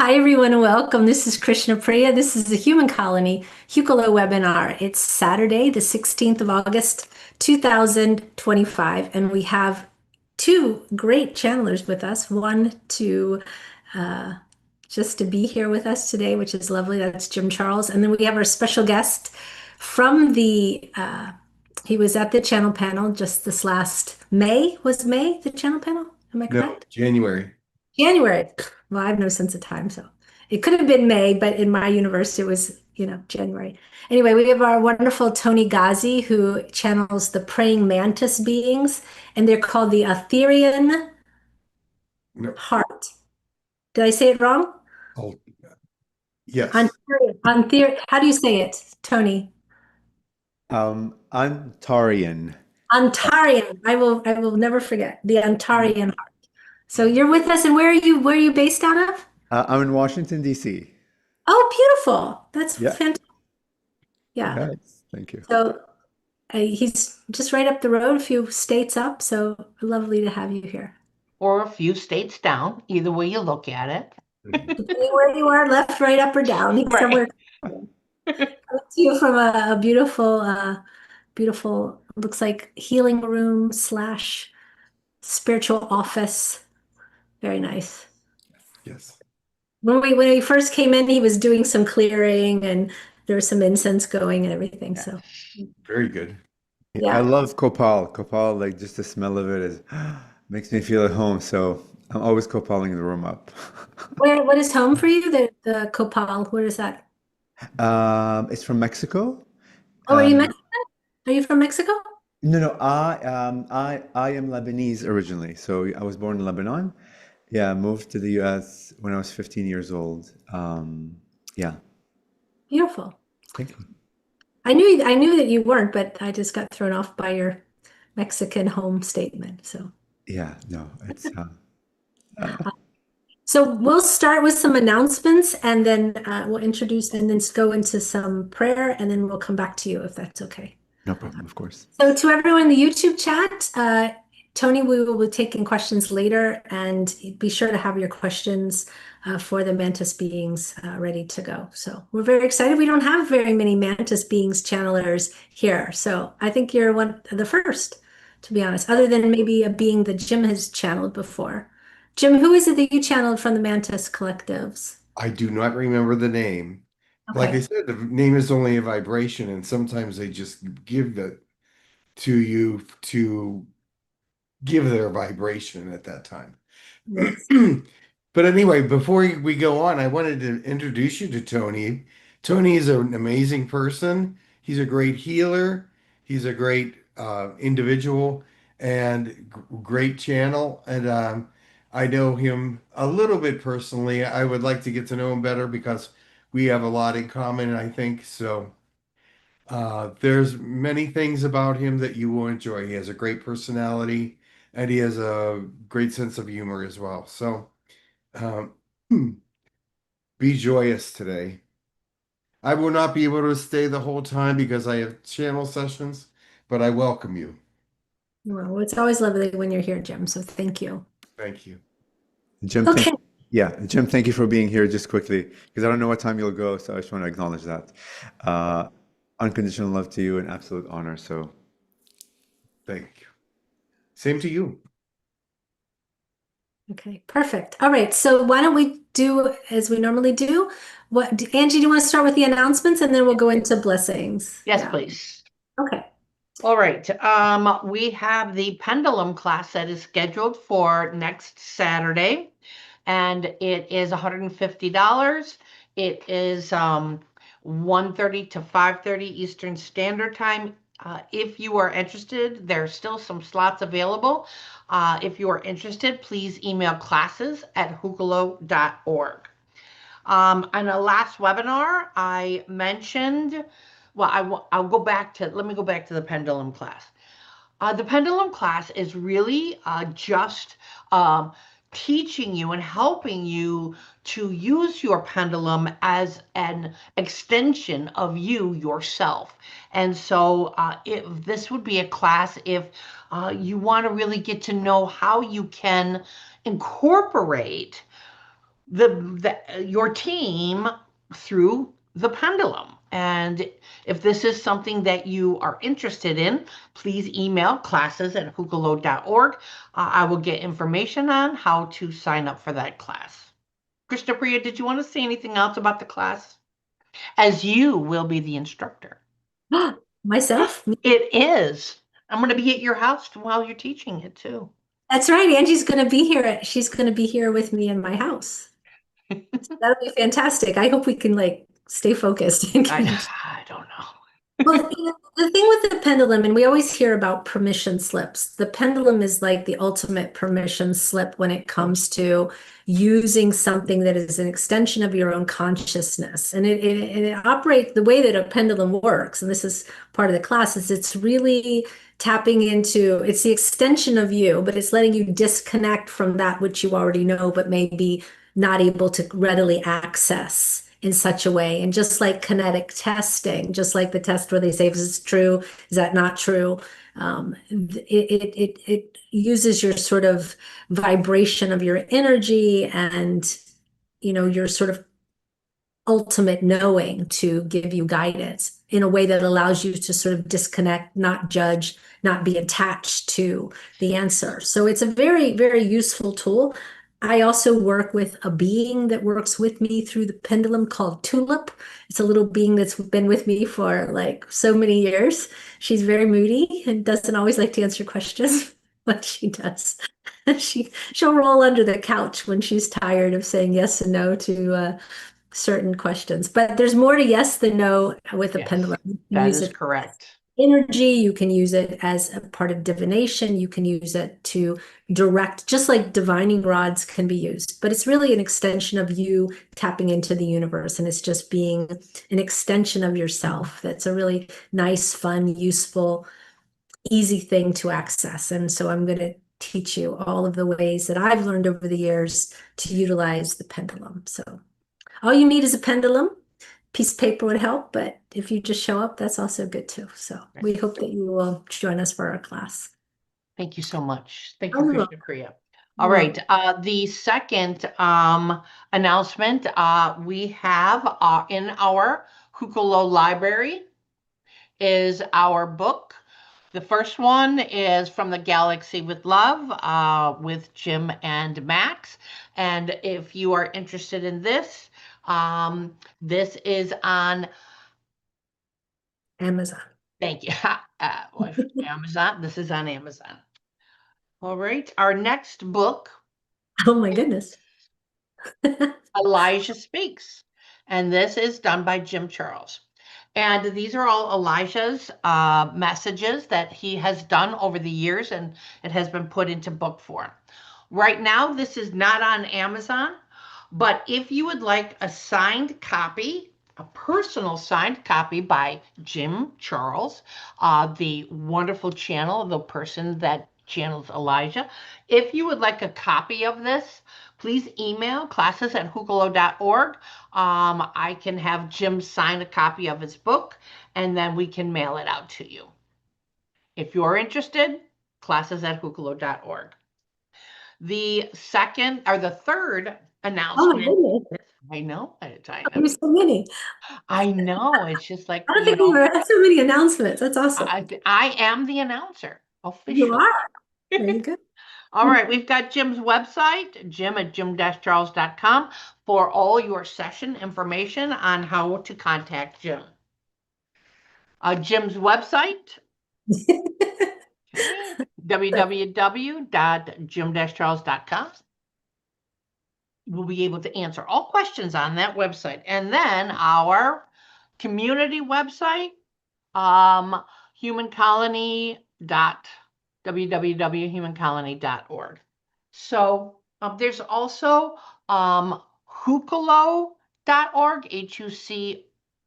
Hi, everyone, and welcome. This is Krishna Priya. This is the Human Colony Hucolo Webinar. It's Saturday, the 16th of August, 2025, and we have two great channelers with us. One to uh, just to be here with us today, which is lovely. That's Jim Charles. And then we have our special guest from he was at the channel panel just this last May. Was May the channel panel? Am I No, correct? January. January. Well, I have no sense of time, so it could have been May, but in my universe, it was, January. Anyway, we have our wonderful Toni Ghazi who channels the Praying-Mantis Beings, and they're called the Antarean No. Heart. Did I say it wrong? Oh, yes. Antarean. How do you say it, Toni? Antarian. Antarean. I will never forget the Antarean Heart. So you're with us, and where are you based out of? I'm in Washington, D.C. Oh, beautiful. That's Yeah. fantastic. Yeah. Yes. Thank you. So he's just right up the road, a few states up. So lovely to have you here. Or a few states down, either way you look at it. Depending where you are, left, right, up, or down. He's somewhere. Coming to you from a beautiful, beautiful, looks like healing room slash spiritual office. Very nice. Yes. When we first came in, he was doing some clearing and there was some incense going and everything. So Very good. I yeah. love copal. Copal, like just the smell of it is makes me feel at home. So I'm always copaling the room up. What is home for you? The Copal. Where is that? It's from Mexico. Oh, are you Um, Mexican? Are you from Mexico? no, I am Lebanese originally. So I was born in Lebanon. Yeah, I moved to the U.S. when I was 15 years old. Yeah, Beautiful. thank you. I knew that you weren't, but I just got thrown off by your Mexican home statement. So, Yeah, no, it's so we'll start with some announcements and then we'll introduce and then go into some prayer and then we'll come back to you if that's okay. no problem, of course. So to everyone in the YouTube chat, Toni, we will be taking questions later and be sure to have your questions for the Mantis beings ready to go. So we're very excited. We don't have very many Mantis beings channelers here. So I think you're one of the first, to be honest, other than maybe a being that Jim has channeled before. Jim, who is it that you channeled from the Mantis collectives? I do not remember the name. Like I Okay. said, the name is only a vibration, and sometimes they just give it to you to give their vibration at that time. Yes. But anyway, before we go on, I wanted to introduce you to Toni. Toni is an amazing person. He's a great healer. He's a great individual and great channel. And I know him a little bit personally. I would like to get to know him better because we have a lot in common, I think. So there's many things about him that you will enjoy. He has a great personality and he has a great sense of humor as well. So um, be joyous today. I will not be able to stay the whole time because I have channel sessions, but I welcome you. Well, it's always lovely when you're here, Jim. So thank you. Thank you. Jim, Okay. Jim, thank you for being here just quickly because I don't know what time you'll go, so I just want to acknowledge that. Uh, Unconditional love to you and absolute honor. So Thank you. Same to you. Okay, perfect. All right, so why don't we do as we normally do? Angie, do you want to start with the announcements and then we'll go into blessings? Yes, Yeah. please. Okay. All right. We have the Pendulum class that is scheduled for next Saturday, and it is $150. It is 1:30 to 5:30 Eastern Standard Time. If you are interested, there's still some slots available. If you are interested, please email classes@hucolo.org. On the last webinar, I mentioned, well, let me go back to the pendulum class. The pendulum class is really just teaching you and helping you to use your pendulum as an extension of you yourself. And so this would be a class if you want to really get to know how you can incorporate your team through the pendulum. And if this is something that you are interested in, please email classes@hucolo.org. I will get information on how to sign up for that class. Krishna Priya, did you want to say anything else about the class? As you will be the instructor. Myself? It is. I'm going to be at your house while you're teaching it too. That's right. Angie's going to be here. She's going to be here with me in my house. That'll be fantastic. I hope we can like stay focused. I don't know. Well, the thing with the pendulum, and we always hear about permission slips. The pendulum is like the ultimate permission slip when it comes to using something that is an extension of your own consciousness. And it operates the way that a pendulum works. And this is part of the class, is it's really tapping into, it's the extension of you, but it's letting you disconnect from that which you already know, but maybe not able to readily access in such a way. And just like kinetic testing, just like the test where they say, is this true? Is that not true? It uses your sort of vibration of your energy and, your sort of ultimate knowing to give you guidance in a way that allows you to sort of disconnect, not judge, not be attached to the answer. So it's a very, very useful tool. I also work with a being that works with me through the pendulum called Tulip. It's a little being that's been with me for like so many years. She's very moody and doesn't always like to answer questions, but she does. She'll roll under the couch when she's tired of saying yes and no to certain questions. But there's more to yes than no with a pendulum. That is correct. Energy, you can use it as a part of divination. You can use it to direct, just like divining rods can be used. But it's really an extension of you tapping into the universe, and it's just being an extension of yourself. That's a really nice, fun, useful, easy thing to access. And so I'm going to teach you all of the ways that I've learned over the years to utilize the pendulum. So all you need is a pendulum. Piece of paper would help, but if you just show up, that's also good too. So we hope that you will join us for our class. Thank you so much. Thank you, Krishna Priya. All right. The second announcement we have in our Hucolo library is our book. The first one is From the Galaxy with Love with Jim and Max. And if you are interested in this, this is on Amazon. Thank you. Amazon. This is on Amazon. All right. Our next book. Oh my goodness. Elijah Speaks. And this is done by Jim Charles. And these are all Elijah's messages that he has done over the years, and it has been put into book form. Right now, this is not on Amazon. But if you would like a signed copy, a personal signed copy by Jim Charles, the wonderful channel, the person that channels Elijah, if you would like a copy of this, please email classes@hucolo.org. I can have Jim sign a copy of his book, and then we can mail it out to you. If you're interested, classes@hucolo.org. The second or the third announcement. Oh, I know. There's so many. I know. It's just like, I don't think we had so many announcements. That's awesome. I am the announcer officially. You are. Very good. All right. We've got Jim's website, jim@jim-charles.com, for all your session information on how to contact Jim. Jim's website, www.jim-charles.com. We'll be able to answer all questions on that website. And then our community website, www.humancolony.org. So there's also Hucolo.org,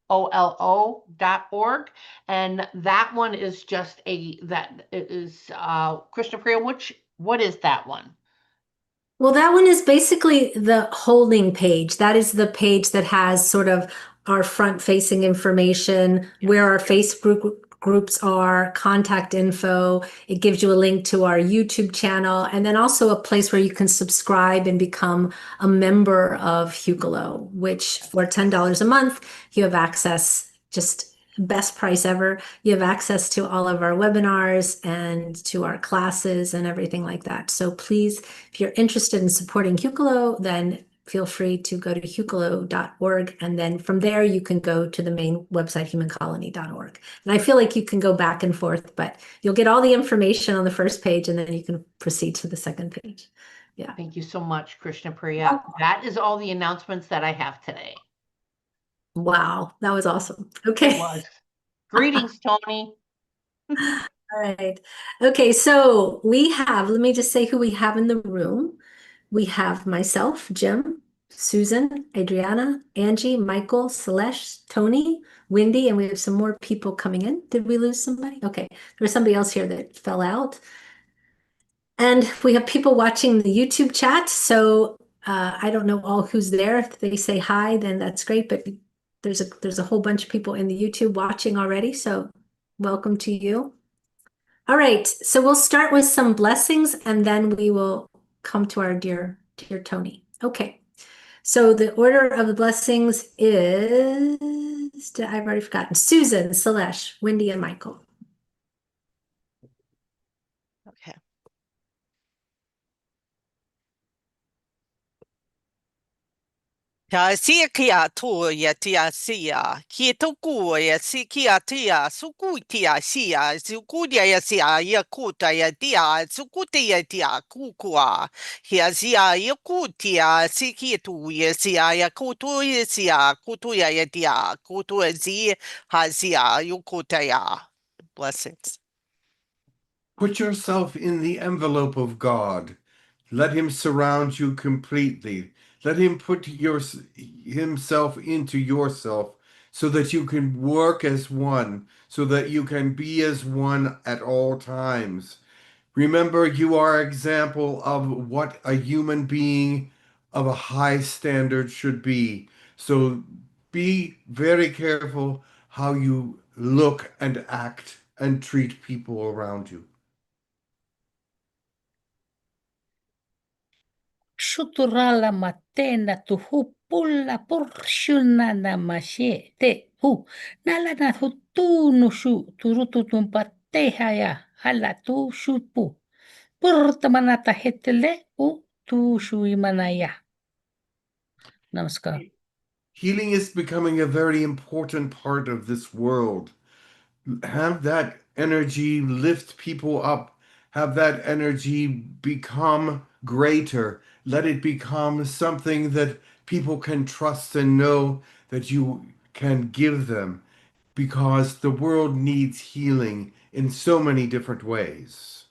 HUCOLO.org. And that one is just Krishna Priya, what is that one? Well, that one is basically the holding page. That is the page that has sort of our front-facing information, where our Facebook groups are, contact info. It gives you a link to our YouTube channel, and then also a place where you can subscribe and become a member of Hucolo, which for $10 a month, you have access, just best price ever. You have access to all of our webinars and to our classes and everything like that. So please, if you're interested in supporting Hucolo, then feel free to go to hucolo.org. And then from there, you can go to the main website, humancolony.org. And I feel like you can go back and forth, but you'll get all the information on the first page, and then you can proceed to the second page. Yeah. Thank you so much, Krishna Priya. That is all the announcements that I have today. Wow, that was awesome. Okay. It was. Greetings, Toni. All right. Okay, so let me just say who we have in the room. We have myself, Jim, Susan, Adriana, Angie, Michael, Celeste, Toni, Wendy, and we have some more people coming in. Did we lose somebody? Okay, there was somebody else here that fell out. And we have people watching the YouTube chat. So I don't know all who's there. If they say hi, then that's great. But there's a whole bunch of people in the YouTube watching already. So welcome to you. All right, so we'll start with some blessings, and then we will come to our dear Toni. Okay, so the order of the blessings is, I've already forgotten, Susan, Celeste, Wendy, and Michael. Okay. Tia sia kia to ya tia sia. Kia toku ya si kia tia suku tia sia. Suku ya sia ya kuta ya tia suku tia tia kukua. Hia sia ya kutia si kia tu ya sia ya kutu ya sia kutu ya tia kutu ya zi ha sia yukuta ya. Blessings. Put yourself in the envelope of God. Let him surround you completely. Let him put himself into yourself so that you can work as one, so that you can be as one at all times. Remember, you are an example of what a human being of a high standard should be. So be very careful how you look and act and treat people around you. Suturala matena tu hupulla porshuna na mashe te hu nala na hutu no shu turutu tumpateha ya hala tu shupu purtamanata hetele u tu shu imanaya. Namaskar. Healing is becoming a very important part of this world. Have that energy lift people up. Have that energy become greater. Let it become something that people can trust and know that you can give them, because the world needs healing in so many different ways.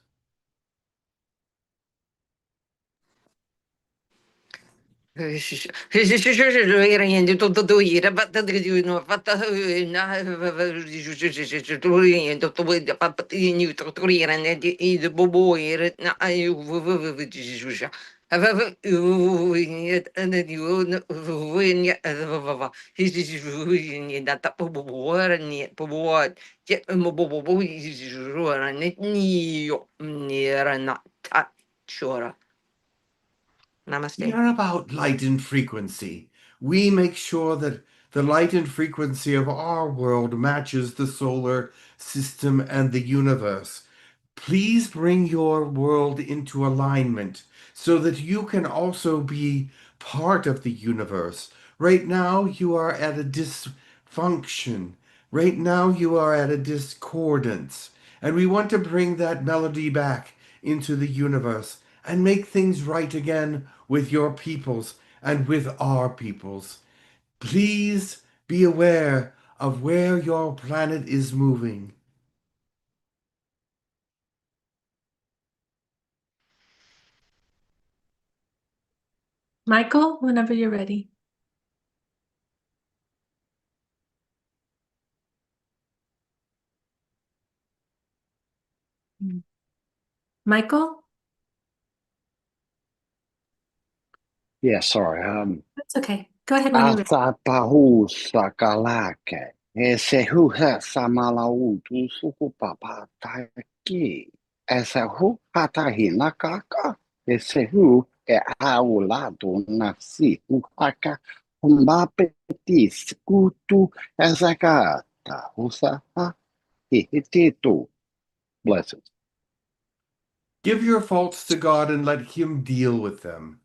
Namaste. We are about light and frequency. We make sure that the light and frequency of our world matches the solar system and the universe. Please bring your world into alignment so that you can also be part of the universe. Right now, you are at a dysfunction. Right now, you are at a discordance. And we want to bring that melody back into the universe and make things right again with your peoples and with our peoples. Please be aware of where your planet is moving. Michael, whenever you're ready. Michael? Yeah, sorry. That's okay. Go ahead when you're ready. Atapahusakalake. Ese huha samalau tu suku papa taiki. Ese hu hatahina kaka. Ese hu e aulado nasi haka humbapeti skutu ezaka tahusa ha hihititu. Blessings. Give your faults to God and let Him deal with them,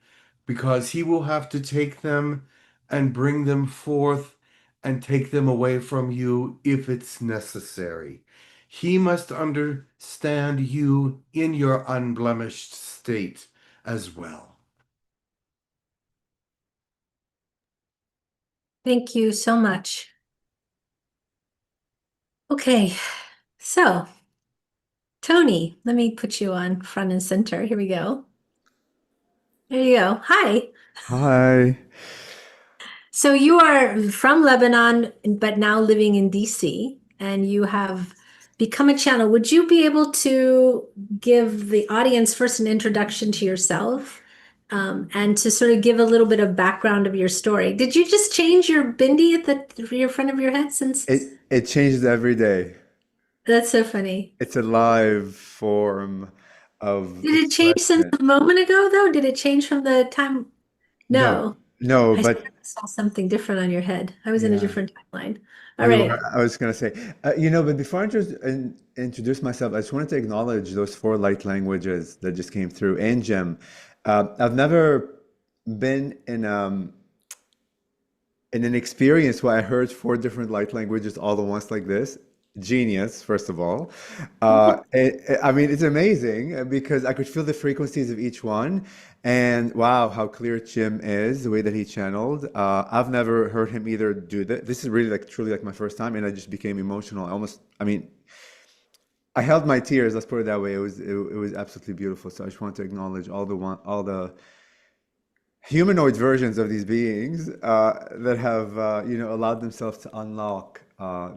because He will have to take them and bring them forth and take them away from you if it's necessary. He must understand you in your unblemished state as well. Thank you so much. Okay, so Toni, let me put you on front and center. Here we go. There you go. Hi. Hi. So you are from Lebanon, but now living in DC, and you have become a channel. Would you be able to give the audience first an introduction to yourself, and to sort of give a little bit of background of your story? Did you just change your bindi at the front of your head since? It changes every day. That's so funny. It's a live form of Did it change since expression. a moment ago, though? Did it change from the time? No. No, I but saw something different on your head. I was in a yeah. different timeline. All right. I was gonna say, but before I introduce myself, I just wanted to acknowledge those four light languages that just came through. And Jim, I've never been in an experience where I heard four different light languages all at once like this. Genius, first of all. I mean, it's amazing because I could feel the frequencies of each one. And wow, how clear Jim is, the way that he channeled. I've never heard him either do that. This is really like truly like my first time, and I just became emotional. I mean, I held my tears, let's put it that way. It was absolutely beautiful. So I just want to acknowledge all the humanoid versions of these beings that have allowed themselves to unlock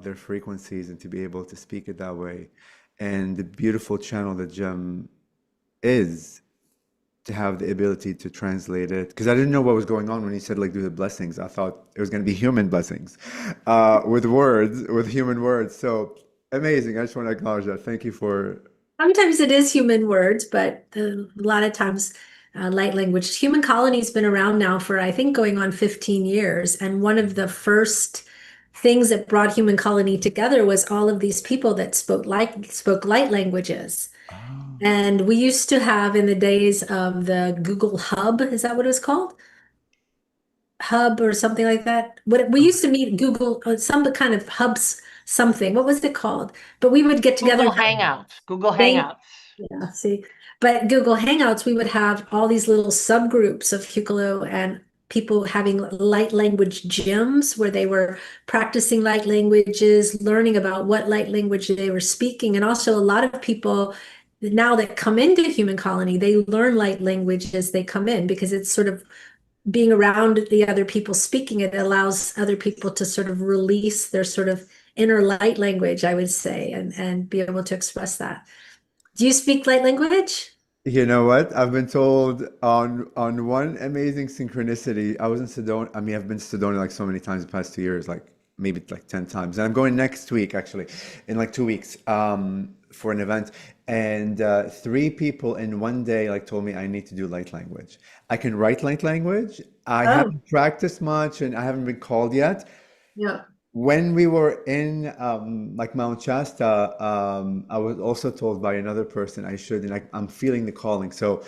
their frequencies and to be able to speak it that way, and the beautiful channel that Gem is, to have the ability to translate it, because I didn't know what was going on when he said like do the blessings. I thought it was going to be human blessings with human words. So amazing. I just want to acknowledge that. Thank you for. Sometimes it is human words, but a lot of times light language. Human colony's been around now for, I think, going on 15 years. And one of the first things that brought human colony together was all of these people that spoke light languages. Oh. And we used to have, in the days of the Google Hub, is that what it was called? Hub or something like that. What we used to meet Google, some kind of hubs, something. What was it called? But we would get together. Google Hangouts. Google Thank- Hangouts. Yeah, see, but Google Hangouts, we would have all these little subgroups of Hucolo and people having light language gyms where they were practicing light languages, learning about what light language they were speaking. And also a lot of people now that come into Human Colony, they learn light language as they come in, because it's sort of being around the other people speaking it allows other people to sort of release their sort of inner light language, I would say, and be able to express that. Do you speak light language? You know what? I've been told on one amazing synchronicity. I was in Sedona. I mean, I've been to Sedona like so many times the past 2 years, like maybe like 10 times. And I'm going next week, actually, in like 2 weeks, for an event. And three people in one day like told me I need to do light language. I can write light language. I haven't practiced much, and I haven't been called yet. Yeah. When we were in like Mount Shasta, I was also told by another person I should, and I'm feeling the calling. So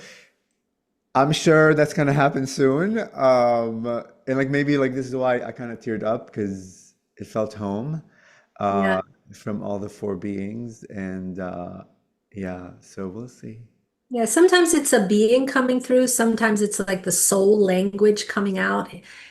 I'm sure that's gonna happen soon. And like maybe like this is why I kind of teared up, because it felt home Yeah. from all the four beings, and yeah. So we'll see. Yeah, sometimes it's a being coming through. Sometimes it's like the soul language coming out.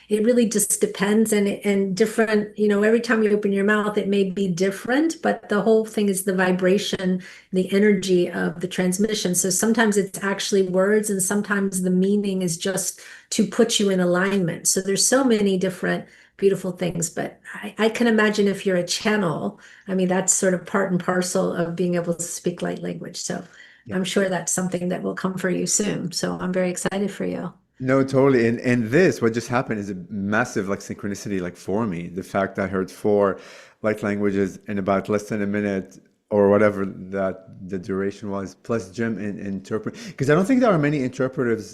It really just depends, and different, every time you open your mouth, it may be different, but the whole thing is the vibration, the energy of the transmission. So sometimes it's actually words, and sometimes the meaning is just to put you in alignment. So there's so many different beautiful things, but I can imagine if you're a channel, I mean, that's sort of part and parcel of being able to speak light language. So I'm sure that's something that will come for you soon. So I'm very excited for you. No, totally. And this, what just happened is a massive like synchronicity like for me. The fact I heard four light languages in about less than a minute or whatever that the duration was, plus Jim in interpret, because I don't think there are many No. interpreters.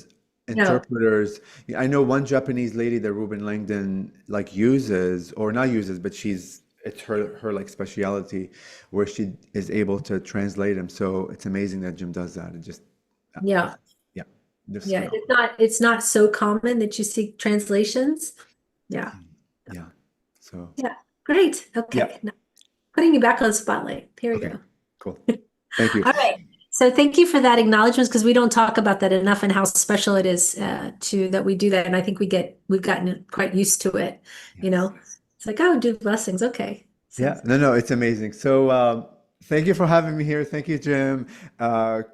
I know one Japanese lady that Ruben Langdon like uses, or not uses, but it's her like speciality, where she is able to translate them. So it's amazing that Jim does that. It just Yeah. yeah, just Yeah. It's not so common that you see translations. Yeah. yeah. So Yeah. Great. yeah, Okay. Now, putting you back on the spotlight. Here we okay, go. cool. Thank you. All right. So thank you for that acknowledgement, because we don't talk about that enough and how special it is that we do that. And I think we've gotten quite used to it. You Yes. know, it's like, oh, do blessings. Okay. So Yeah, no, it's amazing. So, thank you for having me here. Thank you, Jim,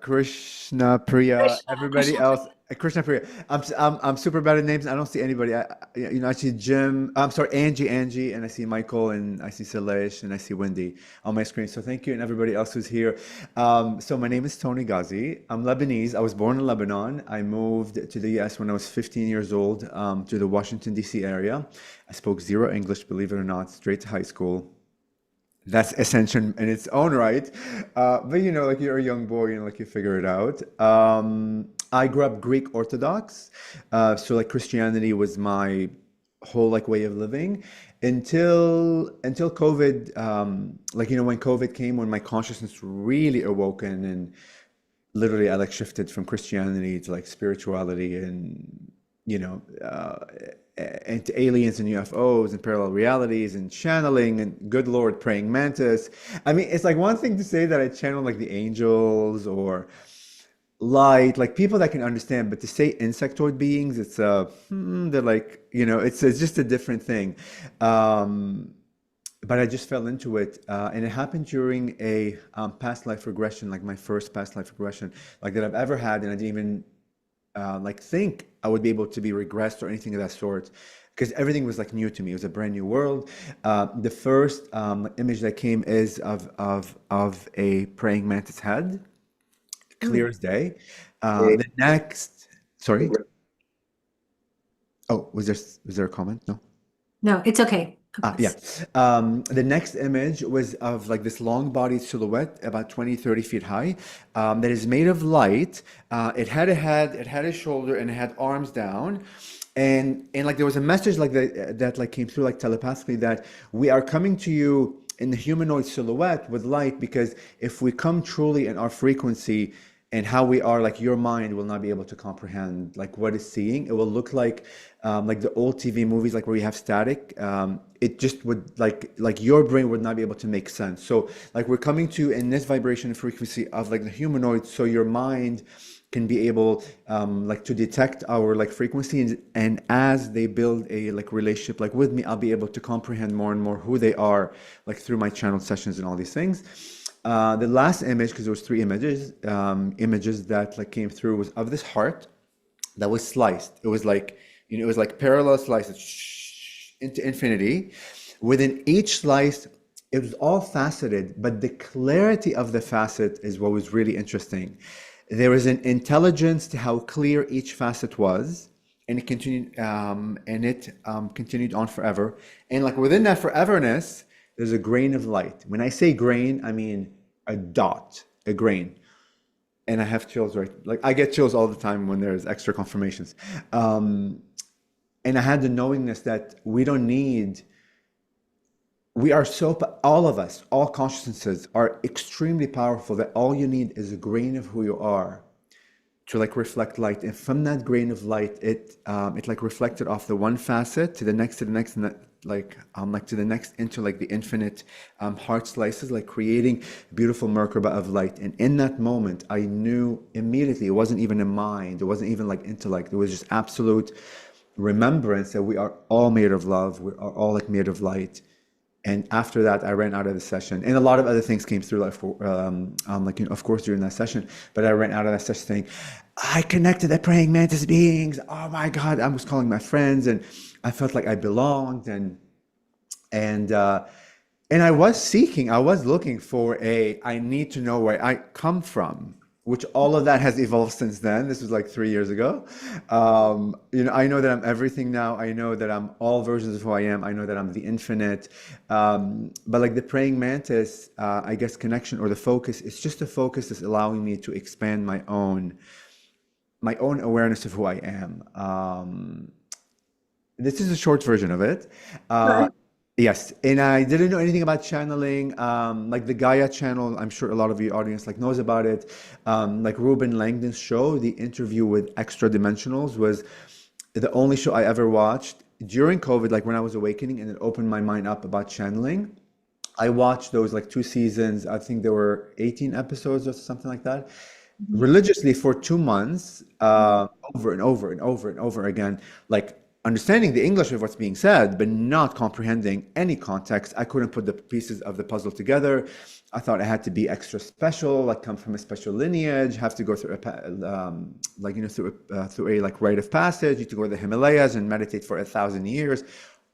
Krishna Priya, everybody Krishna. else. Krishna Priya. I'm super bad at names. I don't see anybody. I see Jim. I'm sorry, Angie, and I see Michael, and I see Salesh, and I see Wendy on my screen. So thank you, and everybody else who's here. So my name is Toni Ghazi. I'm Lebanese. I was born in Lebanon. I moved to the U.S. when I was 15 years old, to the Washington D.C. area. I spoke zero English, believe it or not, straight to high school. That's ascension in its own right. But like you're a young boy and like you figure it out. I grew up Greek Orthodox. So like Christianity was my whole like way of living until COVID. When COVID came, when my consciousness really awoken, and literally I like shifted from Christianity to like spirituality, and and to aliens and UFOs and parallel realities and channeling, and good Lord, praying mantis. I mean, it's like one thing to say that I channel like the angels or light, like people that can understand, but to say insectoid beings, it's they're like, it's just a different thing. But I just fell into it, and it happened during a past life regression, like my first past life regression, like that I've ever had, and I didn't even think I would be able to be regressed or anything of that sort, because everything was like new to me. It was a brand new world. The first image that came is of a praying mantis head, clear as day. The next, sorry. Oh, was there a comment? No. No, it's okay. Yeah. The next image was of like this long bodied silhouette, about 20, 30 feet high, that is made of light. It had a head, it had a shoulder, and it had arms down. And like there was a message like that like came through like telepathically, that we are coming to you in the humanoid silhouette with light, because if we come truly in our frequency and how we are, like your mind will not be able to comprehend like what it's seeing. It will look like the old TV movies, like where you have static. It just would like your brain would not be able to make sense. So like we're coming to in this vibration and frequency of like the humanoid, so your mind can be able like to detect our like frequency, and as they build a like relationship like with me, I'll be able to comprehend more and more who they are, like through my channel sessions and all these things. The last image, because there was 3 images that like came through, was of this heart that was sliced. It was like, it was like parallel slices into infinity. Within each slice, it was all faceted, but the clarity of the facet is what was really interesting. There was an intelligence to how clear each facet was, and it continued, continued on forever. And like within that foreverness, there's a grain of light. When I say grain, I mean a dot, a grain. And I have chills, right? Like I get chills all the time when there's extra confirmations. And I had the knowingness that we don't need, we are so, all of us, all consciousnesses are extremely powerful, that all you need is a grain of who you are to like reflect light. And from that grain of light, it like reflected off the one facet to the next, to the next, and like to the next, into like the infinite heart slices, like creating a beautiful Merkaba of light. And in that moment, I knew immediately, it wasn't even a mind, it wasn't even like intellect, it was just absolute remembrance that we are all made of love, we are all like made of light. And after that, I ran out of the session, and a lot of other things came through, like, of course, during that session. But I ran out of that session saying, "I connected the praying mantis beings. Oh my God!" I was calling my friends, and I felt like I belonged, and I was seeking, I was looking for I need to know where I come from. which all of that has evolved since then. This was like 3 years ago. I know that I'm everything now. I know that I'm all versions of who I am. I know that I'm the infinite. But like the praying mantis, I guess connection or the focus, it's just a focus that's allowing me to expand my own awareness of who I am. This is a short version of it. Sure. Yes, and I didn't know anything about channeling. Like the Gaia channel, I'm sure a lot of your audience like knows about it. Like Ruben Langdon's show, the interview with Extra Dimensionals was the only show I ever watched during COVID, like when I was awakening, and it opened my mind up about channeling. I watched those like 2 seasons. I think there were 18 episodes or something like that, religiously for 2 months, over and over and over and over again, like understanding the English of what's being said, but not comprehending any context. I couldn't put the pieces of the puzzle together. I thought I had to be extra special, like come from a special lineage, have to go through through a like rite of passage, you to go to the Himalayas and meditate for 1,000 years.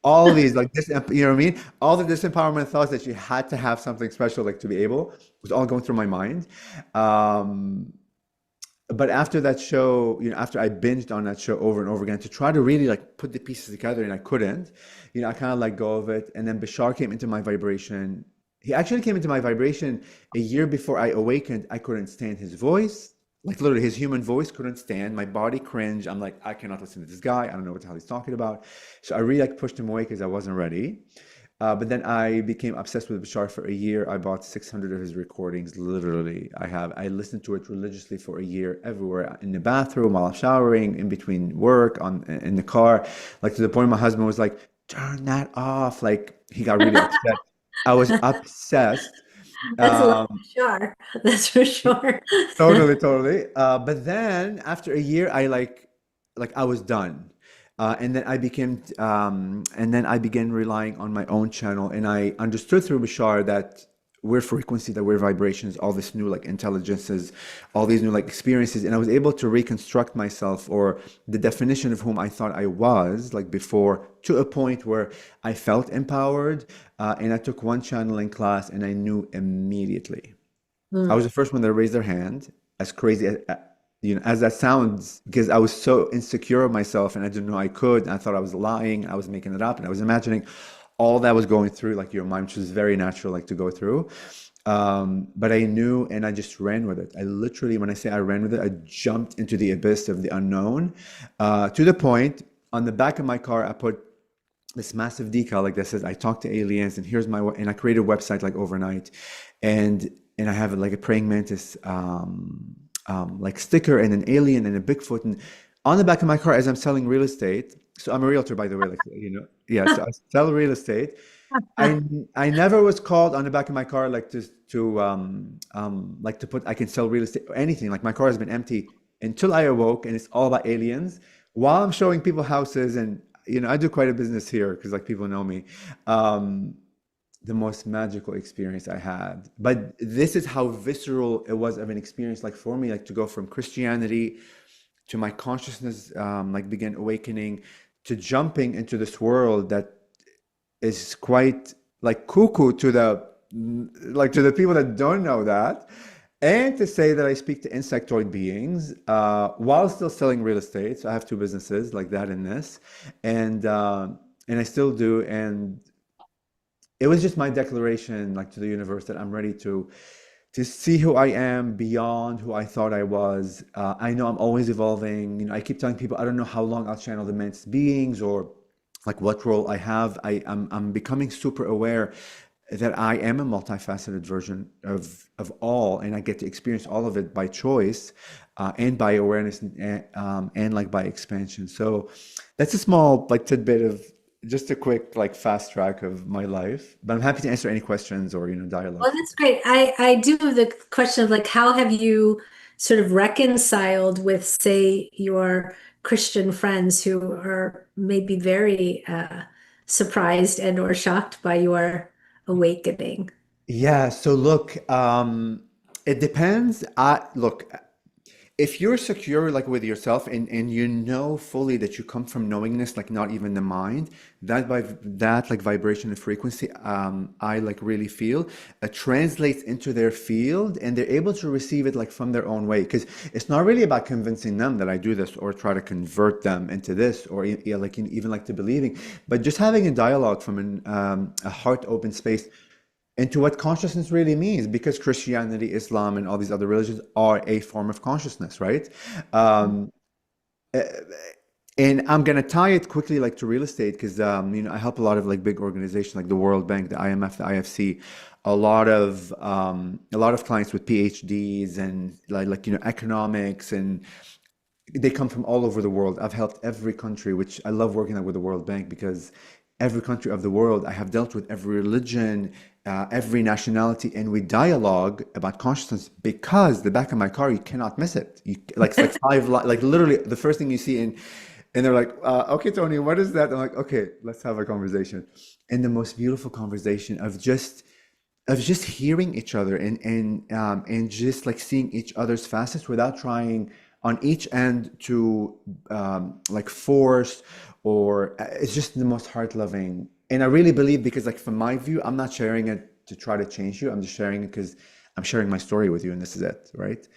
All these like this, you know what I mean? All the disempowerment thoughts that you had to have something special like to be able was all going through my mind. But after that show, after I binged on that show over and over again to try to really like put the pieces together, and I couldn't, I kind of let go of it. And then Bashar came into my vibration. He actually came into my vibration a year before I awakened. I couldn't stand his voice. Like literally his human voice couldn't stand. My body cringed. I'm like, I cannot listen to this guy. I don't know what the hell he's talking about. So I really like pushed him away because I wasn't ready. But then I became obsessed with Bashar for a year. I bought 600 of his recordings, literally. I listened to it religiously for a year, everywhere, in the bathroom, while I'm showering, in between work, in the car, like to the point my husband was like, turn that off. Like he got really upset. I was obsessed. That's a lot for sure. That's for sure. Totally. But then after a year, I was done. And then I began relying on my own channel, and I understood through Bashar that we're frequency, that we're vibrations, all this new like intelligences, all these new like experiences, and I was able to reconstruct myself or the definition of whom I thought I was like before, to a point where I felt empowered, and I took one channeling class, and I knew immediately. I was the first one that raised their hand, as crazy as that sounds, because I was so insecure of myself and I didn't know I could. And I thought I was lying. I was making it up, and I was imagining all that was going through like your mind, which is very natural, like to go through. But I knew, and I just ran with it. I literally, when I say I ran with it, I jumped into the abyss of the unknown, to the point on the back of my car, I put this massive decal like that says, I talk to aliens, and here's and I created a website like overnight. And I have like a praying mantis like sticker and an alien and a Bigfoot, and on the back of my car as I'm selling real estate. So I'm a realtor, by the way, yeah. So I sell real estate. I never was called on the back of my car like to put I can sell real estate or anything. Like my car has been empty until I awoke, and it's all about aliens. While I'm showing people houses, and I do quite a business here because like people know me. The most magical experience I had. But this is how visceral it was of an experience, like for me, like to go from Christianity to my consciousness, like begin awakening, to jumping into this world that is quite like cuckoo to the people that don't know that, and to say that I speak to insectoid beings while still selling real estate. So I have two businesses like that in this, and I still do. And it was just my declaration, like to the universe, that I'm ready to see who I am beyond who I thought I was. I know I'm always evolving. I keep telling people I don't know how long I'll channel the Mantis beings or like what role I have. I'm becoming super aware that I am a multifaceted version of all, and I get to experience all of it by choice, and by awareness, and like by expansion. So that's a small like tidbit of just a quick like fast track of my life, but I'm happy to answer any questions or dialogue. Well, that's great. I do have the question of like, how have you sort of reconciled with, say, your Christian friends who are maybe very surprised and or shocked by your awakening? Yeah, so look, it depends. Look, if you're secure like with yourself and you know fully that you come from knowingness, like not even the mind, that like vibration and frequency, I like really feel translates into their field, and they're able to receive it like from their own way, because it's not really about convincing them that I do this or try to convert them into this or like even like to believing, but just having a dialogue from a heart open space into what consciousness really means, because Christianity, Islam, and all these other religions are a form of consciousness, right? Um, uh, and I'm gonna tie it quickly like to real estate, because I help a lot of like big organizations like the World Bank, the IMF, the IFC, a lot of clients with PhDs and economics, and they come from all over the world. I've helped every country, which I love working with the World Bank, because every country of the world, I have dealt with every religion, every nationality, and we dialogue about consciousness, because the back of my car, you cannot miss it. Like it's like like literally the first thing you see and they're like, okay, Tony, what is that? I'm like, okay, let's have a conversation. And the most beautiful conversation of just hearing each other and just like seeing each other's facets without trying on each end to like force, or it's just the most heart loving. And I really believe, because like from my view, I'm not sharing it to try to change you. I'm just sharing it because I'm sharing my story with you, and this is it, right?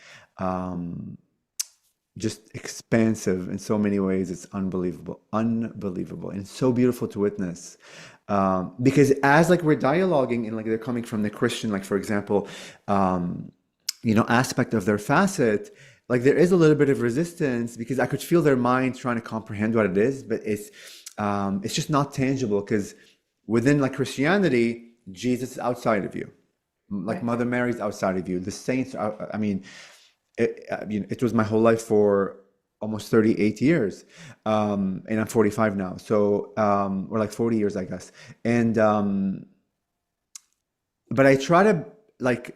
Just expansive in so many ways. It's unbelievable, unbelievable, and so beautiful to witness. Because as like we're dialoguing and like they're coming from the Christian, like for example, aspect of their facet, like there is a little bit of resistance, because I could feel their mind trying to comprehend what it is, but it's just not tangible, because within like Christianity, Jesus is outside of you, like Right. Mother Mary's outside of you, the saints are, I mean, it was my whole life for almost 38 years, and I'm 45 now, so or like 40 years, I guess. And but I try to like,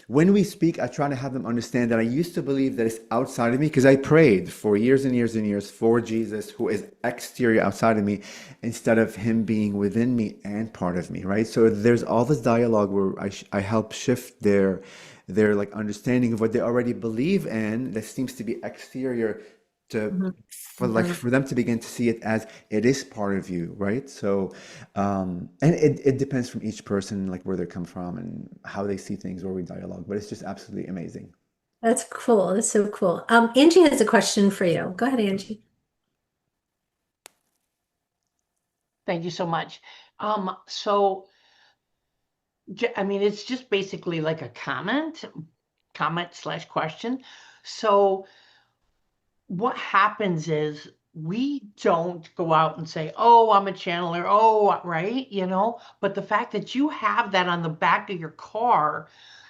when we speak, I try to have them understand that I used to believe that it's outside of me, because I prayed for years and years and years for Jesus, who is exterior outside of me, instead of him being within me and part of me, right? So there's all this dialogue where I help shift their like understanding of what they already believe in, that seems to be exterior, to for them to begin to see it as it is part of you, right? So and it depends from each person, like where they come from and how they see things, where we dialogue, but it's just absolutely amazing. That's cool. That's so cool. Angie has a question for you. Go ahead, Angie. Thank you so much. So I mean, it's just basically like a comment/question. So what happens is we don't go out and say, oh, I'm a channeler, oh, right, but the fact that you have that on the back of your car,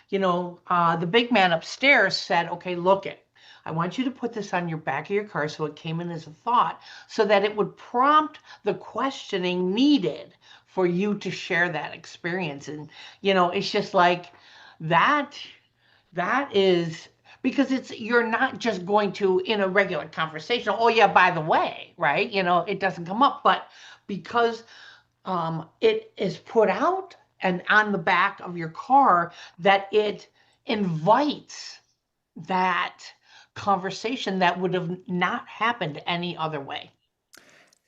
the big man upstairs said, okay, look it. I want you to put this on your back of your car, so it came in as a thought, so that it would prompt the questioning needed for you to share that experience. And, it's just like that is because you're not just going to, in a regular conversation, oh yeah, by the way, right? It doesn't come up, but because it is put out and on the back of your car, that it invites that conversation that would have not happened any other way.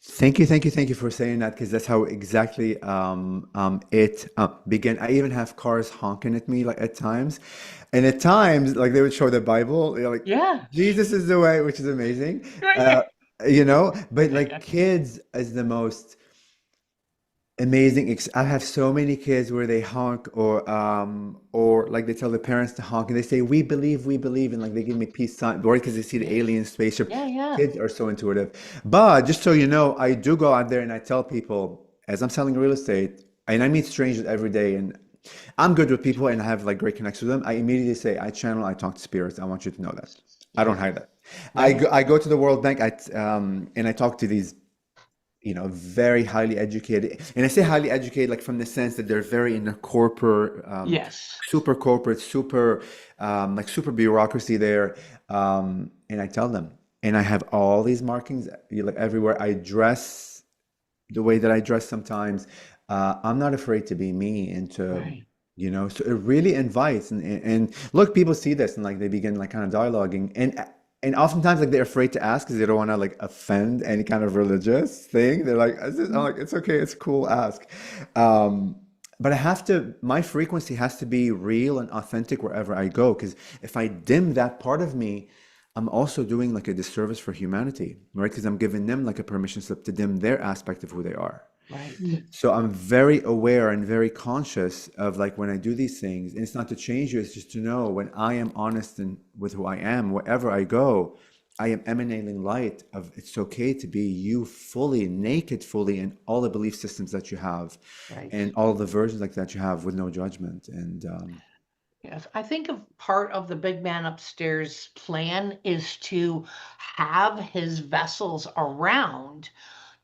Thank you for saying that, because that's how exactly it began. I even have cars honking at me like at times, and at times like they would show the Bible, like Yeah. Jesus is the way, which is amazing, Right. But like kids is the most amazing. I have so many kids where they honk, or like they tell the parents to honk, and they say, we believe," and like they give me peace sign, right? Because they see the alien spaceship. Yeah. Kids are so intuitive. But just so you know, I do go out there and I tell people, as I'm selling real estate, and I meet strangers every day, and I'm good with people and I have like great connections with them. I immediately say, I channel, I talk to spirits. I want you to know that. I don't hide that. I go to the World Bank, and I talk to these very highly educated. And I say highly educated, like from the sense that they're very in a corporate, Yes. super corporate, super bureaucracy there. And I tell them, and I have all these markings like everywhere. I dress the way that I dress sometimes. I'm not afraid to be me and to Right. So it really invites, and look, people see this and like they begin like kind of dialoguing, and oftentimes like they're afraid to ask because they don't want to like offend any kind of religious thing. They're like, I'm like, it's okay, it's cool, ask. um but I have to, my frequency has to be real and authentic wherever I go, because if I dim that part of me, I'm also doing like a disservice for humanity, right? Because I'm giving them like a permission slip to dim their aspect of who they are. Right. So I'm very aware and very conscious of like when I do these things, and it's not to change you, it's just to know when I am honest and with who I am, wherever I go, I am emanating light of it's okay to be you fully, naked, fully in all the belief systems that you have Right. and all the versions like that you have with no judgment. And Yes, I think of part of the big man upstairs plan is to have his vessels around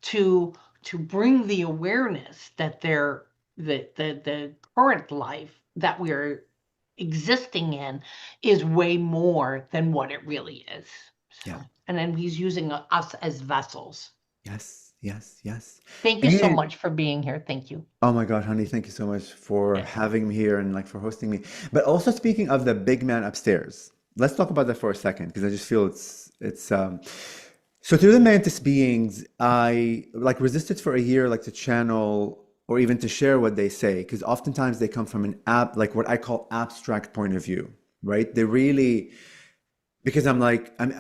to bring the awareness that the current life that we're existing in is way more than what it really is. So, yeah, and then he's using us as vessels. yes, yes, yes. Thank you so And much for being here. Thank you. oh my God, honey, thank you so much for Yes. having me here and like for hosting me. But also speaking of the big man upstairs, let's talk about that for a second because I just feel it's so through the mantis beings, I like resisted for a year like to channel or even to share what they say because oftentimes they come from an like what I call abstract point of view, right? They really, because I'm like I'm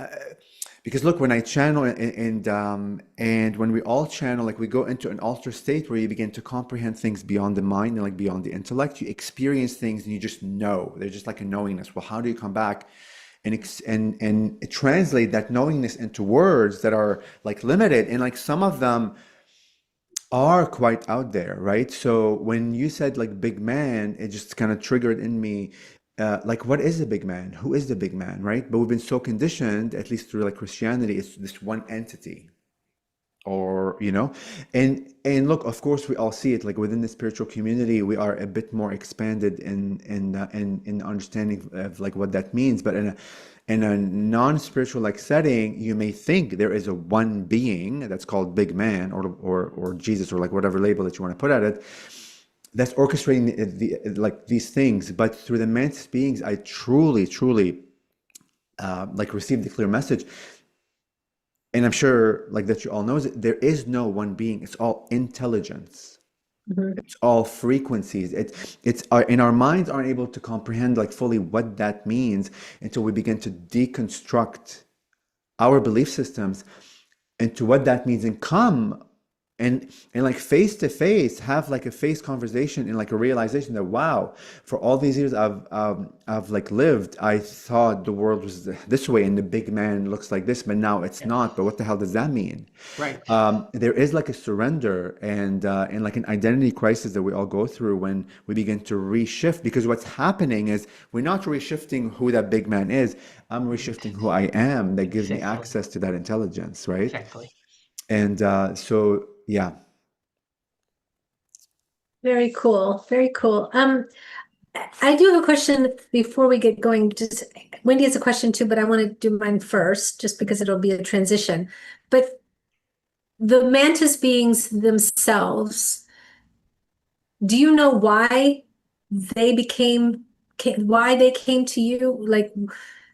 because look, when I channel and when we all channel, like we go into an altered state where you begin to comprehend things beyond the mind and like beyond the intellect. You experience things and you just know. They're just like a knowingness. Well, how do you come back and translate that knowingness into words that are like limited? And like some of them are quite out there, right? So when you said like big man, it just kind of triggered in me, like what is a big man? Who is the big man, right? But we've been so conditioned, at least through like Christianity, it's this one entity, or and look, of course, we all see it like within the spiritual community, we are a bit more expanded in understanding of like what that means. But in a non-spiritual like setting, you may think there is a one being that's called big man or Jesus or like whatever label that you want to put at it that's orchestrating like these things. But through the mantis beings, I truly like received the clear message, and I'm sure like that you all know it, there is no one being. It's all intelligence. Mhm. It's all frequencies. It's and our minds aren't able to comprehend like fully what that means until we begin to deconstruct our belief systems into what that means and come and like face to face have like a face conversation and like a realization that wow, for all these years I've like lived, I thought the world was this way and the big man looks like this, but now it's not. But what the hell does that mean? Right. There is like a surrender and like an identity crisis that we all go through when we begin to reshift, because what's happening is we're not reshifting who that big man is. I'm reshifting who I am that gives me Exactly. access to that intelligence, right? Exactly. And so yeah. Very cool. Very cool. I do have a question before we get going. Just Wendy has a question too, but I want to do mine first, just because it'll be a transition. But the mantis beings themselves, do you know why they why they came to you? Like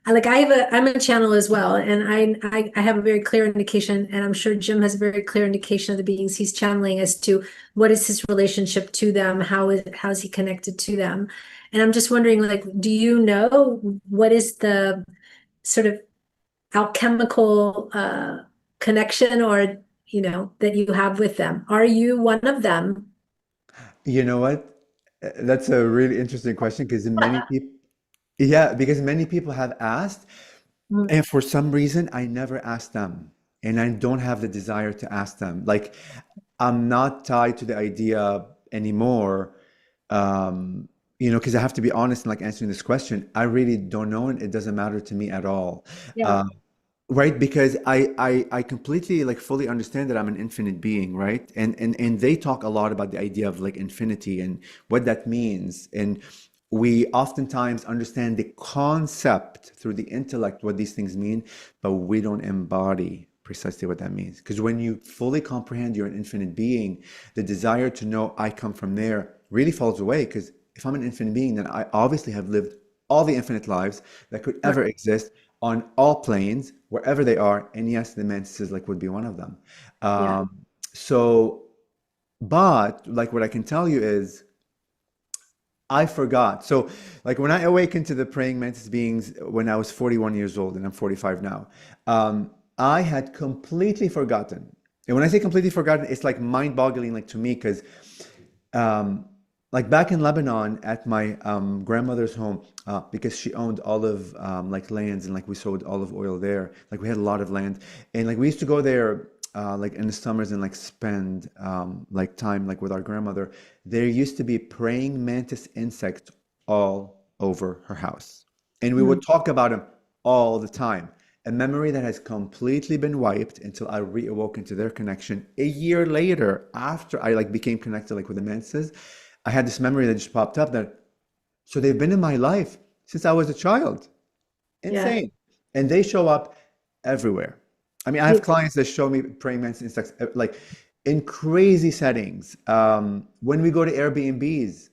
I'm a channel as well, and I have a very clear indication, and I'm sure Jim has a very clear indication of the beings he's channeling as to what is his relationship to them, how's he connected to them. And I'm just wondering, like, do you know what is the sort of alchemical connection or that you have with them? Are you one of them? You know what? That's a really interesting question because many people, yeah, because many people have asked, Mm. and for some reason, I never asked them, and I don't have the desire to ask them. Like, I'm not tied to the idea anymore, because I have to be honest in like answering this question. I really don't know, and it doesn't matter to me at all. Yeah. Um, Right, because I completely like fully understand that I'm an infinite being, right? And they talk a lot about the idea of like infinity and what that means. And we oftentimes understand the concept through the intellect, what these things mean, but we don't embody precisely what that means. Because when you fully comprehend you're an infinite being, the desire to know I come from there really falls away because if I'm an infinite being, then I obviously have lived all the infinite lives that could ever exist on all planes, wherever they are. And yes, the mantises like would be one of them. Yeah. So, but like what I can tell you is I forgot. So, like when I awakened to the praying mantis beings when I was 41 years old, and I'm 45 now, I had completely forgotten. And when I say completely forgotten, it's like mind-boggling, like to me, because like back in Lebanon at my grandmother's home, because she owned olive like lands, and like we sowed olive oil there. Like we had a lot of land, and like we used to go there like in the summers and like spend like time like with our grandmother. There used to be praying mantis insects all over her house, and we would talk about them all the time. A memory that has completely been wiped until I reawoke into their connection a year later, after I like became connected like with the mantises. I had this memory that just popped up that, so they've been in my life since I was a child. Yeah. Insane. And they show up everywhere. I mean, I have clients that show me praying mantis insects like in crazy settings. When we go to Airbnbs,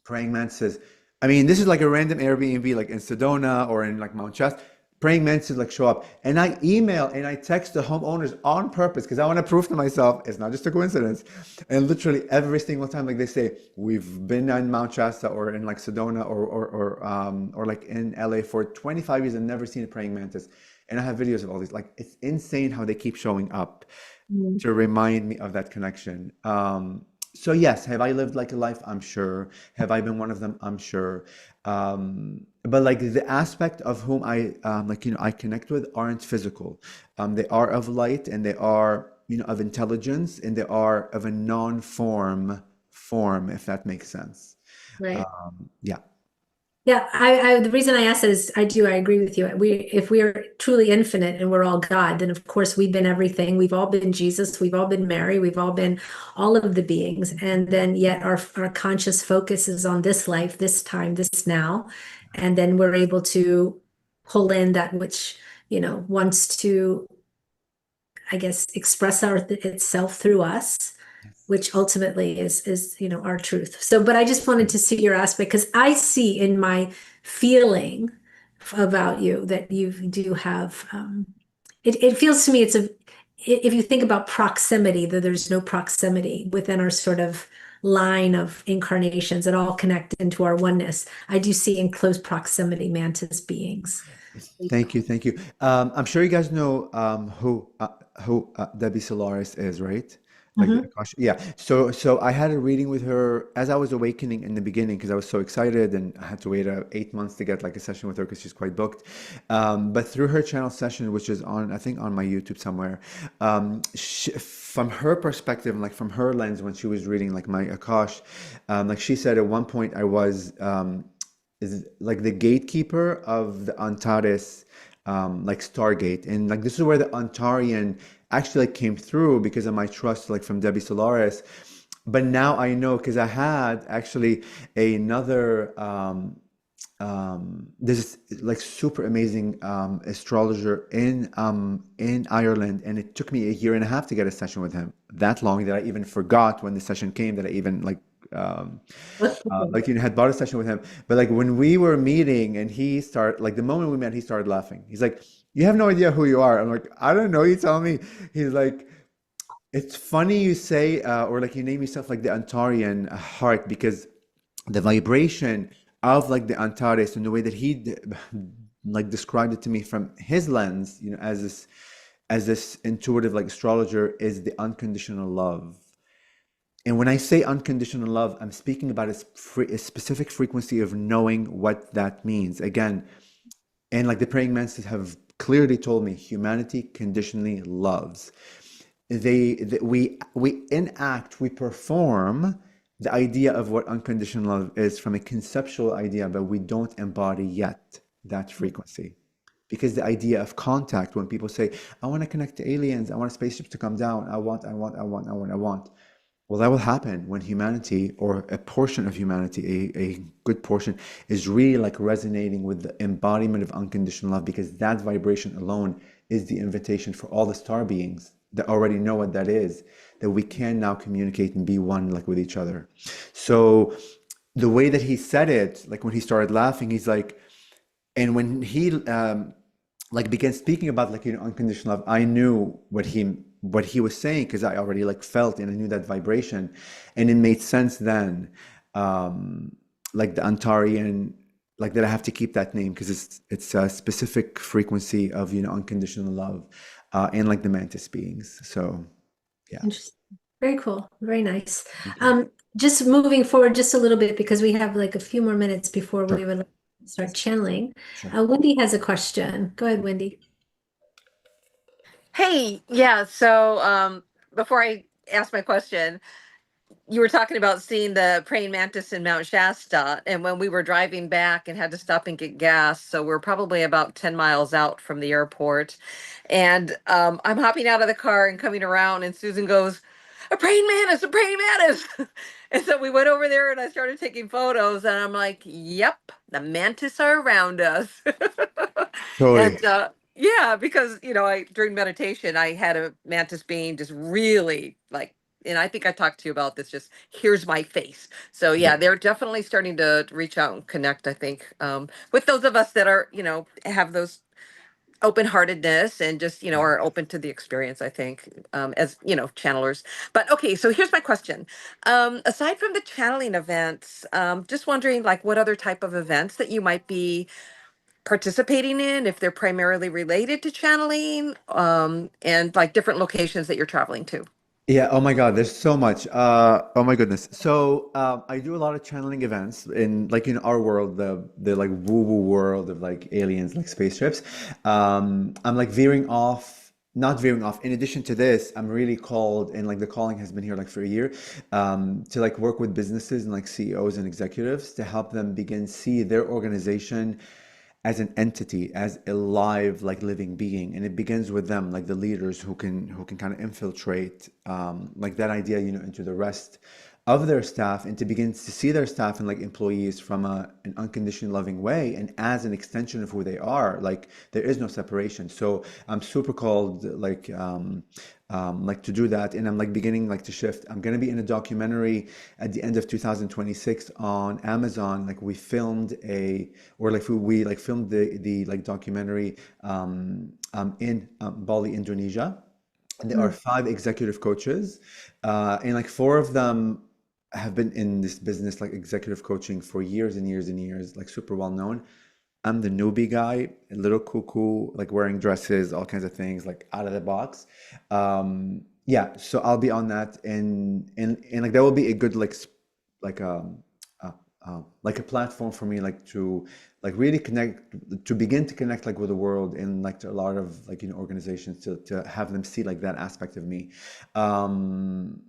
praying mantises. I mean, this is like a random Airbnb, like in Sedona or in like Mount Shasta. Praying mantises like show up, and I email and I text the homeowners on purpose because I want to prove to myself it's not just a coincidence. And literally every single time, like they say, we've been in Mount Shasta or in like Sedona or like in LA for 25 years and never seen a praying mantis. And I have videos of all these. Like it's insane how they keep showing up to remind me of that connection. So yes, have I lived like a life? I'm sure. Have I been one of them? I'm sure. But like the aspect of whom I like, I connect with aren't physical. They are of light, and they are, of intelligence, and they are of a non-form form, if that makes sense. Right. Yeah. Yeah, the reason I asked that is I agree with you. If we are truly infinite and we're all God, then of course we've been everything. We've all been Jesus, we've all been Mary, we've all been all of the beings. And then yet our conscious focus is on this life, this time, this now. And then we're able to pull in that which, wants to, I guess, express itself through us, which ultimately is our truth. So, but I just wanted to see your aspect because I see in my feeling about you that you do have. It feels to me if you think about proximity, that there's no proximity within our sort of line of incarnations that all connect into our oneness. I do see in close proximity mantis beings. Thank you, thank you. I'm sure you guys know who Debbie Solaris is, right? Like the Akash. Yeah. So I had a reading with her as I was awakening in the beginning because I was so excited, and I had to wait 8 months to get like a session with her because she's quite booked. But through her channel session, which is on, I think, on my YouTube somewhere, from her perspective and like from her lens when she was reading like my Akash, like she said at one point I was is like the gatekeeper of the Antares like Stargate, and like this is where the Antarean actually like came through because of my trust like from Debbie Solaris. But now I know because I had actually another this like super amazing astrologer in Ireland, and it took me a year and a half to get a session with him. That long that I even forgot when the session came that I even like had bought a session with him. But like when we were meeting and he started, like the moment we met, he started laughing. He's like, "You have no idea who you are." I'm like, "I don't know, you tell me." He's like, "It's funny you say or like you name yourself like the Antarean Heart because the vibration of like the Antares and the way that he like described it to me from his lens, as this intuitive like astrologer, is the unconditional love." And when I say unconditional love, I'm speaking about a specific frequency of knowing what that means. Again, and like the praying mantis have clearly told me, humanity conditionally loves. We enact, we perform the idea of what unconditional love is from a conceptual idea, but we don't embody yet that frequency. Because the idea of contact, when people say, "I want to connect to aliens, I want a spaceship to come down, I want." Well, that will happen when humanity, or a portion of humanity, a good portion, is really like resonating with the embodiment of unconditional love, because that vibration alone is the invitation for all the star beings that already know what that is, that we can now communicate and be one like with each other. So the way that he said it, like when he started laughing, he's like, and when he like began speaking about like, you know, unconditional love, I knew what he was saying because I already like felt and I knew that vibration, and it made sense then. Like the Antarean, like that I have to keep that name because it's a specific frequency of, you know, unconditional love, and like the mantis beings. So yeah. Interesting. Very cool. Very nice. Thank you. Just moving forward just a little bit because we have like a few more minutes before we Sure. would start channeling. Sure. Wendy has a question. Go ahead, Wendy. Hey, yeah. So before I ask my question, you were talking about seeing the praying mantis in Mount Shasta, and when we were driving back and had to stop and get gas, so we're probably about 10 miles out from the airport, and I'm hopping out of the car and coming around, and Susan goes, "A praying mantis, a praying mantis!" And so we went over there, and I started taking photos, and I'm like, "Yep, the mantis are around us." Totally. And yeah, because you know, I during meditation, I had a mantis being just really like, and I think I talked to you about this, just here's my face. So yeah, they're definitely starting to reach out and connect, I think, with those of us that are, you know, have those open-heartedness and just, you know, are open to the experience, I think, as, you know, channelers. But okay, so here's my question. Aside from the channeling events, just wondering like what other type of events that you might be participating in, if they're primarily related to channeling, and like different locations that you're traveling to. Yeah, oh my God, there's so much. Oh my goodness. So I do a lot of channeling events in like in our world, the like woo-woo world of like aliens, like spaceships. I'm like veering off, not veering off. In addition to this, I'm really called, and like the calling has been here like for a year, to like work with businesses and like CEOs and executives to help them begin see their organization as an entity, as a live, like living being, and it begins with them, like the leaders who can kind of infiltrate, like that idea, you know, into the rest of their staff, and to begin to see their staff and like employees from an unconditioned, loving way, and as an extension of who they are. Like there is no separation. So I'm super called, like to do that, and I'm like beginning like to shift. I'm gonna be in a documentary at the end of 2026 on Amazon. Like we filmed or like we like filmed the like documentary in Bali, Indonesia. And there are 5 executive coaches, and like 4 of them have been in this business, like executive coaching for years and years and years, like super well known. I'm the newbie guy, a little cuckoo, like wearing dresses, all kinds of things, like out of the box. Yeah, so I'll be on that, and like that will be a good like uh, like a platform for me, like to like really connect, to begin to connect like with the world, and like to a lot of like, you know, organizations to have them see like that aspect of me. Um,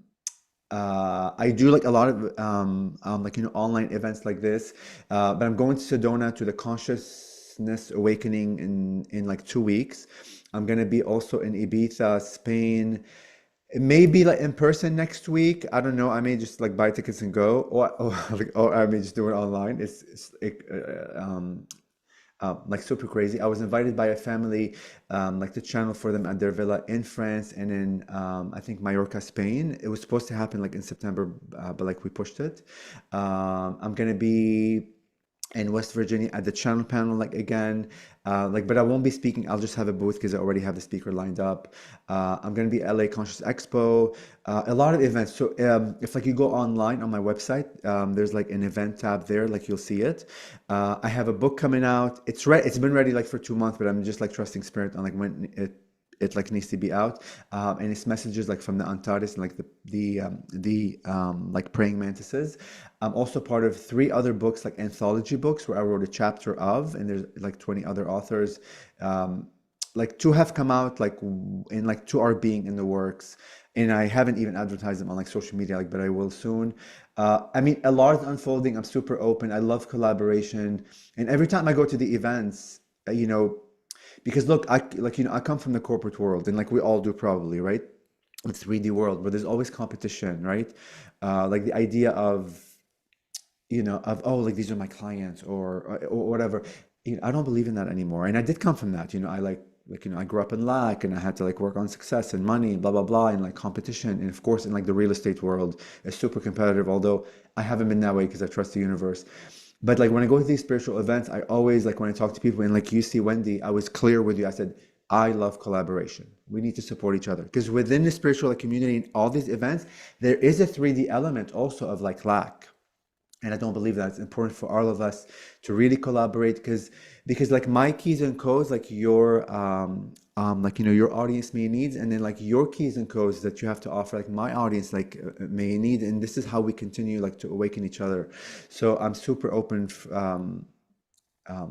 I do like a lot of like, you know, online events like this, but I'm going to Sedona to the Consciousness Awakening in like 2 weeks. I'm gonna be also in Ibiza, Spain. It may be like in person next week. I don't know. I may just like buy tickets and go, or I may just do it online. Like super crazy. I was invited by a family, like to channel for them at their villa in France and in I think Mallorca, Spain. It was supposed to happen like in September, but like we pushed it. I'm gonna be in West Virginia at the channel panel, like again, like, but I won't be speaking. I'll just have a booth because I already have the speaker lined up. I'm going to be LA Conscious Expo, a lot of events. So if like you go online on my website, there's like an event tab there, like you'll see it. I have a book coming out. It's been ready like for 2 months, but I'm just like trusting spirit on like when it like needs to be out, and it's messages like from the Antares and like the like praying mantises. I'm also part of 3 other books, like anthology books, where I wrote a chapter of, and there's like 20 other authors. Like 2 have come out, like and like 2 are being in the works, and I haven't even advertised them on like social media, like, but I will soon. I mean, a lot is unfolding. I'm super open. I love collaboration, and every time I go to the events, you know, because look, I like, you know, I come from the corporate world, and like we all do probably, right? The 3D world, but there's always competition, right? Like the idea of, you know, of, oh, like these are my clients, or whatever. You know, I don't believe in that anymore. And I did come from that, you know. I like I grew up in lack, and I had to like work on success and money and blah blah blah, and like competition, and of course in like the real estate world is super competitive, although I haven't been that way because I trust the universe. But like when I go to these spiritual events, I always like when I talk to people, and like you see Wendy, I was clear with you. I said, I love collaboration. We need to support each other because within the spiritual like, community and all these events, there is a 3D element also of like lack. And I don't believe that it's important for all of us to really collaborate because like my keys and codes, like your like your audience may need, and then like your keys and codes that you have to offer, like my audience like may need, and this is how we continue like to awaken each other. So I'm super open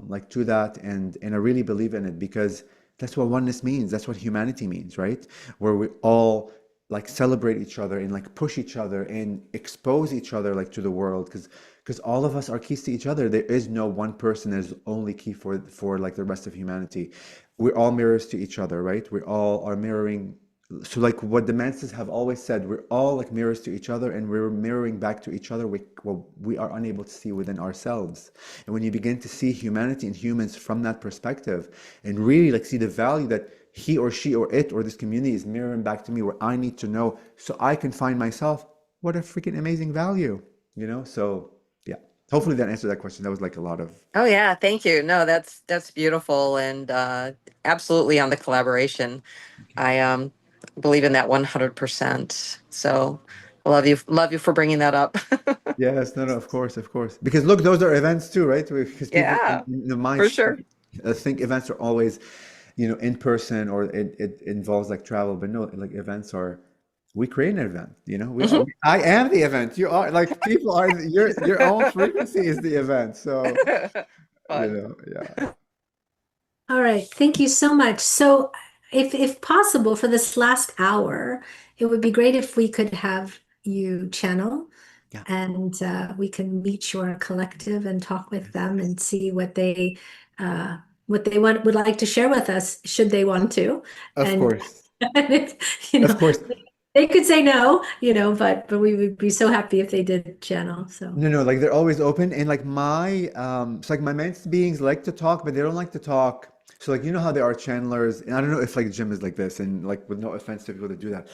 like to that, and I really believe in it because that's what oneness means. That's what humanity means, right? Where we all like celebrate each other and like push each other and expose each other like to the world because all of us are keys to each other. There is no one person that is only key for like the rest of humanity. We're all mirrors to each other, right? We all are mirroring. So like what the Mantis have always said, we're all like mirrors to each other, and we're mirroring back to each other what we are unable to see within ourselves. And when you begin to see humanity and humans from that perspective and really like see the value that he or she or it or this community is mirroring back to me, where I need to know so I can find myself, what a freaking amazing value, So yeah, hopefully that answered that question. That was like a lot of. Oh yeah, thank you. No, that's beautiful, and absolutely on the collaboration. I believe in that 100%. So I love you for bringing that up. Yes, no, of course, of course. Because look, those are events too, right? Because people Yeah, in the mind for sure. think events are always, in person, or it involves like travel. But no, like events are, we create an event, we are, I am the event. You are like people are, your own frequency is the event. So, Fun. Yeah. All right, thank you so much. So if possible for this last hour, it would be great if we could have you channel Yeah. and we can meet your collective and talk with them and see what they would like to share with us, should they want to. Of And course. you Of know, course. they could say no, but we would be so happy if they did channel. So No, like they're always open, and like it's like my men's beings like to talk, but they don't like to talk. So like how there are channelers, and I don't know if like Jim is like this, and like with no offense to people that do that,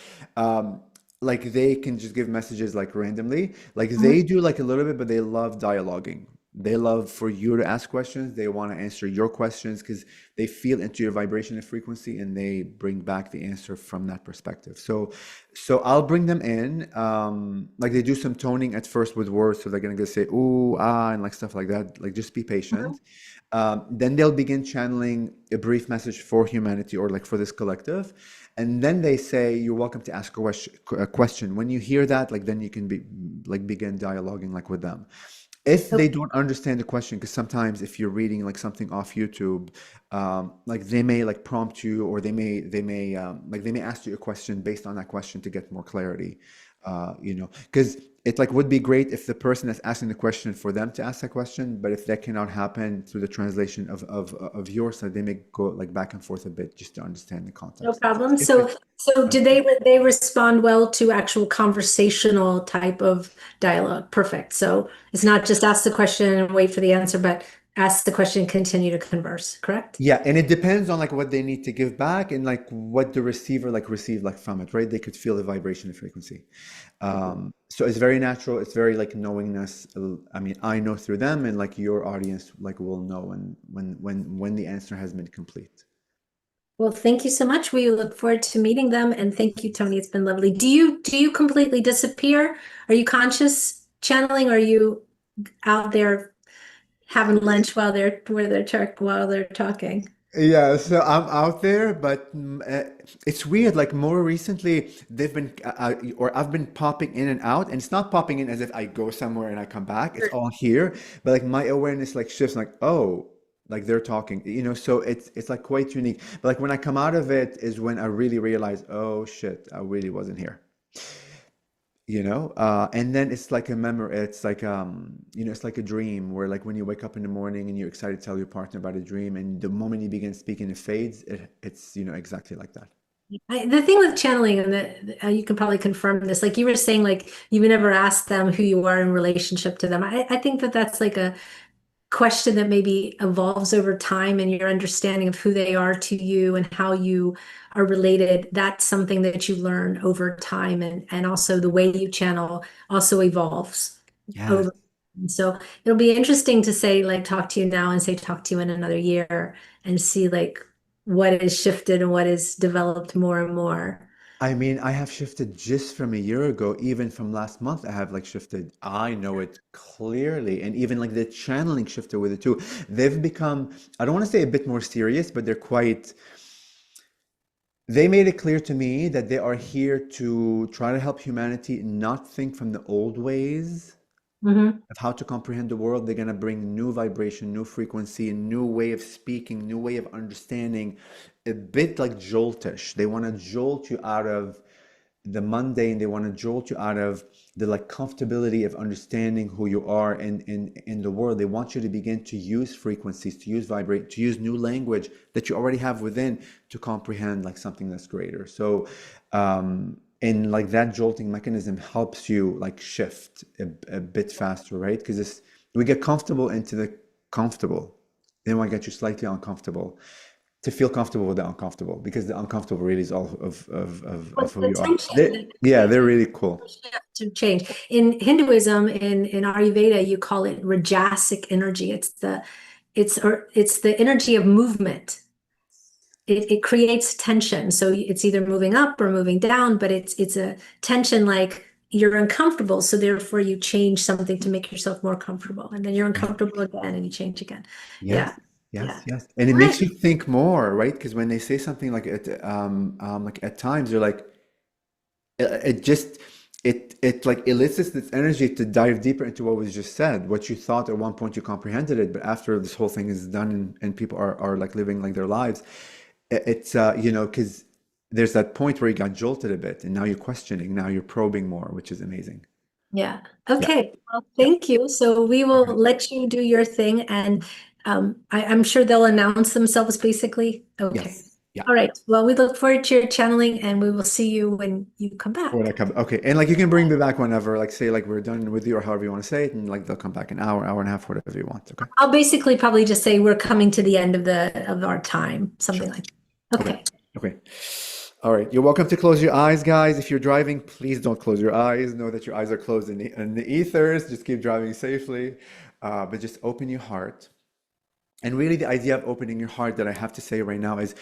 like they can just give messages like randomly. Like they do like a little bit, but they love dialoguing. They love for you to ask questions. They want to answer your questions because they feel into your vibration and frequency, and they bring back the answer from that perspective. So I'll bring them in. Like they do some toning at first with words, so they're gonna say ooh, ah, and like stuff like that. Like just be patient. Then they'll begin channeling a brief message for humanity or like for this collective, and then they say you're welcome to ask a question. When you hear that, like then you can begin dialoguing like with them. If they don't understand the question, because sometimes if you're reading like something off YouTube, like they may like prompt you, or they may ask you a question based on that question to get more clarity, because it like would be great if the person that's asking the question for them to ask that question, but if that cannot happen through the translation of your side, they may go like back and forth a bit just to understand the no context. problem. If So it- did they respond well to actual conversational type of dialogue? Perfect. So it's not just ask the question and wait for the answer, but ask the question, continue to converse, correct? Yeah, and it depends on like what they need to give back and like what the receiver like received like from it, right? They could feel the vibration and frequency. So it's very natural. It's very like knowingness. I mean, I know through them, and like your audience like will know when the answer has been complete. Well, thank you so much. We look forward to meeting them, and thank you, Toni. It's been lovely. Do you completely disappear? Are you conscious channeling? Or are you out there having lunch while they're talking? Yeah, so I'm out there, but it's weird. Like more recently, they've been, or I've been popping in and out, and it's not popping in as if I go somewhere and I come back. It's all here, but like my awareness like shifts, like oh, like they're talking, So it's like quite unique. But like when I come out of it is when I really realize, oh shit, I really wasn't here. And then it's like a memory. It's like it's like a dream where like when you wake up in the morning and you're excited to tell your partner about a dream, and the moment you begin speaking, it fades. It's exactly like that. The thing with channeling, and that you can probably confirm this, like you were saying, like you never asked them who you are in relationship to them. I think that that's like question that maybe evolves over time and your understanding of who they are to you and how you are related, that's something that you learn over time. And also the way you channel also evolves Yes. over. And so it'll be interesting to say, like, talk to you now and say, talk to you in another year and see like what has shifted and what has developed more and more. I mean, I have shifted just from a year ago, even from last month, I have like shifted. I know it clearly. And even like the channeling shifted with it too. They've become, I don't want to say a bit more serious, but they made it clear to me that they are here to try to help humanity not think from the old ways Mhm. of how to comprehend the world. They're going to bring new vibration, new frequency, a new way of speaking, new way of understanding, a bit like joltish. They want to jolt you out of the mundane. They want to jolt you out of the like comfortability of understanding who you are in the world. They want you to begin to use frequencies, to use vibrate, to use new language that you already have within to comprehend like something that's greater. So and like that jolting mechanism helps you like shift a bit faster, right? Because we get comfortable into the comfortable, then we get you slightly uncomfortable to feel comfortable with the uncomfortable, because the uncomfortable really is all of What's who the you are. tension that Yeah, creates they're really cool. to change? In Hinduism, in Ayurveda, you call it rajasic energy. It's the energy of movement. It creates tension. So it's either moving up or moving down, but it's a tension like you're uncomfortable. So therefore you change something to make yourself more comfortable. And then you're uncomfortable again and you change again. Yes, Yeah. yes, Yeah. yes. And it Right. makes you think more, right? Because when they say something like at times you're like, it just it like elicits this energy to dive deeper into what was just said, what you thought at one point you comprehended it, but after this whole thing is done and people are like living like their lives, it's you know, because there's that point where you got jolted a bit and now you're questioning, now you're probing more, which is amazing. Yeah. Yeah, Okay. Well, yeah. thank you. So we will Okay. let you do your thing, and I'm sure they'll announce themselves basically. Okay. Yes. Yeah. All right. Well, we look forward to your channeling, and we will see you when you come When I back. come, okay, and like you can bring me back whenever, like say like we're done with you or however you want to say it, and like they'll come back an hour and a half, whatever you want. Okay. I'll basically probably just say we're coming to the end of our time, Sure. something like that. Okay. Okay. Okay. All right. You're welcome to close your eyes, guys. If you're driving, please don't close your eyes. Know that your eyes are closed in the ethers. Just keep driving safely. But just open your heart. And really, the idea of opening your heart that I have to say right now is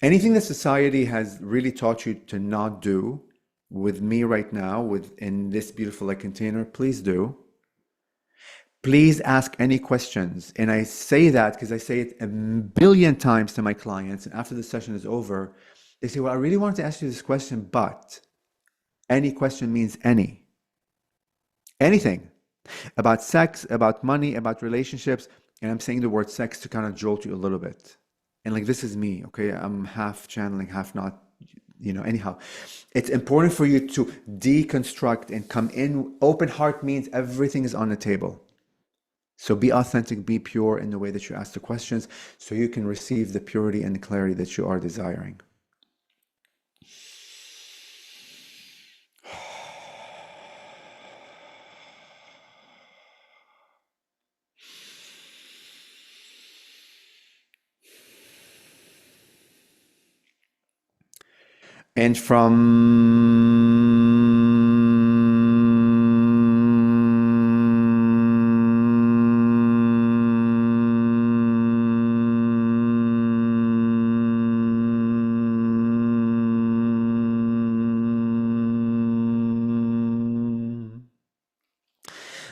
anything that society has really taught you to not do with me right now, within this beautiful like container, please do. Please ask any questions. And I say that because I say it a billion times to my clients. And after the session is over, they say, well, I really wanted to ask you this question, but any question means anything about sex, about money, about relationships. And I'm saying the word sex to kind of jolt you a little bit. And like, this is me, okay? I'm half channeling, half not, you know, anyhow. It's important for you to deconstruct and come in. Open heart means everything is on the table. So be authentic, be pure in the way that you ask the questions so you can receive the purity and the clarity that you are desiring. And from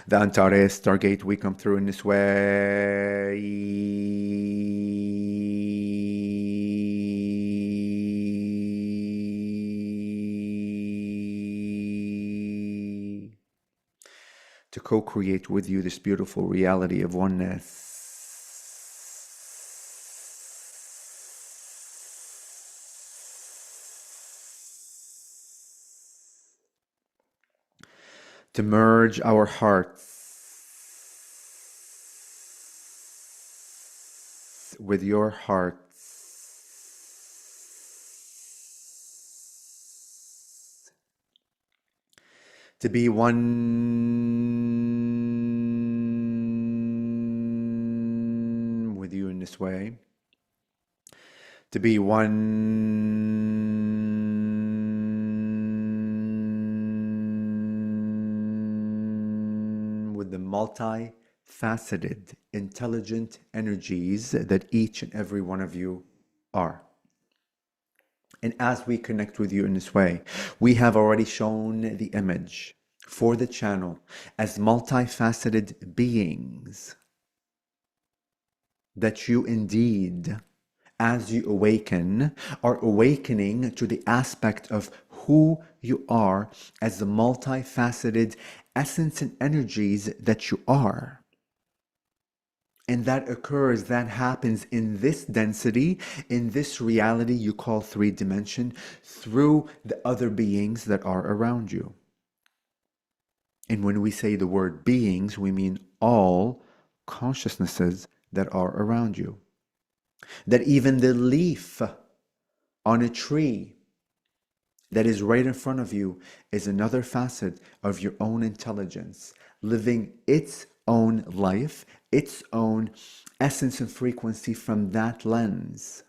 the Antares Stargate, we come through in this way. To co-create with you this beautiful reality of oneness. To merge our hearts with your hearts. To be one in this way, to be one with the multifaceted, intelligent energies that each and every one of you are. And as we connect with you in this way, we have already shown the image for the channel as multifaceted beings that you indeed, as you awaken, are awakening to the aspect of who you are as the multifaceted essence and energies that you are. And that occurs, that happens in this density, in this reality you call 3D, through the other beings that are around you. And when we say the word beings, we mean all consciousnesses that are around you. That even the leaf on a tree that is right in front of you is another facet of your own intelligence, living its own life, its own essence and frequency from that lens.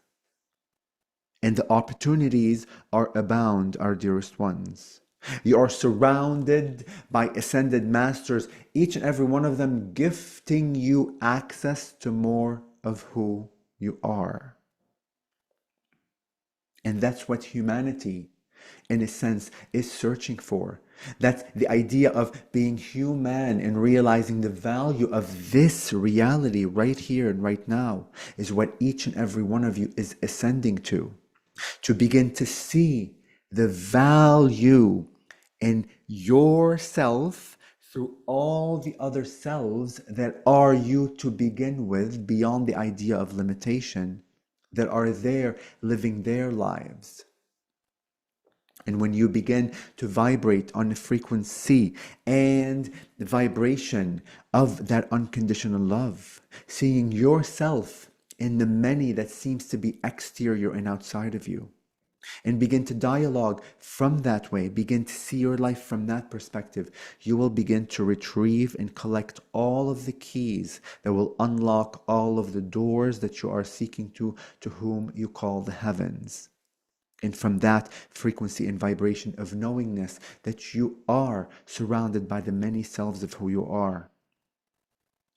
And the opportunities are abound, our dearest ones. You are surrounded by ascended masters, each and every one of them gifting you access to more of who you are. And that's what humanity, in a sense, is searching for. That's the idea of being human and realizing the value of this reality right here and right now is what each and every one of you is ascending to begin to see the value in yourself through all the other selves that are you to begin with, beyond the idea of limitation, that are there living their lives. And when you begin to vibrate on the frequency and the vibration of that unconditional love, seeing yourself in the many that seems to be exterior and outside of you, and begin to dialogue from that way, begin to see your life from that perspective, you will begin to retrieve and collect all of the keys that will unlock all of the doors that you are seeking to whom you call the heavens. And from that frequency and vibration of knowingness that you are surrounded by the many selves of who you are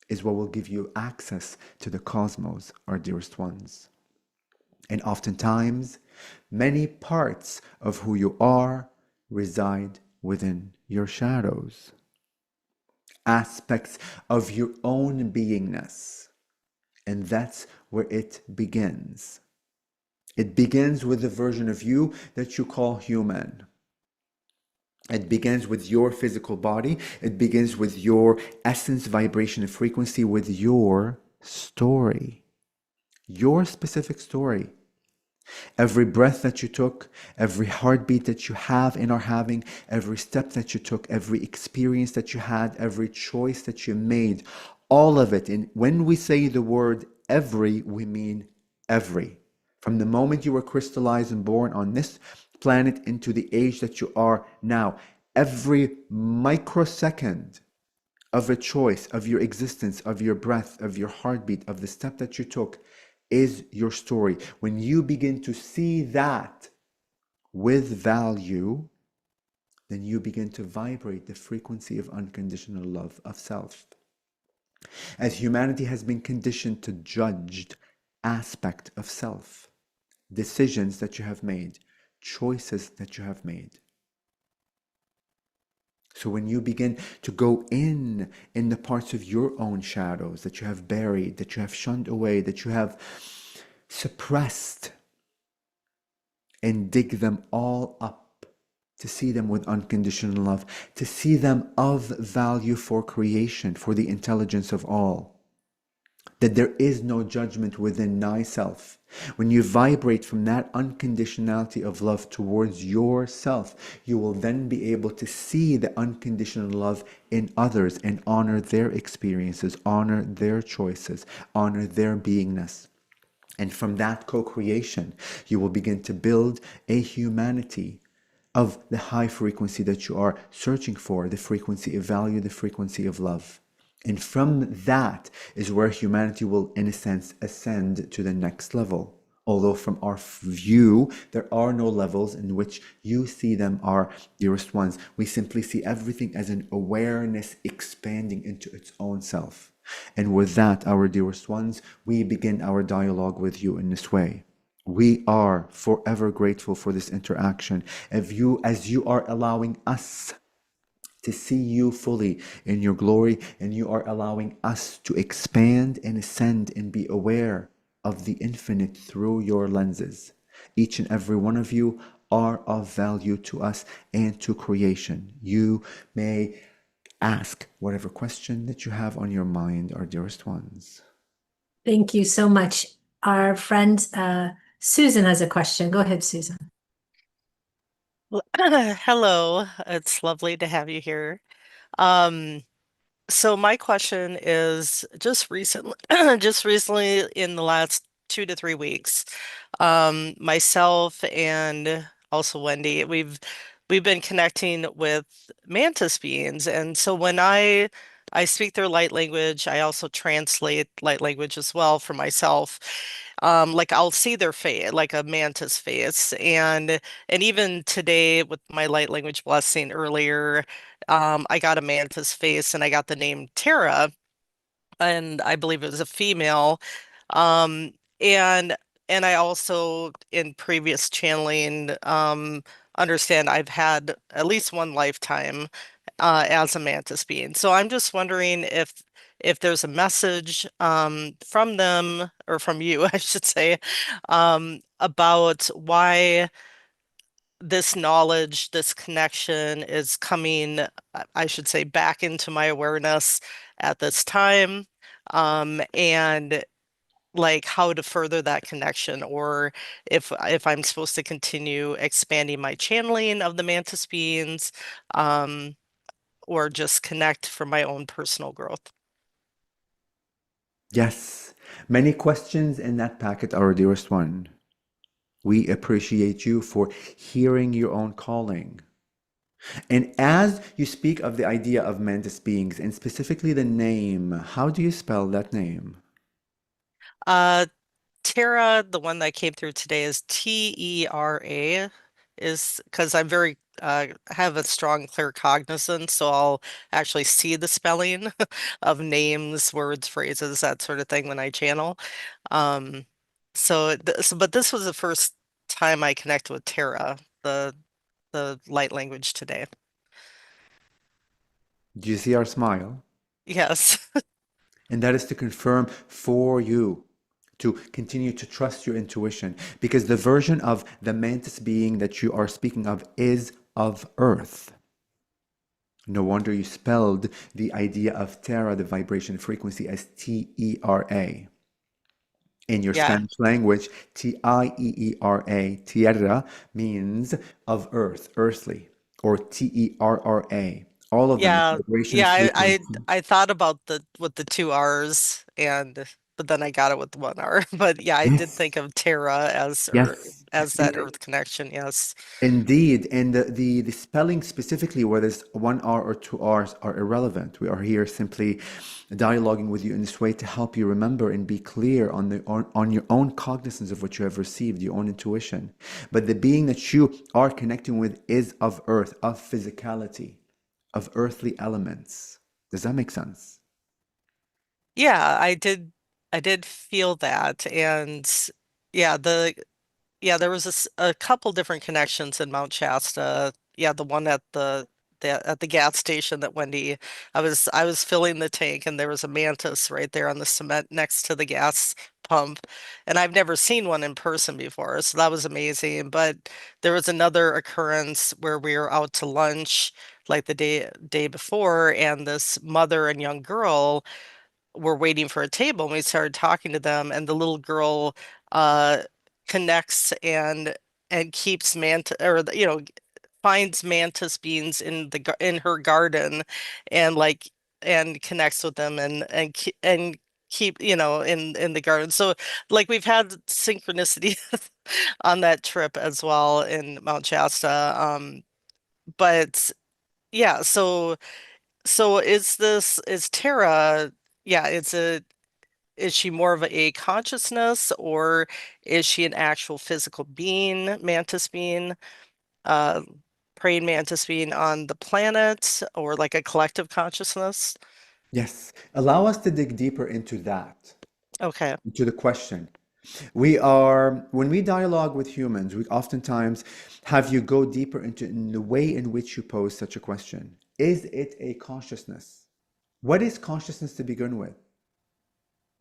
is what will give you access to the cosmos, our dearest ones. And oftentimes, many parts of who you are reside within your shadows. Aspects of your own beingness. And that's where it begins. It begins with the version of you that you call human. It begins with your physical body. It begins with your essence, vibration, and frequency, with your story. Your specific story. Every breath that you took, every heartbeat that you have and are having, every step that you took, every experience that you had, every choice that you made, all of it. And when we say the word every, we mean every. From the moment you were crystallized and born on this planet into the age that you are now, every microsecond of a choice, of your existence, of your breath, of your heartbeat, of the step that you took, is your story. When you begin to see that with value, then you begin to vibrate the frequency of unconditional love of self. As humanity has been conditioned to judge aspect of self, decisions that you have made, choices that you have made. So when you begin to go in the parts of your own shadows that you have buried, that you have shunned away, that you have suppressed, and dig them all up, to see them with unconditional love, to see them of value for creation, for the intelligence of all. That there is no judgment within thyself. When you vibrate from that unconditionality of love towards yourself, you will then be able to see the unconditional love in others and honor their experiences, honor their choices, honor their beingness. And from that co-creation, you will begin to build a humanity of the high frequency that you are searching for, the frequency of value, the frequency of love. And from that is where humanity will, in a sense, ascend to the next level. Although from our view, there are no levels in which you see them, our dearest ones. We simply see everything as an awareness expanding into its own self. And with that, our dearest ones, we begin our dialogue with you in this way. We are forever grateful for this interaction. As you are allowing us to see you fully in your glory, and you are allowing us to expand and ascend and be aware of the infinite through your lenses. Each and every one of you are of value to us and to creation. You may ask whatever question that you have on your mind, our dearest ones. Thank you so much. Our friend Susan has a question. Go ahead, Susan. Hello, it's lovely to have you here. Um, so my question is just recently, just recently in the last 2 to 3 weeks, myself and also Wendy, we've been connecting with mantis beings, and so when I speak their light language, I also translate light language as well for myself. Like I'll see their face, like a mantis face, and even today with my light language blessing earlier. I got a mantis face and I got the name Tara, and I believe it was a female. Um, and and I also in previous channeling understand I've had at least one lifetime as a mantis being. So I'm just wondering if there's a message from them or from you, I should say, about why this knowledge, this connection is coming, I should say, back into my awareness at this time, and like how to further that connection, or if I'm supposed to continue expanding my channeling of the mantis beings, um, or just connect for my own personal growth. Yes, many questions in that packet, our dearest one. We appreciate you for hearing your own calling. And as you speak of the idea of mantis beings, and specifically the name, how do you spell that name? Uh, Tara, the one that came through today is Tera, is because I'm very have a strong claircognizance, so I'll actually see the spelling of names, words, phrases, that sort of thing when I channel. Um, but this was the first time I connected with Tara, the light language today. Do you see our smile? Yes. And that is to confirm for you to continue to trust your intuition, because the version of the mantis being that you are speaking of is of earth. No wonder you spelled the idea of Terra, the vibration frequency, as Tera. In your Yeah. Spanish language, Tieera, tierra, means of earth, earthly, or Terra. All of them, the Yeah, vibration yeah. frequency. I thought about the with the two R's, and but then I got it with one R. But yeah, I did think Yes, of Terra as yes. as that And Earth connection. Yes. indeed, and the spelling specifically, whether it's one R or two R's, are irrelevant. We are here simply dialoguing with you in this way to help you remember and be clear on your own cognizance of what you have received, your own intuition. But the being that you are connecting with is of earth, of physicality, of earthly elements. Does that make sense? Yeah, I did feel that, and yeah, there was a couple different connections in Mount Shasta. Yeah, the one at the gas station that Wendy, I was filling the tank and there was a mantis right there on the cement next to the gas pump. And I've never seen one in person before, so that was amazing. But there was another occurrence where we were out to lunch like the day before, and this mother and young girl were waiting for a table, and we started talking to them, and the little girl uh connects and keeps finds mantis beings in in her garden, and like and connects with them and keep in the garden. So like we've had synchronicity on that trip as well in Mount Shasta. But yeah, So is Tara, yeah, is she more of a consciousness, or is she an actual physical being, mantis being, uh, praying mantis being on the planet, or like a collective consciousness? Yes. Allow us to dig deeper into that, Okay. into the question. When we dialogue with humans, we oftentimes have you go deeper into in the way in which you pose such a question. Is it a consciousness? What is consciousness to begin with?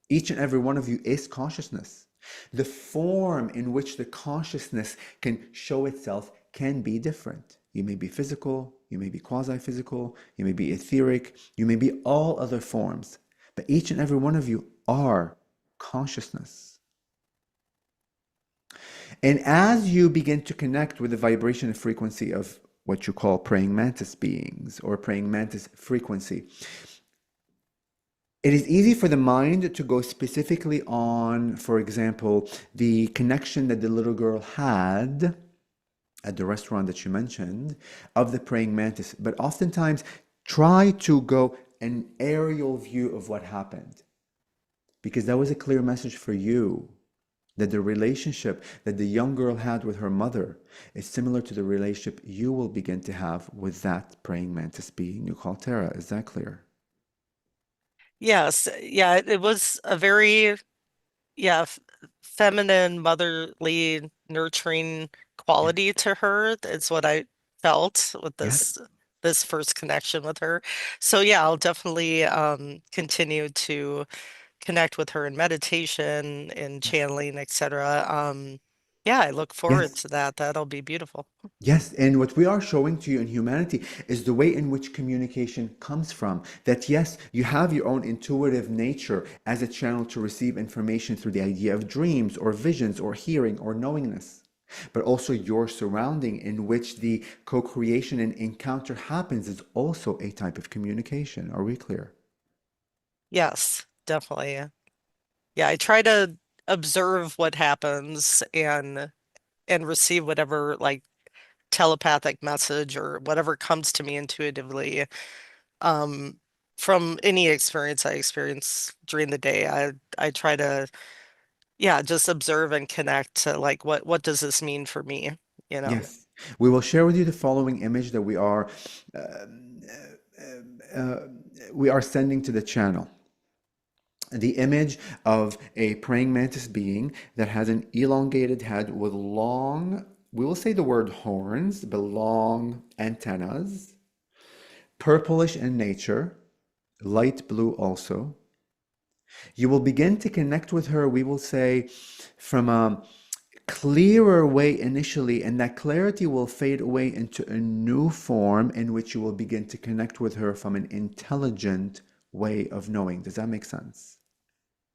Each and every one of you is consciousness. The form in which the consciousness can show itself can be different. You may be physical, you may be quasi-physical, you may be etheric, you may be all other forms, but each and every one of you are consciousness. And as you begin to connect with the vibration and frequency of what you call praying mantis beings or praying mantis frequency, it is easy for the mind to go specifically on, for example, the connection that the little girl had at the restaurant that you mentioned of the praying mantis, but oftentimes try to go an aerial view of what happened, because that was a clear message for you that the relationship that the young girl had with her mother is similar to the relationship you will begin to have with that praying mantis being you call Tara. Is that clear? Yes. Yeah, it was a very, yeah, feminine, motherly, nurturing quality to her. It's what I felt with Yes. this first connection with her. So yeah, I'll definitely continue to connect with her in meditation and channeling, etc. Yeah, I look forward Yes. to that. That'll be beautiful. Yes, and what we are showing to you in humanity is the way in which communication comes from. That yes, you have your own intuitive nature as a channel to receive information through the idea of dreams or visions or hearing or knowingness, but also your surrounding in which the co-creation and encounter happens is also a type of communication. Are we clear? Yes, definitely. Yeah, I try to observe what happens and receive whatever like telepathic message or whatever comes to me intuitively um from any experience I experience during the day. I try to, yeah, just observe and connect to like what does this mean for me, you know? Yes. We will share with you the following image that uh, uh, we are sending to the channel. The image of a praying mantis being that has an elongated head with long, we will say the word horns, but long antennas, purplish in nature, light blue also. You will begin to connect with her, we will say, from a clearer way initially, and that clarity will fade away into a new form in which you will begin to connect with her from an intelligent way of knowing. Does that make sense?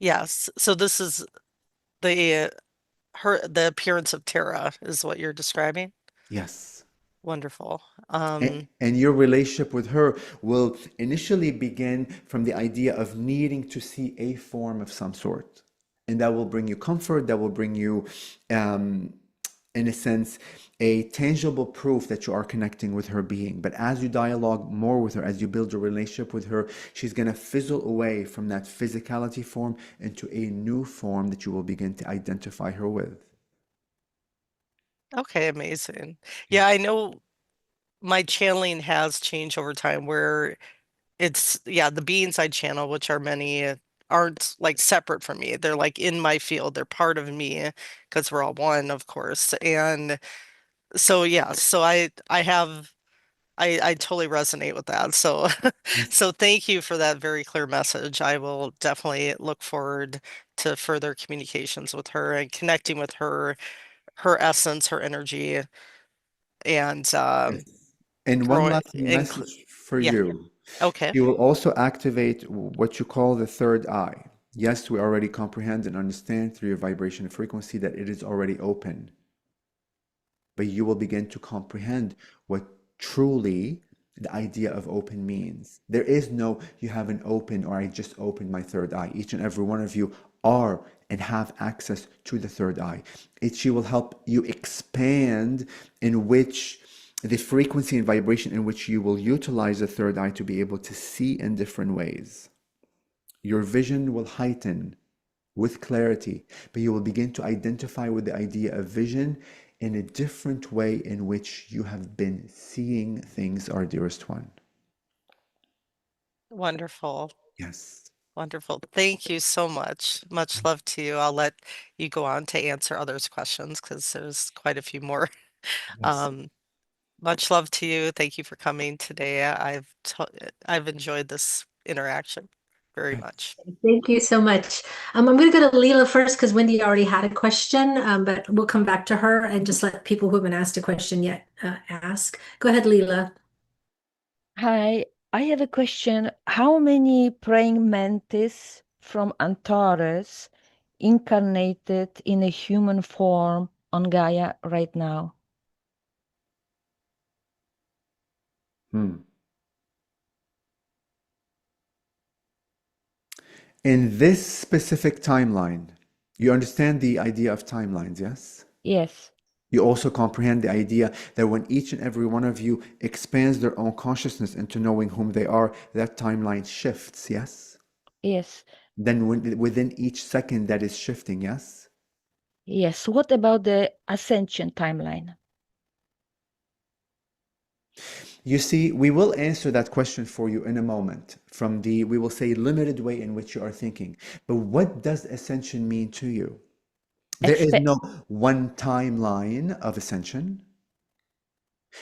Yes. So this is the the appearance of Tara is what you're describing. Yes. Wonderful. And your relationship with her will initially begin from the idea of needing to see a form of some sort. And that will bring you comfort, that will bring you, um, in a sense, a tangible proof that you are connecting with her being. But as you dialogue more with her, as you build a relationship with her, she's going to fizzle away from that physicality form into a new form that you will begin to identify her with. Okay, amazing. Yeah, I know my channeling has changed over time where it's, yeah, the beings I channel, which are many, aren't like separate from me. They're like in my field. They're part of me because we're all one, of course. And so yeah, so I totally resonate with that. So Yes. so thank you for that very clear message. I will definitely look forward to further communications with her and connecting with her, her essence, her energy, and Yes. And one growing last message for yeah, you. okay. You will also activate what you call the third eye. Yes, we already comprehend and understand through your vibration and frequency that it is already open, but you will begin to comprehend what truly the idea of open means. There is no you haven't opened or I just opened my third eye. Each and every one of you are and have access to the third eye. She will help you expand in which the frequency and vibration in which you will utilize the third eye to be able to see in different ways. Your vision will heighten with clarity, but you will begin to identify with the idea of vision in a different way in which you have been seeing things, our dearest one. Wonderful. Yes. Wonderful. Thank you so much. Much love to you. I'll let you go on to answer others' questions because there's quite a few more. Yes. Much love to you. Thank you for coming today. I've enjoyed this interaction very much. Thank you so much. I'm going to go to Leela first because Wendy already had a question, but we'll come back to her and just let people who haven't asked a question yet ask. Go ahead, Leela. Hi, I have a question. How many praying mantis from Antares incarnated in a human form on Gaia right now? In this specific timeline, you understand the idea of timelines, yes? Yes, You also comprehend the idea that when each and every one of you expands their own consciousness into knowing whom they are, that timeline shifts, yes? yes, Then within each second that is shifting, yes? yes. What about the ascension timeline? You see, we will answer that question for you in a moment from the, we will say, limited way in which you are thinking. But what does ascension mean to you? There is Expe- no one timeline of ascension.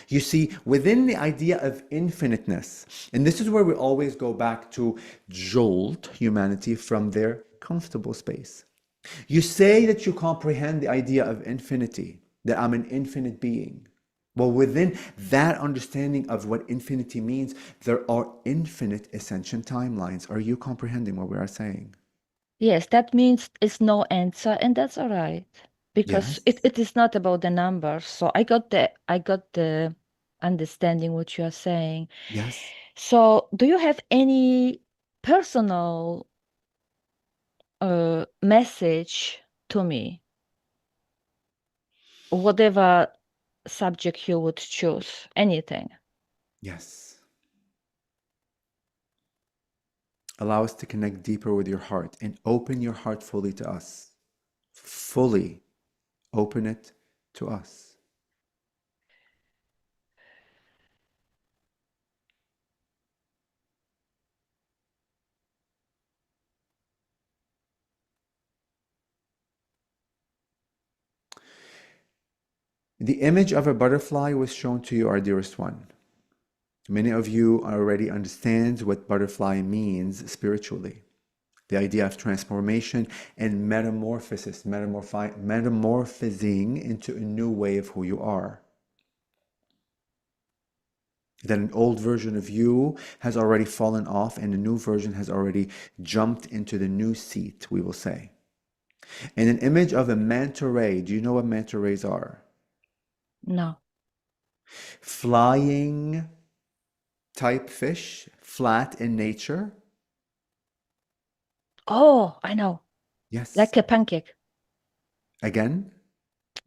You see, within the idea of infiniteness, and this is where we always go back to jolt humanity from their comfortable space. You say that you comprehend the idea of infinity, that I'm an infinite being. Well, within that understanding of what infinity means, there are infinite ascension timelines. Are you comprehending what we are saying? yes, that means it's no answer, and that's all right. Because Yes. it is not about the numbers. So I got the understanding what you are saying. Yes. So do you have any personal message to me, whatever subject you would choose, anything? Yes. Allow us to connect deeper with your heart and open your heart fully to us. Fully open it to us. The image of a butterfly was shown to you, our dearest one. Many of you already understand what butterfly means spiritually. The idea of transformation and metamorphosis, metamorphosing into a new way of who you are. That an old version of you has already fallen off and a new version has already jumped into the new seat, we will say. And an image of a manta ray. Do you know what manta rays are? No. Flying type fish, flat in nature. Oh, I know. Yes. Like a pancake. Again?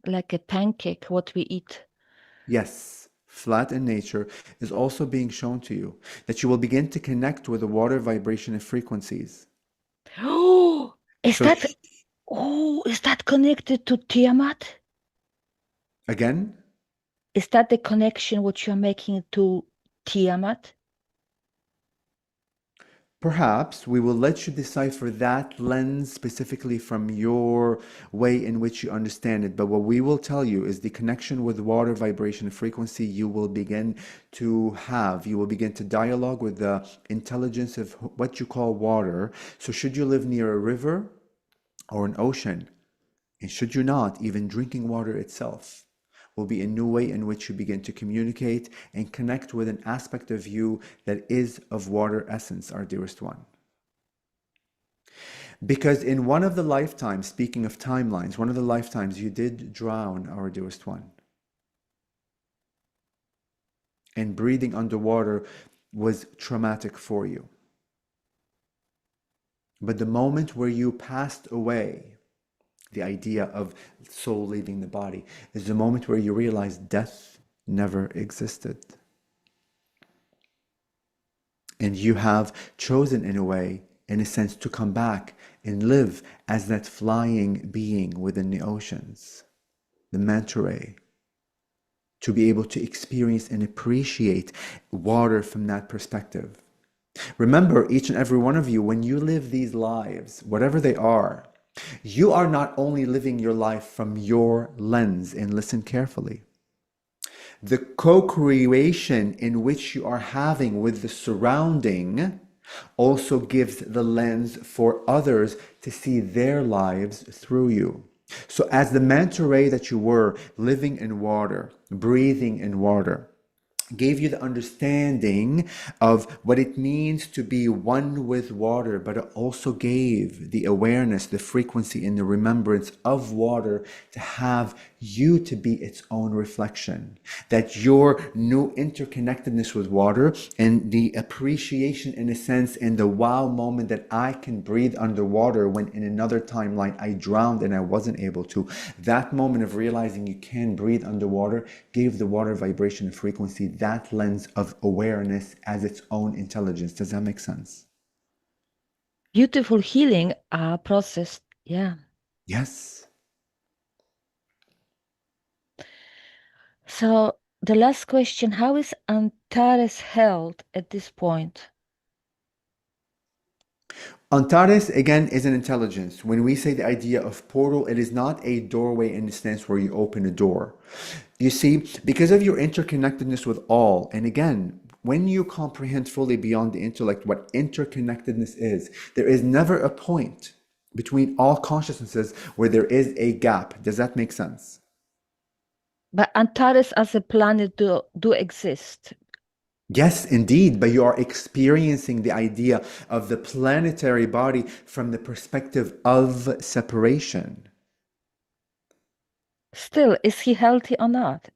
Like a pancake, what we eat. Yes. Flat in nature is also being shown to you, that you will begin to connect with the water vibration and frequencies. Oh, is So that connected to Tiamat? again, Is that the connection which you're making to Tiamat? perhaps we will let you decipher that lens specifically from your way in which you understand it. But what we will tell you is the connection with water vibration and frequency you will begin to have. You will begin to dialogue with the intelligence of what you call water. So should you live near a river or an ocean, and should you not, even drinking water itself will be a new way in which you begin to communicate and connect with an aspect of you that is of water essence, our dearest one. Because in one of the lifetimes, speaking of timelines, one of the lifetimes you did drown, our dearest one. And breathing underwater was traumatic for you. But the moment where you passed away, the idea of soul leaving the body, is the moment where you realize death never existed. And you have chosen, in a way, in a sense, to come back and live as that flying being within the oceans, the manta ray, to be able to experience and appreciate water from that perspective. Remember, each and every one of you, when you live these lives, whatever they are, you are not only living your life from your lens, and listen carefully. The co-creation in which you are having with the surrounding also gives the lens for others to see their lives through you. So as the manta ray that you were, living in water, breathing in water, gave you the understanding of what it means to be one with water, but it also gave the awareness, the frequency, and the remembrance of water to have you to be its own reflection. That your new interconnectedness with water and the appreciation, in a sense, and the wow moment that I can breathe underwater when in another timeline I drowned and I wasn't able to. That moment of realizing you can breathe underwater gave the water vibration and frequency that lens of awareness as its own intelligence. Does that make sense? Beautiful healing process. Yeah. Yes. So the last question, how is Antares held at this point? Antares, again, is an intelligence. When we say the idea of portal, it is not a doorway in the sense where you open a door. You see, because of your interconnectedness with all, and again, when you comprehend fully beyond the intellect what interconnectedness is, there is never a point between all consciousnesses where there is a gap. Does that make sense? But Antares as a planet do exist. Yes, indeed, but you are experiencing the idea of the planetary body from the perspective of separation. Still, is he healthy or not?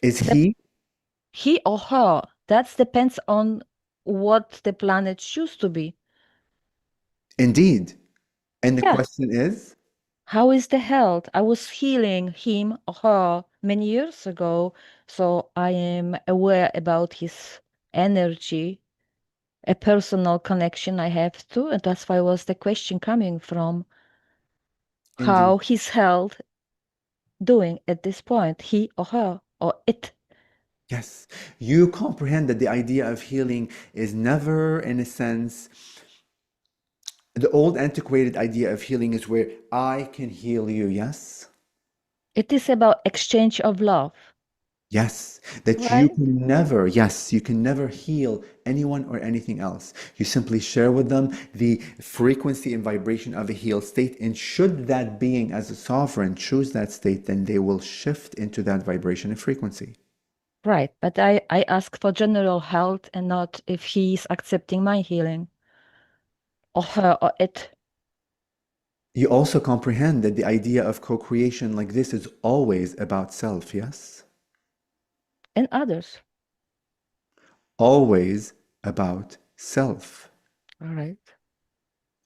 Is he? He or her, that depends on what the planet choose to be. Indeed. And the Yeah. question is? How is the health? I was healing him or her many years ago, so I am aware about his energy, a personal connection I have to, and that's why was the question coming from. Indeed. How his health doing at this point, he or her or it. Yes. You comprehend that the idea of healing is never, in a sense, the old antiquated idea of healing is where I can heal you, yes? It is about exchange of love. Yes, that you Right? can never, yes, you can never heal anyone or anything else. You simply share with them the frequency and vibration of a healed state. And should that being as a sovereign choose that state, then they will shift into that vibration and frequency. Right. But I ask for general health and not if he's accepting my healing. Or her or it. You also comprehend that the idea of co-creation like this is always about self, yes? And others. Always about self. All right.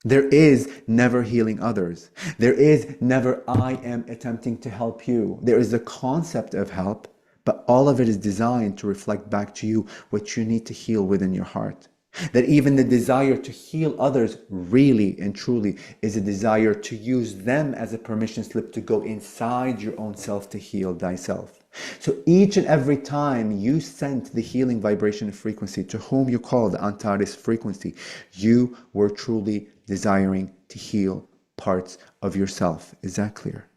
There is never healing others. There is never I am attempting to help you. There is the concept of help, but all of it is designed to reflect back to you what you need to heal within your heart. That even the desire to heal others really and truly is a desire to use them as a permission slip to go inside your own self to heal thyself. So each and every time you sent the healing vibration and frequency to whom you call the Antares frequency, you were truly desiring to heal parts of yourself. Is that clear?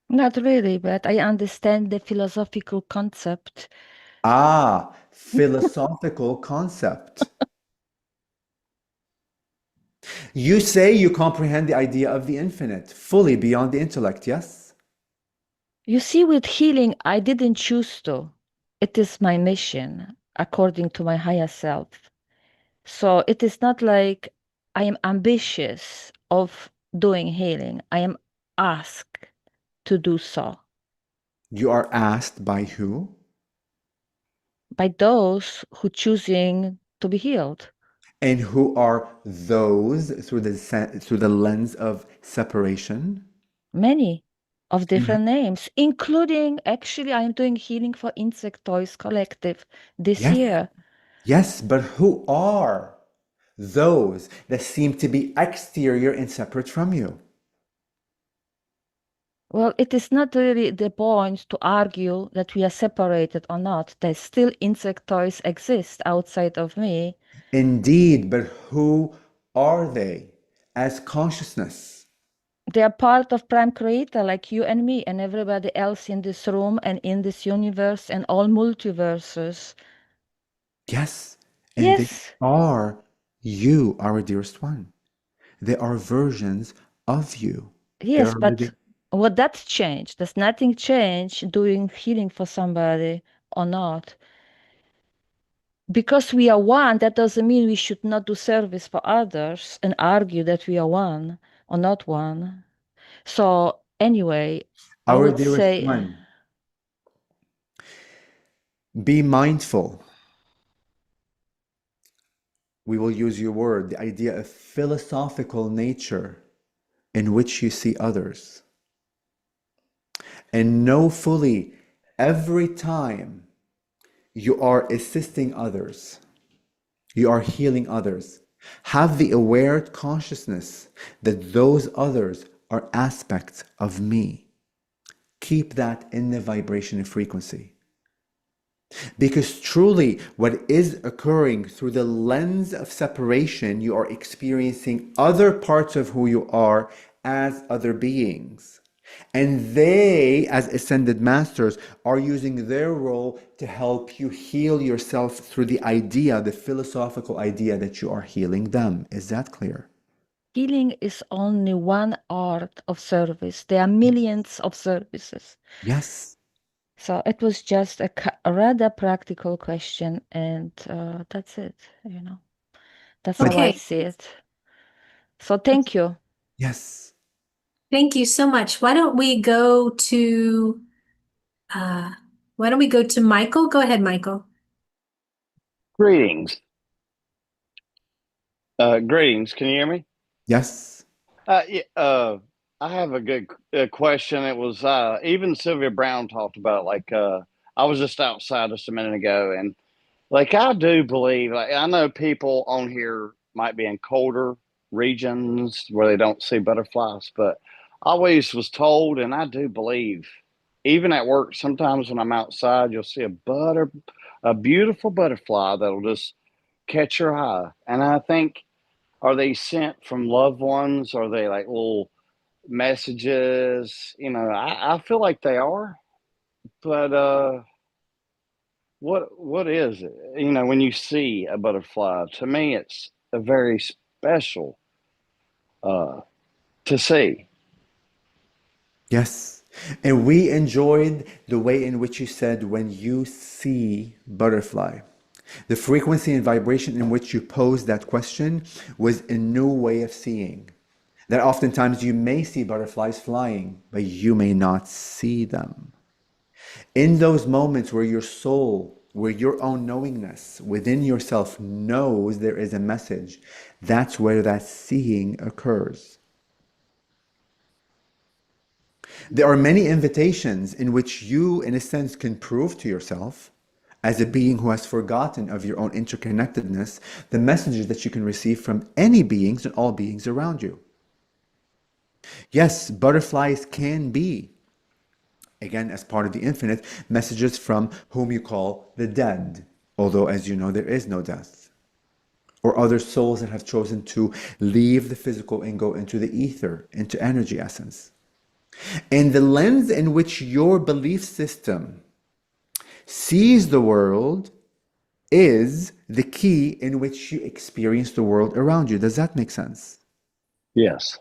Not really, but I understand the philosophical concept. Ah, philosophical concept. You say you comprehend the idea of the infinite fully beyond the intellect, yes? You see, with healing, I didn't choose to. It is my mission, according to my higher self. So it is not like I am ambitious of doing healing. I am asked to do so You are asked by who? by those who choosing to be healed. And who are those through the lens of separation? Many. of different names, including actually I'm doing healing for Insectoids Collective this Yes. year. Yes, but who are those that seem to be exterior and separate from you? Well, it is not really the point to argue that we are separated or not. There's still insectoids exist outside of me. Indeed, but who are they as consciousness? They are part of Prime Creator, like you and me and everybody else in this room and in this universe and all multiverses. Yes, and they Yes, are you, our dearest one. They are versions of you. They yes, are but living. would that change? Does nothing change doing healing for somebody or not? Because we are one, that doesn't mean we should not do service for others and argue that we are one or not one. So anyway, I Our would dearest say, one, be mindful. We will use your word, the idea of philosophical nature in which you see others. And know fully every time you are assisting others, you are healing others, have the aware consciousness that those others are aspects of me. Keep that in the vibration and frequency. Because truly, what is occurring through the lens of separation, you are experiencing other parts of who you are as other beings. And they, as ascended masters, are using their role to help you heal yourself through the idea, the philosophical idea that you are healing them. Is that clear? healing is only one art of service. There are millions of services. Yes. So it was just a rather practical question, and that's it, That's how I Okay. see it. So thank you. Yes. Thank you so much. Uh, why don't we go to Michael? Go ahead, Michael. Greetings. Greetings. Can you hear me? Yes. I have a good question. It was even Sylvia Brown talked about I was just outside just a minute ago, and I do believe I know people on here might be in colder regions where they don't see butterflies, but I always was told, and I do believe, even at work, sometimes when I'm outside, you'll see a beautiful butterfly that'll just catch your eye, and I think. Are they sent from loved ones? Are they like little messages? I feel like they are, but what is it? When you see a butterfly, to me, it's a very special uh, to see. Yes. And we enjoyed the way in which you said, when you see butterfly. The frequency and vibration in which you posed that question was a new way of seeing. That oftentimes you may see butterflies flying, but you may not see them. In those moments where your soul, where your own knowingness within yourself knows there is a message, that's where that seeing occurs. There are many invitations in which you, in a sense, can prove to yourself, as a being who has forgotten of your own interconnectedness, the messages that you can receive from any beings and all beings around you. Yes, butterflies can be, again, as part of the infinite, messages from whom you call the dead, although, as you know, there is no death. Or other souls that have chosen to leave the physical and go into the ether, into energy essence. And the lens in which your belief system sees the world is the key in which you experience the world around you. Does that make sense? Yes.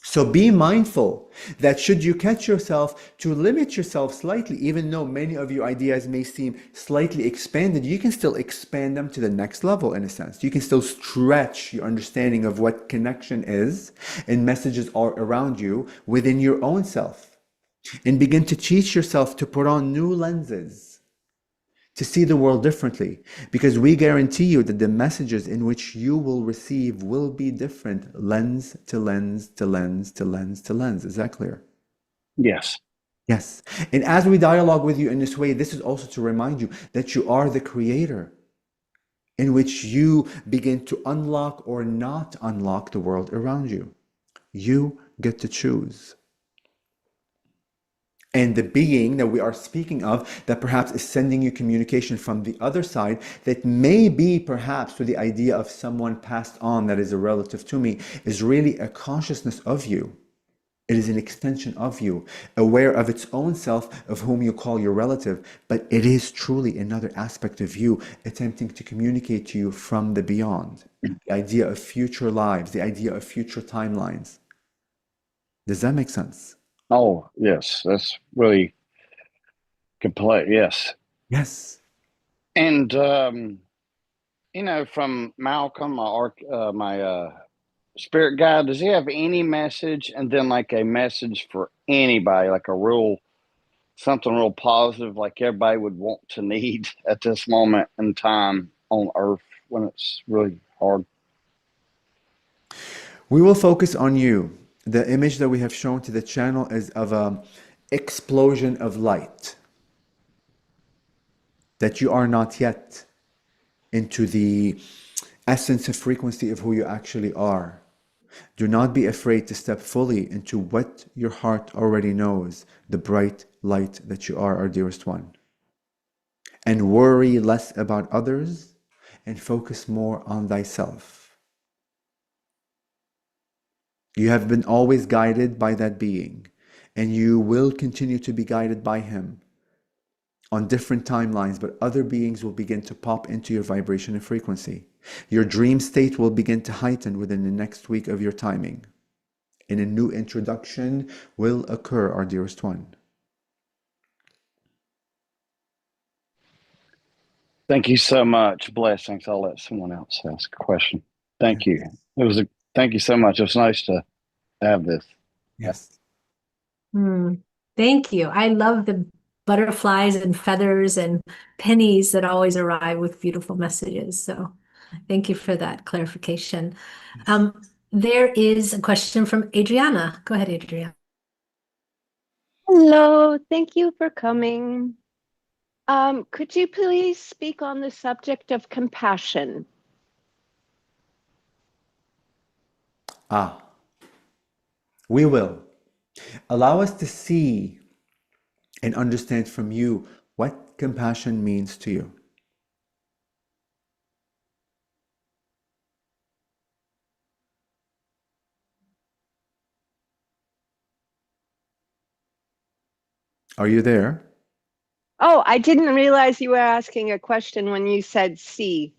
So be mindful that should you catch yourself to limit yourself slightly, even though many of your ideas may seem slightly expanded, you can still expand them to the next level in a sense. You can still stretch your understanding of what connection is and messages are around you within your own self, and begin to teach yourself to put on new lenses to see the world differently, because we guarantee you that the messages in which you will receive will be different, lens to lens to lens to lens to lens. Is that clear? Yes. Yes. And as we dialogue with you in this way, this is also to remind you that you are the creator, in which you begin to unlock or not unlock the world around you. You get to choose. And the being that we are speaking of, that perhaps is sending you communication from the other side, that may be perhaps to the idea of someone passed on that is a relative to me, is really a consciousness of you. It is an extension of you, aware of its own self, of whom you call your relative, but it is truly another aspect of you attempting to communicate to you from the beyond. The idea of future lives, the idea of future timelines. Does that make sense? Oh, yes. That's really complete. Yes. Yes. And, from Malcolm, my spirit guide, does he have any message? And then like a message for anybody, like something real positive, like everybody would want to need at this moment in time on Earth when it's really hard. We will focus on you. The image that we have shown to the channel is of an explosion of light. That you are not yet into the essence of frequency of who you actually are. Do not be afraid to step fully into what your heart already knows, the bright light that you are, our dearest one. And worry less about others and focus more on thyself. You have been always guided by that being, and you will continue to be guided by him on different timelines, but other beings will begin to pop into your vibration and frequency. Your dream state will begin to heighten within the next week of your timing. And a new introduction will occur, our dearest one. Thank you so much. Blessings. I'll let someone else ask a question. Thank you. Thank you so much. It was nice to have this. Yes. Thank you. I love the butterflies and feathers and pennies that always arrive with beautiful messages. So thank you for that clarification. There is a question from Adriana. Go ahead, Adriana. Hello, thank you for coming. Could you please speak on the subject of compassion? We will. Allow us to see and understand from you what compassion means to you. Are you there? Oh, I didn't realize you were asking a question when you said see.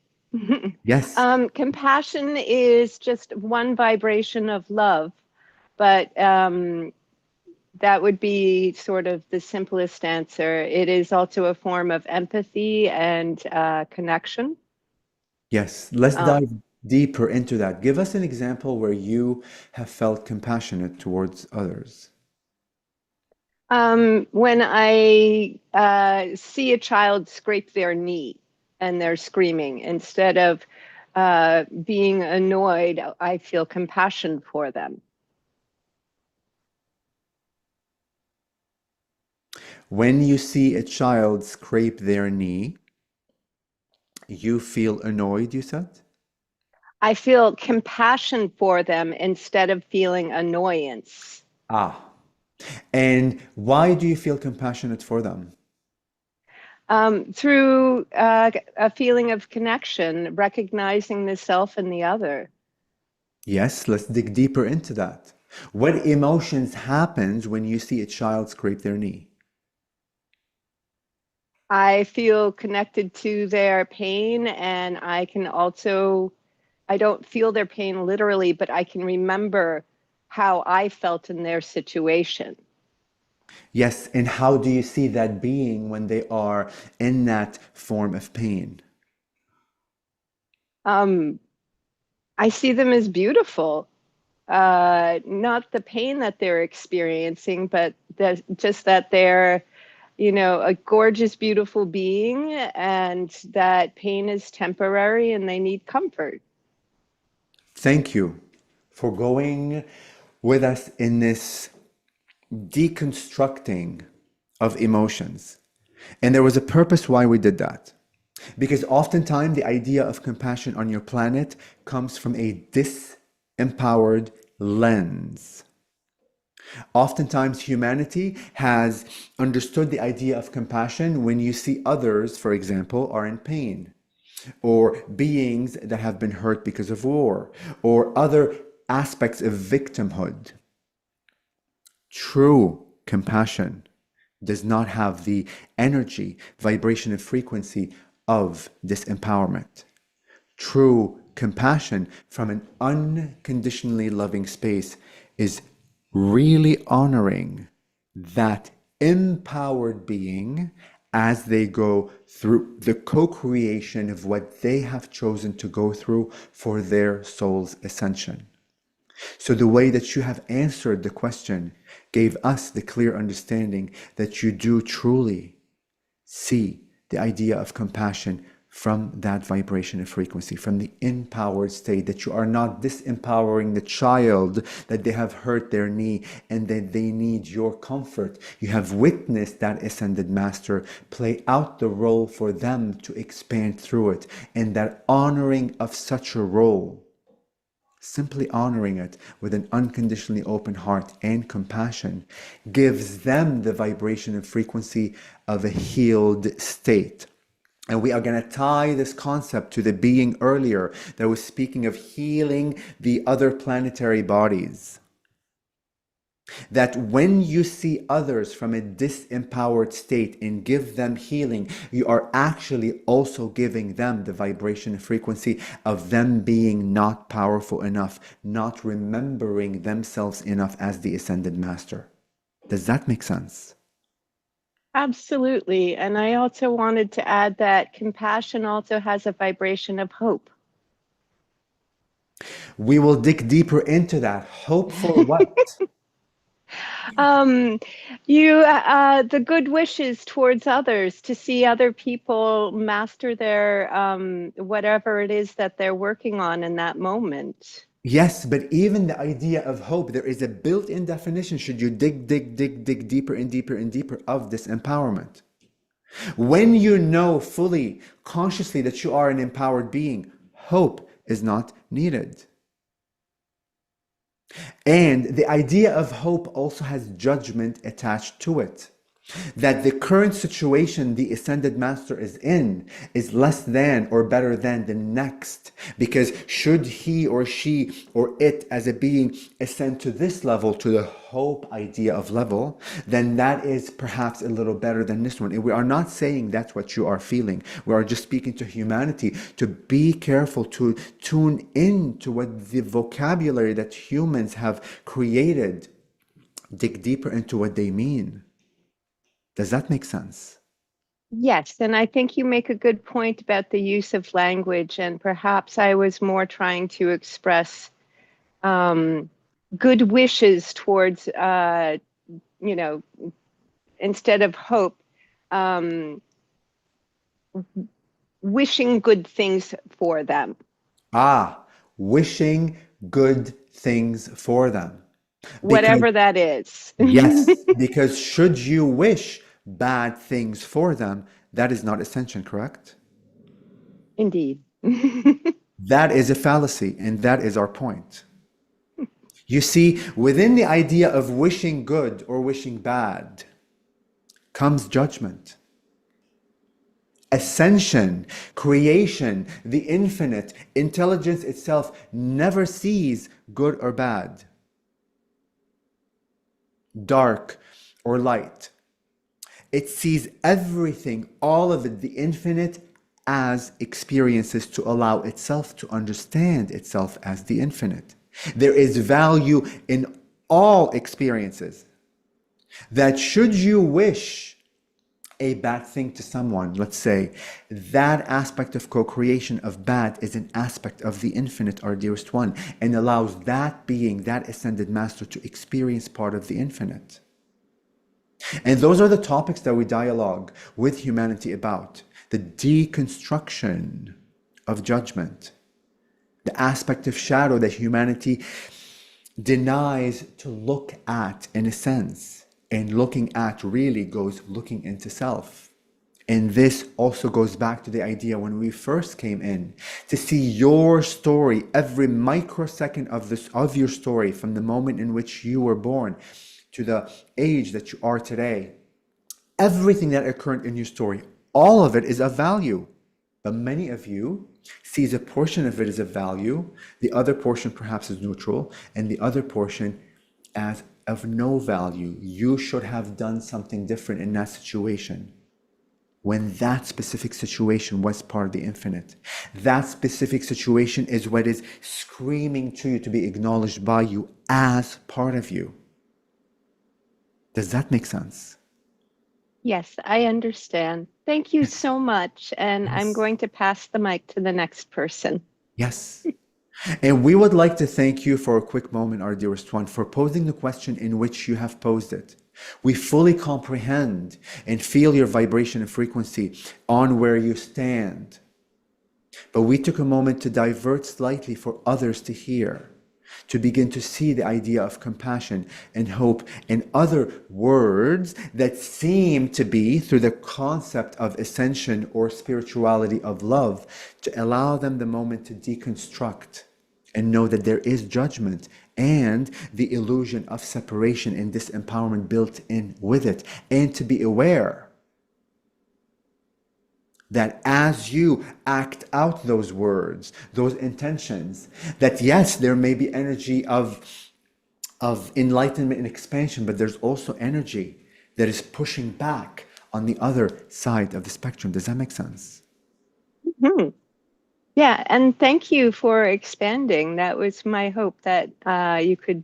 Yes. Compassion is just one vibration of love, but that would be sort of the simplest answer. It is also a form of empathy and connection. Yes. Let's dive deeper into that. Give us an example where you have felt compassionate towards others. When I see a child scrape their knee and they're screaming, instead of being annoyed, I feel compassion for them. When you see a child scrape their knee, you feel annoyed, you said? I feel compassion for them instead of feeling annoyance. And why do you feel compassionate for them? Through a feeling of connection, recognizing the self and the other. Yes, let's dig deeper into that. What emotions happens when you see a child scrape their knee? I feel connected to their pain, and I don't feel their pain literally, but I can remember how I felt in their situation. Yes, and how do you see that being when they are in that form of pain? I see them as beautiful. Not the pain that they're experiencing, but just that they're, a gorgeous, beautiful being, and that pain is temporary and they need comfort. Thank you for going with us in this deconstructing of emotions. And there was a purpose why we did that. Because oftentimes the idea of compassion on your planet comes from a disempowered lens. Oftentimes humanity has understood the idea of compassion when you see others, for example, are in pain, or beings that have been hurt because of war, or other aspects of victimhood. True compassion does not have the energy, vibration, and frequency of disempowerment. True compassion from an unconditionally loving space is really honoring that empowered being as they go through the co-creation of what they have chosen to go through for their soul's ascension. So the way that you have answered the question gave us the clear understanding that you do truly see the idea of compassion from that vibration and frequency, from the empowered state, that you are not disempowering the child, that they have hurt their knee and that they need your comfort. You have witnessed that ascended master play out the role for them to expand through it, and that honoring of such a role, simply honoring it with an unconditionally open heart and compassion, gives them the vibration and frequency of a healed state. And we are going to tie this concept to the being earlier that was speaking of healing the other planetary bodies. That when you see others from a disempowered state and give them healing, you are actually also giving them the vibration and frequency of them being not powerful enough, not remembering themselves enough as the ascended master. Does that make sense? Absolutely. And I also wanted to add that compassion also has a vibration of hope. We will dig deeper into that. Hope for what? The good wishes towards others, to see other people master their whatever it is that they're working on in that moment. Yes, but even the idea of hope, there is a built-in definition, should you dig deeper and deeper and deeper, of this empowerment. When you know fully, consciously that you are an empowered being, hope is not needed. And the idea of hope also has judgment attached to it. That the current situation the ascended master is in is less than or better than the next, because should he or she or it as a being ascend to this level, to the hope idea of level, then that is perhaps a little better than this one. And we are not saying that's what you are feeling. We are just speaking to humanity to be careful, to tune in to what the vocabulary that humans have created, dig deeper into what they mean. Does that make sense? Yes, and I think you make a good point about the use of language, and perhaps I was more trying to express good wishes towards, instead of hope, wishing good things for them. Wishing good things for them. Whatever that is. Yes, because should you wish bad things for them, that is not ascension, correct? Indeed. That is a fallacy, and that is our point. You see, within the idea of wishing good or wishing bad comes judgment. Ascension, creation, the infinite, intelligence itself never sees good or bad, dark or light. It sees everything, all of it, the infinite, as experiences to allow itself to understand itself as the infinite. There is value in all experiences. That should you wish a bad thing to someone, let's say, that aspect of co-creation of bad is an aspect of the infinite, our dearest one, and allows that being, that ascended master, to experience part of the infinite. And those are the topics that we dialogue with humanity about. The deconstruction of judgment, the aspect of shadow that humanity denies to look at, in a sense, and looking at really goes looking into self. And this also goes back to the idea when we first came in, to see your story, every microsecond of your story, from the moment in which you were born to the age that you are today. Everything that occurred in your story, all of it is of value. But many of you sees a portion of it as of value, the other portion perhaps is neutral, and the other portion as of no value. You should have done something different in that situation, when that specific situation was part of the infinite. That specific situation is what is screaming to you to be acknowledged by you as part of you. Does that make sense? Yes, I understand. Thank you so much. And I'm Yes. going to pass the mic to the next person. Yes. And we would like to thank you for a quick moment, our dearest one, for posing the question in which you have posed it. We fully comprehend and feel your vibration and frequency on where you stand. But we took a moment to divert slightly for others to hear, to begin to see the idea of compassion and hope and other words that seem to be, through the concept of ascension or spirituality of love, to allow them the moment to deconstruct and know that there is judgment and the illusion of separation and disempowerment built in with it, and to be aware that as you act out those words, those intentions, that yes, there may be energy of enlightenment and expansion, but there's also energy that is pushing back on the other side of the spectrum. Does that make sense? Mhm. Yeah, and thank you for expanding. That was my hope, that you could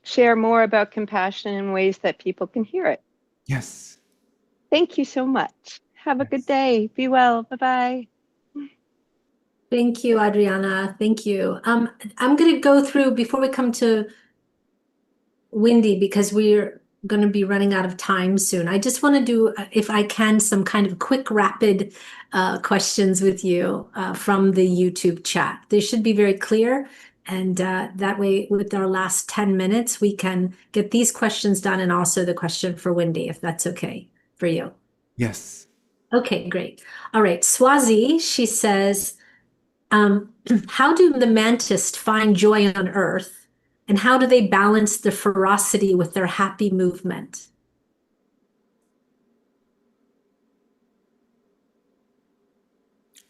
share more about compassion in ways that people can hear it. Yes. Thank you so much. Have a good day. Be well. Bye-bye. Thank you, Adriana. Thank you. I'm going to go through before we come to Wendy, because we're going to be running out of time soon. I just want to do, if I can, some kind of quick, rapid questions with you from the YouTube chat. They should be very clear. And that way, with our last 10 minutes, we can get these questions done and also the question for Wendy, if that's okay for you. Yes. Okay, great. All right. Swazi, she says, how do the mantists find joy on Earth, and how do they balance the ferocity with their happy movement?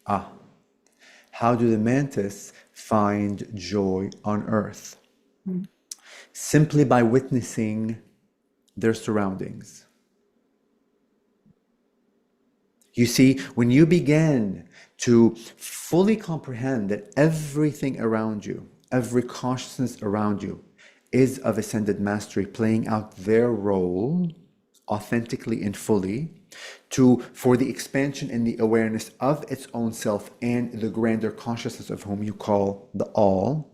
How do the mantis find joy on Earth? Simply by witnessing their surroundings. You see, when you begin to fully comprehend that everything around you, every consciousness around you, is of ascended mastery, playing out their role authentically and fully, for the expansion and the awareness of its own self and the grander consciousness of whom you call the All,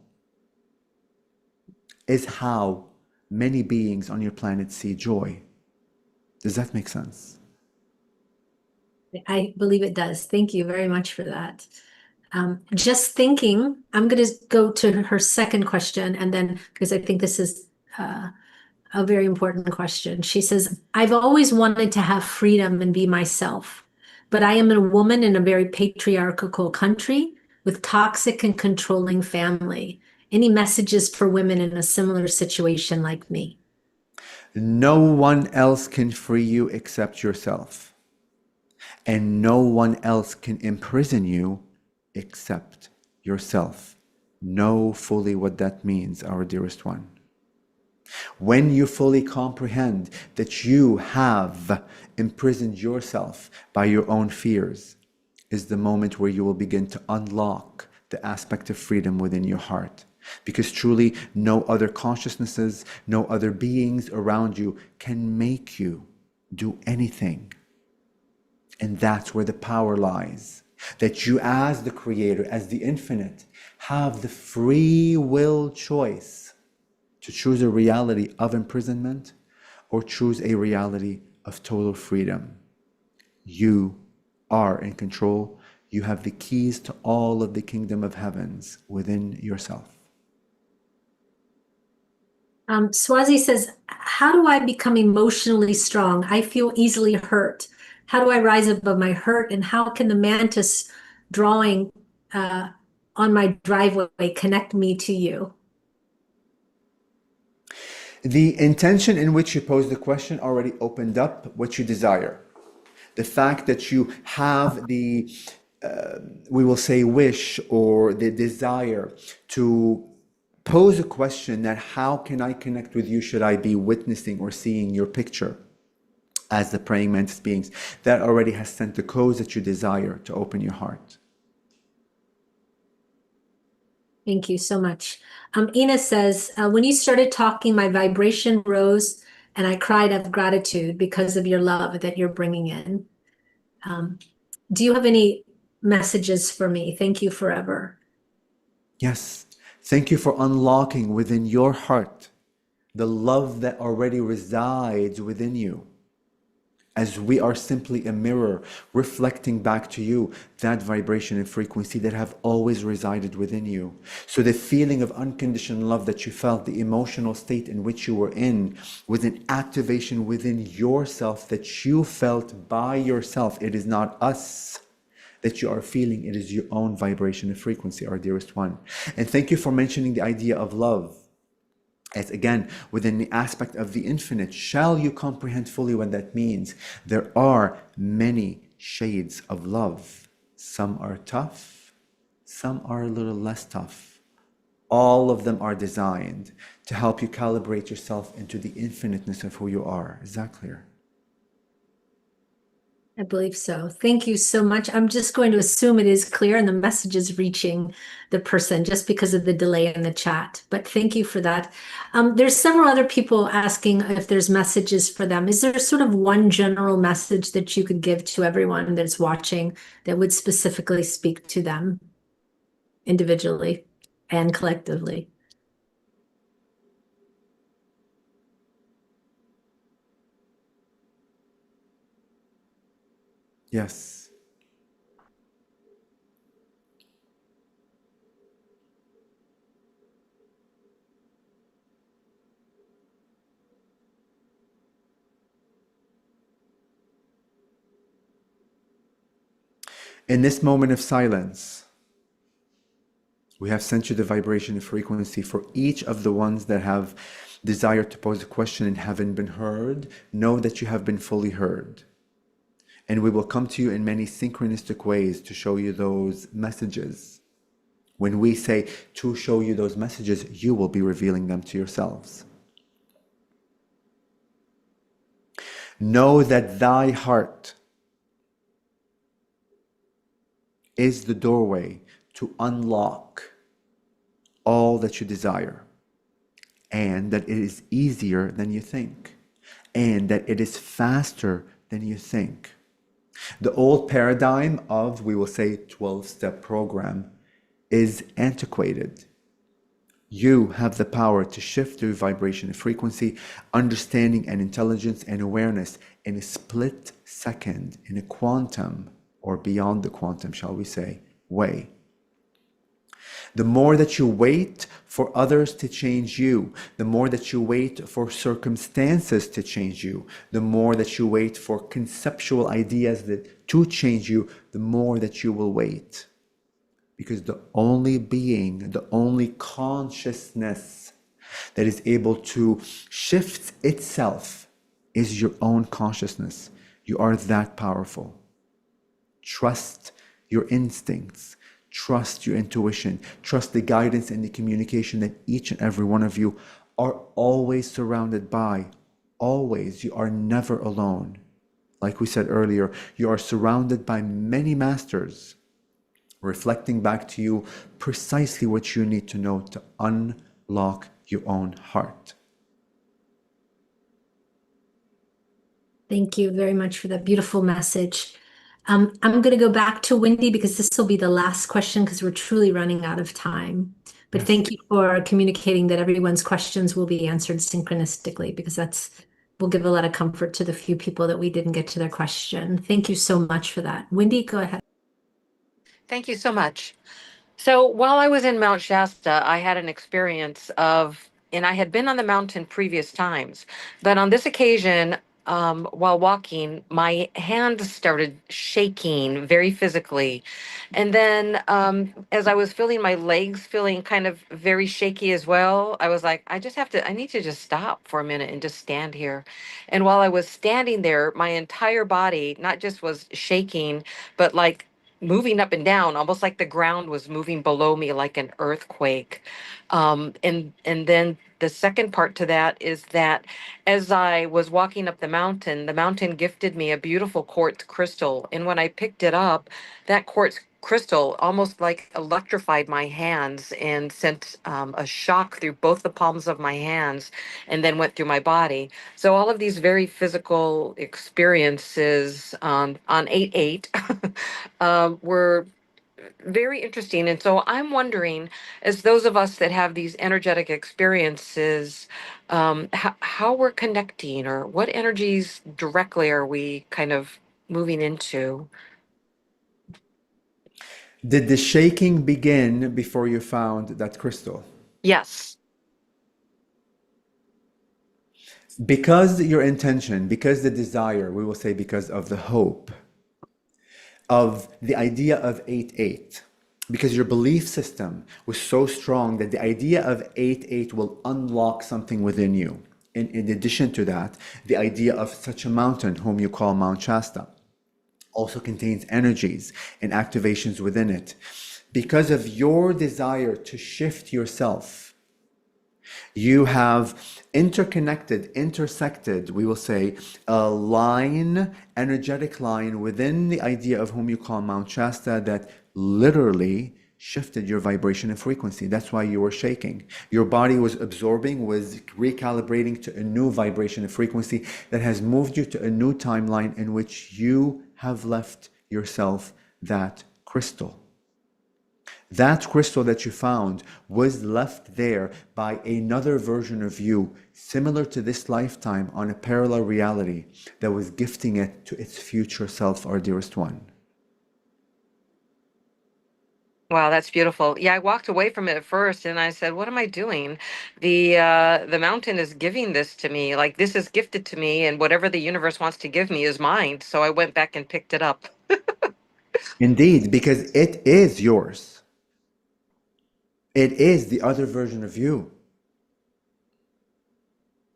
is how many beings on your planet see joy. Does that make sense? I believe it does. Thank you very much for that. Just thinking, I'm going to go to her second question, and then, because I think this is a very important question. She says, I've always wanted to have freedom and be myself, but I am a woman in a very patriarchal country with toxic and controlling family. Any messages for women in a similar situation like me? No one else can free you except yourself. And no one else can imprison you except yourself. Know fully what that means, our dearest one. When you fully comprehend that you have imprisoned yourself by your own fears, is the moment where you will begin to unlock the aspect of freedom within your heart. Because truly, no other consciousnesses, no other beings around you can make you do anything. And that's where the power lies. That you, as the creator, as the infinite, have the free will choice to choose a reality of imprisonment or choose a reality of total freedom. You are in control. You have the keys to all of the kingdom of heavens within yourself. Swazi says, how do I become emotionally strong? I feel easily hurt. How do I rise above my hurt? And how can the mantis drawing on my driveway connect me to you? The intention in which you pose the question already opened up what you desire. The fact that you have the, we will say, wish or the desire to pose a question that how can I connect with you should I be witnessing or seeing your picture as the praying mantis beings, that already has sent the codes that you desire to open your heart. Thank you so much. Ina says, when you started talking, my vibration rose and I cried of gratitude because of your love that you're bringing in. Do you have any messages for me? Thank you forever. Yes. Thank you for unlocking within your heart the love that already resides within you. As we are simply a mirror reflecting back to you that vibration and frequency that have always resided within you. So the feeling of unconditional love that you felt, the emotional state in which you were in, was an activation within yourself that you felt by yourself. It is not us that you are feeling, it is your own vibration and frequency, our dearest one. And thank you for mentioning the idea of love. As again, within the aspect of the infinite, shall you comprehend fully what that means? There are many shades of love. Some are tough, some are a little less tough. All of them are designed to help you calibrate yourself into the infiniteness of who you are. Is that clear? I believe so. Thank you so much. I'm just going to assume it is clear and the message is reaching the person just because of the delay in the chat. But thank you for that. There's several other people asking if there's messages for them. Is there sort of one general message that you could give to everyone that's watching that would specifically speak to them individually and collectively? Yes. In this moment of silence, we have sent you the vibration and frequency for each of the ones that have desired to pose a question and haven't been heard. Know that you have been fully heard. And we will come to you in many synchronistic ways to show you those messages. When we say to show you those messages, you will be revealing them to yourselves. Know that thy heart is the doorway to unlock all that you desire, and that it is easier than you think, and that it is faster than you think. The old paradigm of, we will say, 12-step program is antiquated. You have the power to shift your vibration and frequency, understanding and intelligence and awareness in a split second, in a quantum, or beyond the quantum, shall we say, way. The more that you wait for others to change you, the more that you wait for circumstances to change you, the more that you wait for conceptual ideas to change you, the more that you will wait. Because the only being, the only consciousness that is able to shift itself is your own consciousness. You are that powerful. Trust your instincts. Trust your intuition. Trust the guidance and the communication that each and every one of you are always surrounded by. Always. You are never alone. Like we said earlier, you are surrounded by many masters, reflecting back to you precisely what you need to know to unlock your own heart. Thank you very much for that beautiful message. I'm going to go back to Wendy because this will be the last question because we're truly running out of time. But Yes. thank you for communicating that everyone's questions will be answered synchronistically because will give a lot of comfort to the few people that we didn't get to their question. Thank you so much for that. Wendy, go ahead. Thank you so much. So while I was in Mount Shasta, I had an experience of and I had been on the mountain previous times, but on this occasion, while walking, my hand started shaking very physically. And then, as I was feeling my legs feeling kind of very shaky as well, I was like, I need to just stop for a minute and just stand here. And while I was standing there, my entire body not just was shaking, but like moving up and down, almost like the ground was moving below me like an earthquake. And then the second part to that is that as I was walking up the mountain gifted me a beautiful quartz crystal. And when I picked it up, that quartz crystal almost like electrified my hands and sent a shock through both the palms of my hands and then went through my body. So all of these very physical experiences on 8/8 were very interesting. And so I'm wondering, as those of us that have these energetic experiences, how we're connecting or what energies directly are we kind of moving into? Did the shaking begin before you found that crystal? Yes. Because your intention, because the desire, we will say because of the hope, of the idea of 8/8, because your belief system was so strong that the idea of 8/8 will unlock something within you. In addition to that, the idea of such a mountain, whom you call Mount Shasta, also contains energies and activations within it. Because of your desire to shift yourself, you have intersected, we will say, a line, energetic line within the idea of whom you call Mount Shasta that literally shifted your vibration and frequency. That's why you were shaking. Your body was absorbing, was recalibrating to a new vibration and frequency that has moved you to a new timeline in which you have left yourself that crystal. That crystal that you found was left there by another version of you, similar to this lifetime on a parallel reality that was gifting it to its future self, our dearest one. Wow, that's beautiful. Yeah, I walked away from it at first and I said, "What am I doing? The mountain is giving this to me. Like this is gifted to me, and whatever the universe wants to give me is mine." So I went back and picked it up. Indeed, because it is yours. It is the other version of you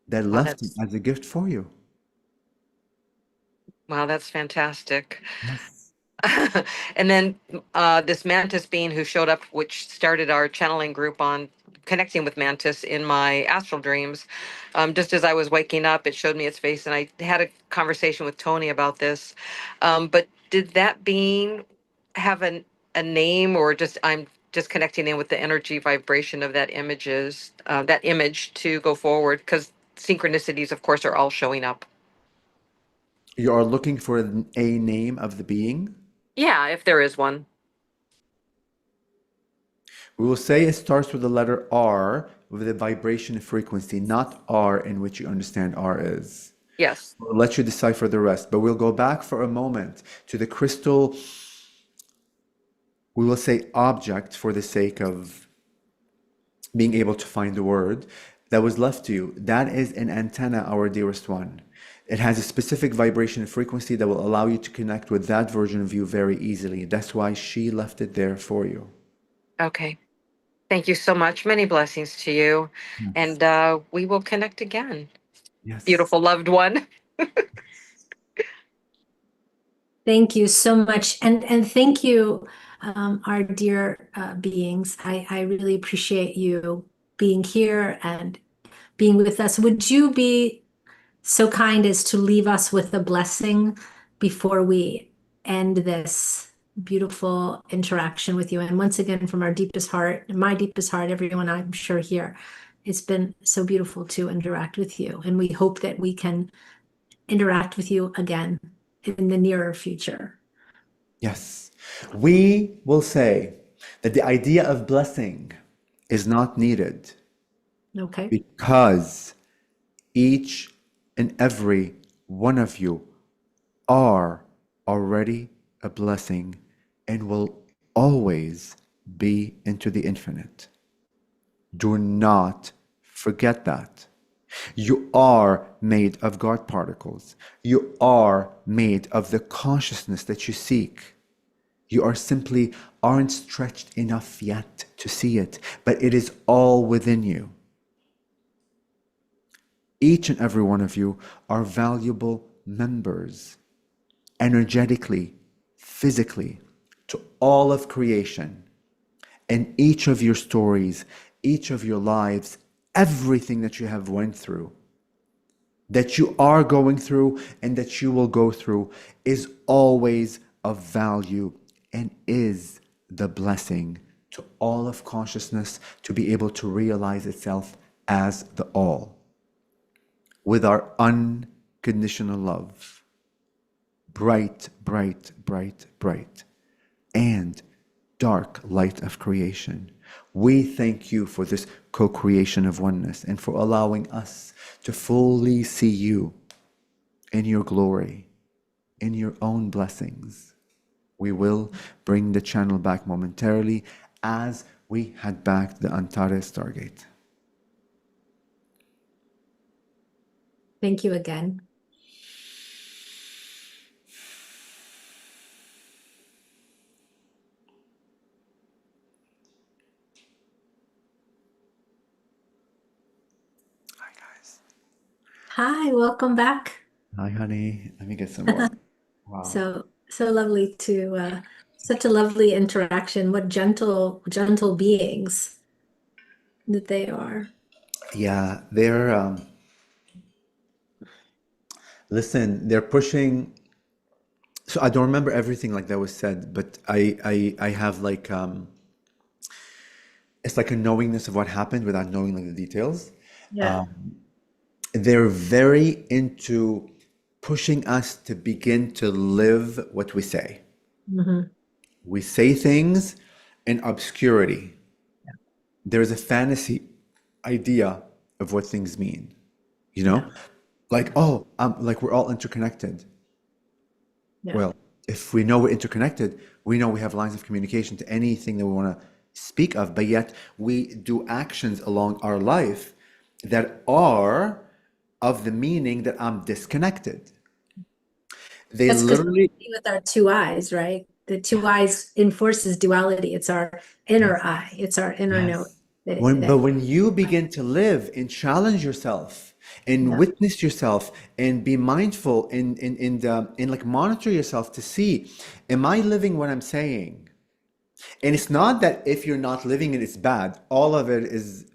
that Wow, left it that's as a gift for you. wow, that's fantastic. Yes. And then this mantis being who showed up, which started our channeling group on connecting with mantis in my astral dreams. Just as I was waking up, it showed me its face, and I had a conversation with Toni about this. But did that being have a name, or just I'm just connecting in with the energy vibration of that image to go forward? Because synchronicities, of course, are all showing up. You are looking for a name of the being. Yeah, if there is one. We will say it starts with the letter R with the vibration frequency, not R in which you understand R is. Yes. We'll let you decipher the rest, but we'll go back for a moment to the crystal, we will say object for the sake of being able to find the word that was left to you. That is an antenna, our dearest one. It has a specific vibration and frequency that will allow you to connect with that version of you very easily. That's why she left it there for you. Okay. Thank you so much. Many blessings to you. Yes. And we will connect again. Yes. Beautiful loved one. Thank you so much. And thank you, our dear beings. I really appreciate you being here and being with us. Would you be so kind as to leave us with a blessing before we end this beautiful interaction with you? And once again, from our deepest heart, my deepest heart, everyone I'm sure here, it's been so beautiful to interact with you. And we hope that we can interact with you again in the nearer future. Yes. We will say that the idea of blessing is not needed Okay. because each and every one of you are already a blessing and will always be into the infinite. Do not Forget that. You are made of God particles. You are made of the consciousness that you seek. You are simply aren't stretched enough yet to see it, but it is all within you. Each and every one of you are valuable members, energetically, physically, to all of creation. And each of your stories, each of your lives, everything that you have went through, that you are going through and that you will go through, is always of value and is the blessing to all of consciousness to be able to realize itself as the all. With our unconditional love, bright, bright, bright, bright, and dark light of creation. We thank you for this co-creation of oneness and for allowing us to fully see you in your glory, in your own blessings. We will bring the channel back momentarily as we head back to the Antares Stargate. Thank you again. Hi, guys. Hi, welcome back. Hi, honey. Let me get some more. Wow. So lovely to such a lovely interaction. What gentle beings that they are. Yeah, they're listen, they're pushing. So I don't remember everything like that was said, but I have like it's like a knowingness of what happened without knowing like the details. Yeah. They're very into pushing us to begin to live what we say. Mm-hmm. We say things in obscurity. There's a fantasy idea of what things mean, you know? Like, oh, like we're all interconnected. Yeah. Well, if we know we're interconnected, we know we have lines of communication to anything that we want to speak of, but yet we do actions along our life that are of the meaning that I'm disconnected. They That's because we literally, see with our two eyes, right? The two eyes enforces duality. It's our inner eye. It's our inner note. but when you begin to live and challenge yourself and witness yourself and be mindful and like monitor yourself to see, am I living what I'm saying? And it's not that if you're not living it, it's bad. All of it is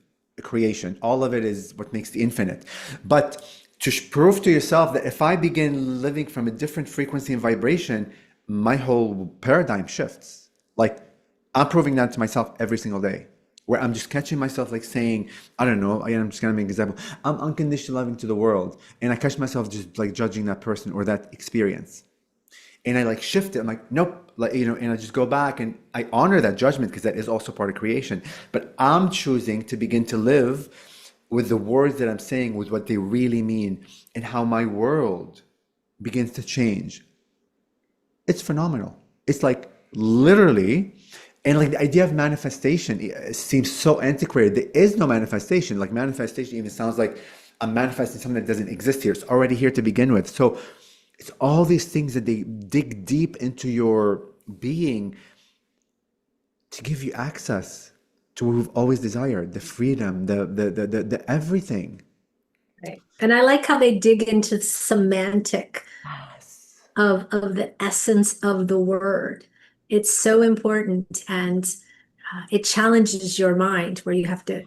creation. All of it is what makes the infinite. But to prove to yourself that if I begin living from a different frequency and vibration, my whole paradigm shifts. Like I'm proving that to myself every single day, where I'm just catching myself like saying, I don't know, I'm just gonna make an example. I'm unconditional loving to the world. And I catch myself just like judging that person or that experience. And I like shift it. I'm like, nope, like, you know, and I just go back and I honor that judgment because that is also part of creation. But I'm choosing to begin to live with the words that I'm saying, with what they really mean, and how my world begins to change. It's phenomenal. It's like literally, and like the idea of manifestation seems so antiquated. There is no manifestation. Like manifestation even sounds like I'm manifesting something that doesn't exist here. It's already here to begin with. So it's all these things that they dig deep into your being to give you access to what we've always desired, the freedom, the everything. Right. And I like how they dig into semantic of the essence of the word. It's so important, and it challenges your mind where you have to,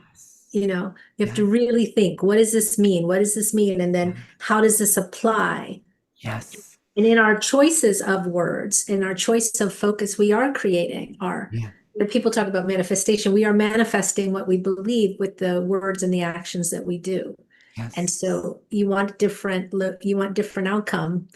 you have to really think, what does this mean? What does this mean? And then how does this apply? Yes. And in our choices of words, in our choice of focus, we are creating our, people talk about manifestation. We are manifesting what we believe with the words and the actions that we do. Yes. And so you want different outcome.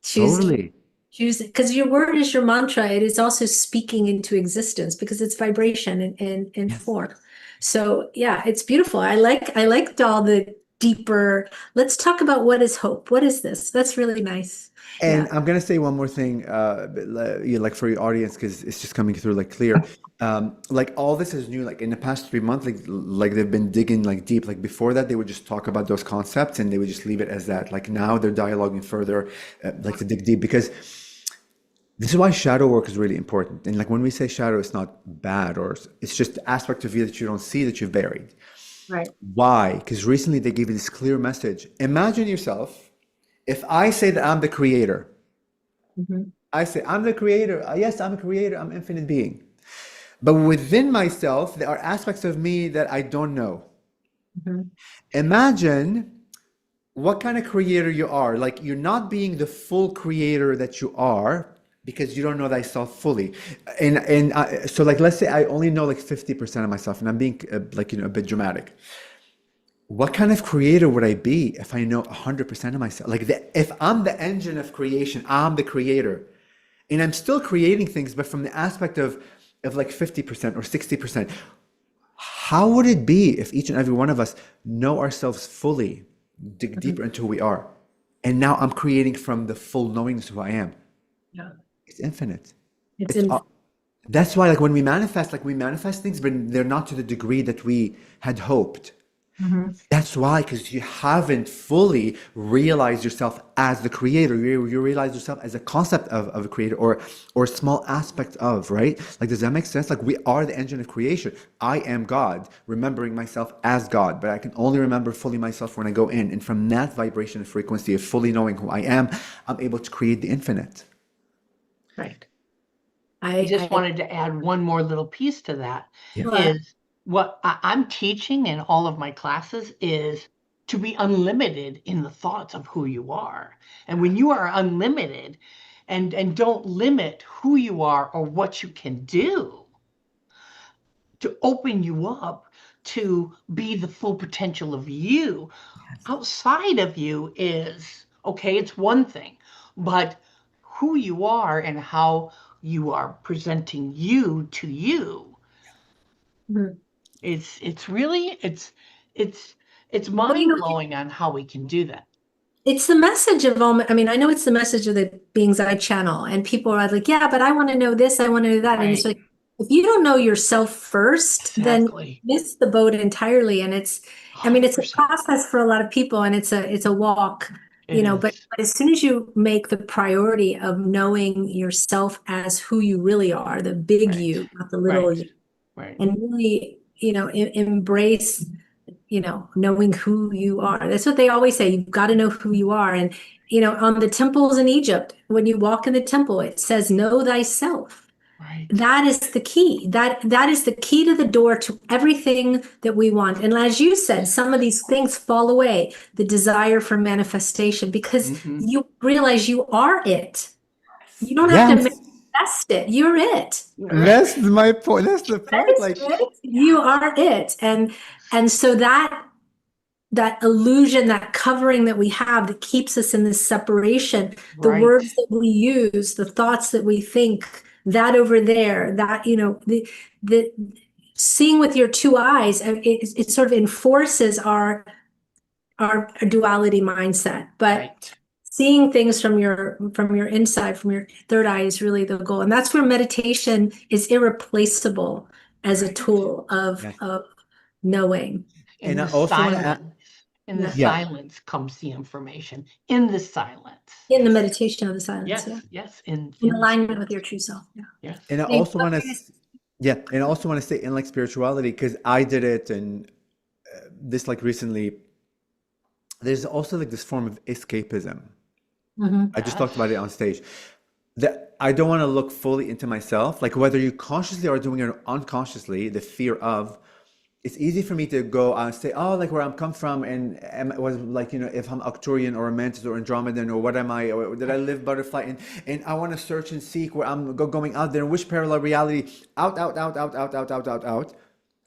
Totally. Choose, because your word is your mantra. It is also speaking into existence because it's vibration and form. So yeah, it's beautiful. I liked all the deeper. Let's talk about what is hope. What is this? That's really nice. And Yeah. I'm gonna say one more thing, like for your audience, because it's just coming through like clear. Like all this is new. Like in the past 3 months, like they've been digging like deep. Like before that, they would just talk about those concepts and they would just leave it as that. Like now they're dialoguing further, like to dig deep, because this is why shadow work is really important. And like when we say shadow, it's not bad, or it's just the aspect of you that you don't see that you've buried. Right. Why? Because recently they gave you this clear message. Imagine yourself. If I say that I'm the creator, I say, I'm the creator. Yes, I'm a creator. I'm infinite being. But within myself, there are aspects of me that I don't know. Imagine what kind of creator you are. Like you're not being the full creator that you are because you don't know thyself fully. So like, let's say I only know like 50% of myself, and I'm being like, a bit dramatic. What kind of creator would I be if I know 100% of myself? Like if I'm the engine of creation, I'm the creator, and I'm still creating things, but from the aspect of like 50% or 60%. How would it be if each and every one of us know ourselves fully, dig deeper into who we are, and now I'm creating from the full knowingness of who I am? Yeah. It's infinite. It's That's why, like when we manifest things, but they're not to the degree that we had hoped. That's why, because you haven't fully realized yourself as the creator. You realize yourself as a concept of a creator, or a small aspect of, right? Like, does that make sense? Like, we are the engine of creation. I am God, remembering myself as God, but I can only remember fully myself when I go in. And from that vibration and frequency of fully knowing who I am, I'm able to create the infinite. Right. I just wanted to add one more little piece to that. Is what I'm teaching in all of my classes is to be unlimited in the thoughts of who you are. And when you are unlimited and don't limit who you are or what you can do, to open you up to be the full potential of you. Outside of you is, okay, it's one thing, but who you are and how you are presenting you to you, it's really, it's mind-blowing on how we can do that. It's the message of all, I mean, I know it's the message of the beings I channel, and people are like, yeah, but I want to know this, I want to know that. And it's like, if you don't know yourself first, then you miss the boat entirely. And it's, I mean, it's a process for a lot of people, and it's a walk, but as soon as you make the priority of knowing yourself as who you really are, the big you, not the little you, and really, embrace knowing who you are. That's what they always say. You've got to know who you are. And, on the temples in Egypt, when you walk in the temple, it says, know thyself. Right. That is the key. That is the key to the door to everything that we want. And as you said, some of these things fall away, the desire for manifestation, because you realize you are it. You don't have to manifest it. You're it. That's my point. That's the point. Like, you are it. And so that illusion, that covering that we have that keeps us in this separation, the words that we use, the thoughts that we think, that over there, that, the seeing with your two eyes, it sort of enforces our duality mindset. But seeing things from your inside, from your third eye, is really the goal. And that's where meditation is irreplaceable as a tool of knowing. In the silence comes the information. In the silence. In the meditation of the silence. Yes. In alignment with your true self. Yes. And I also want to say in like spirituality, because I did it, and this like recently, there's also like this form of escapism. I just talked about it on stage. That I don't want to look fully into myself, like whether you consciously or doing it unconsciously, the fear of. It's easy for me to go and say, oh, like where I'm come from, and was like, if I'm Arcturian or a Mantis or Andromedan, or what am I, or did I live butterfly, and I want to search and seek where I'm going out there, which parallel reality, out.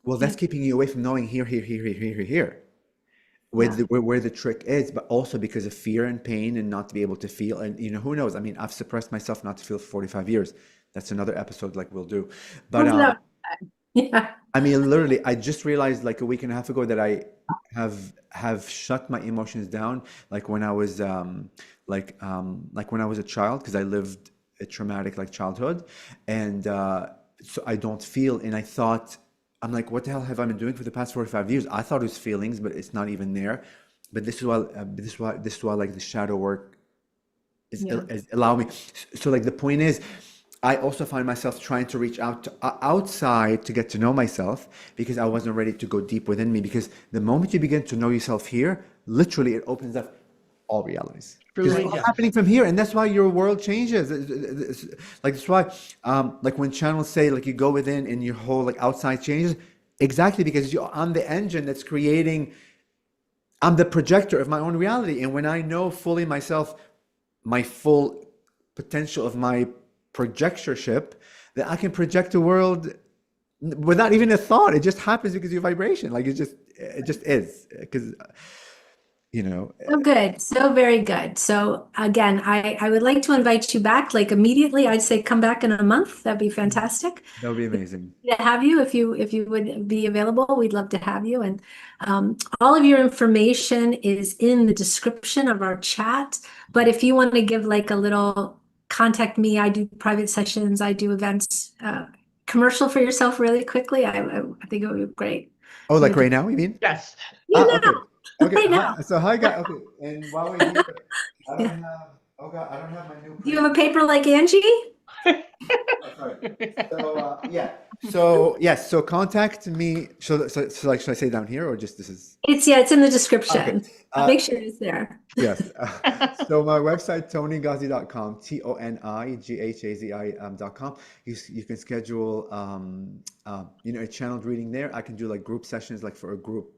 Well, that's keeping you away from knowing here, where the trick is, but also because of fear and pain and not to be able to feel, and who knows? I mean, I've suppressed myself not to feel for 45 years. That's another episode like we'll do, but Yeah. I mean, literally, I just realized like a week and a half ago that I have shut my emotions down, like when I was like when I was a child, because I lived a traumatic like childhood, and so I don't feel. And I thought, I'm like, what the hell have I been doing for the past 45 years? I thought it was feelings, but it's not even there. But this is why like the shadow work Yeah. is allow me. So like the point is, I also find myself trying to reach out to, outside to get to know myself because I wasn't ready to go deep within me. Because the moment you begin to know yourself here, literally it opens up all realities. Because it's Truly all does. happening from here, and that's why your world changes. Like that's why, like when channels say like you go within and your whole like outside changes, exactly because I'm the engine that's creating. I'm the projector of my own reality, and when I know fully myself, my full potential of my projectorship, that I can project the world without even a thought. It just happens because of your vibration. Like it just is. Because you know, So good. So very good. So again, I would like to invite you back like immediately. I'd say come back in a month. That'd be fantastic. that would be amazing. To have you if you would be available. We'd love to have you. And all of your information is in the description of our chat. But if you want to give like a little contact me, I do private sessions, I do events, commercial for yourself really quickly. I think it would be great. Oh, like Would right now, you mean? Yes. you know, Okay. Okay. right now? Hi, so hi guys. Okay. And while we're here, I Yeah. don't have. Oh God, I don't have my new. Do you have a paper like Angie? Oh, sorry. So yeah. So yes. So contact me. So like, should I say down here or just this is? It's in the Okay. description. Make sure it's there. Yes. So my website, tonighazi.com, TONIGHAZI.com. You can schedule, a channeled reading there. I can do like group sessions, like for a group,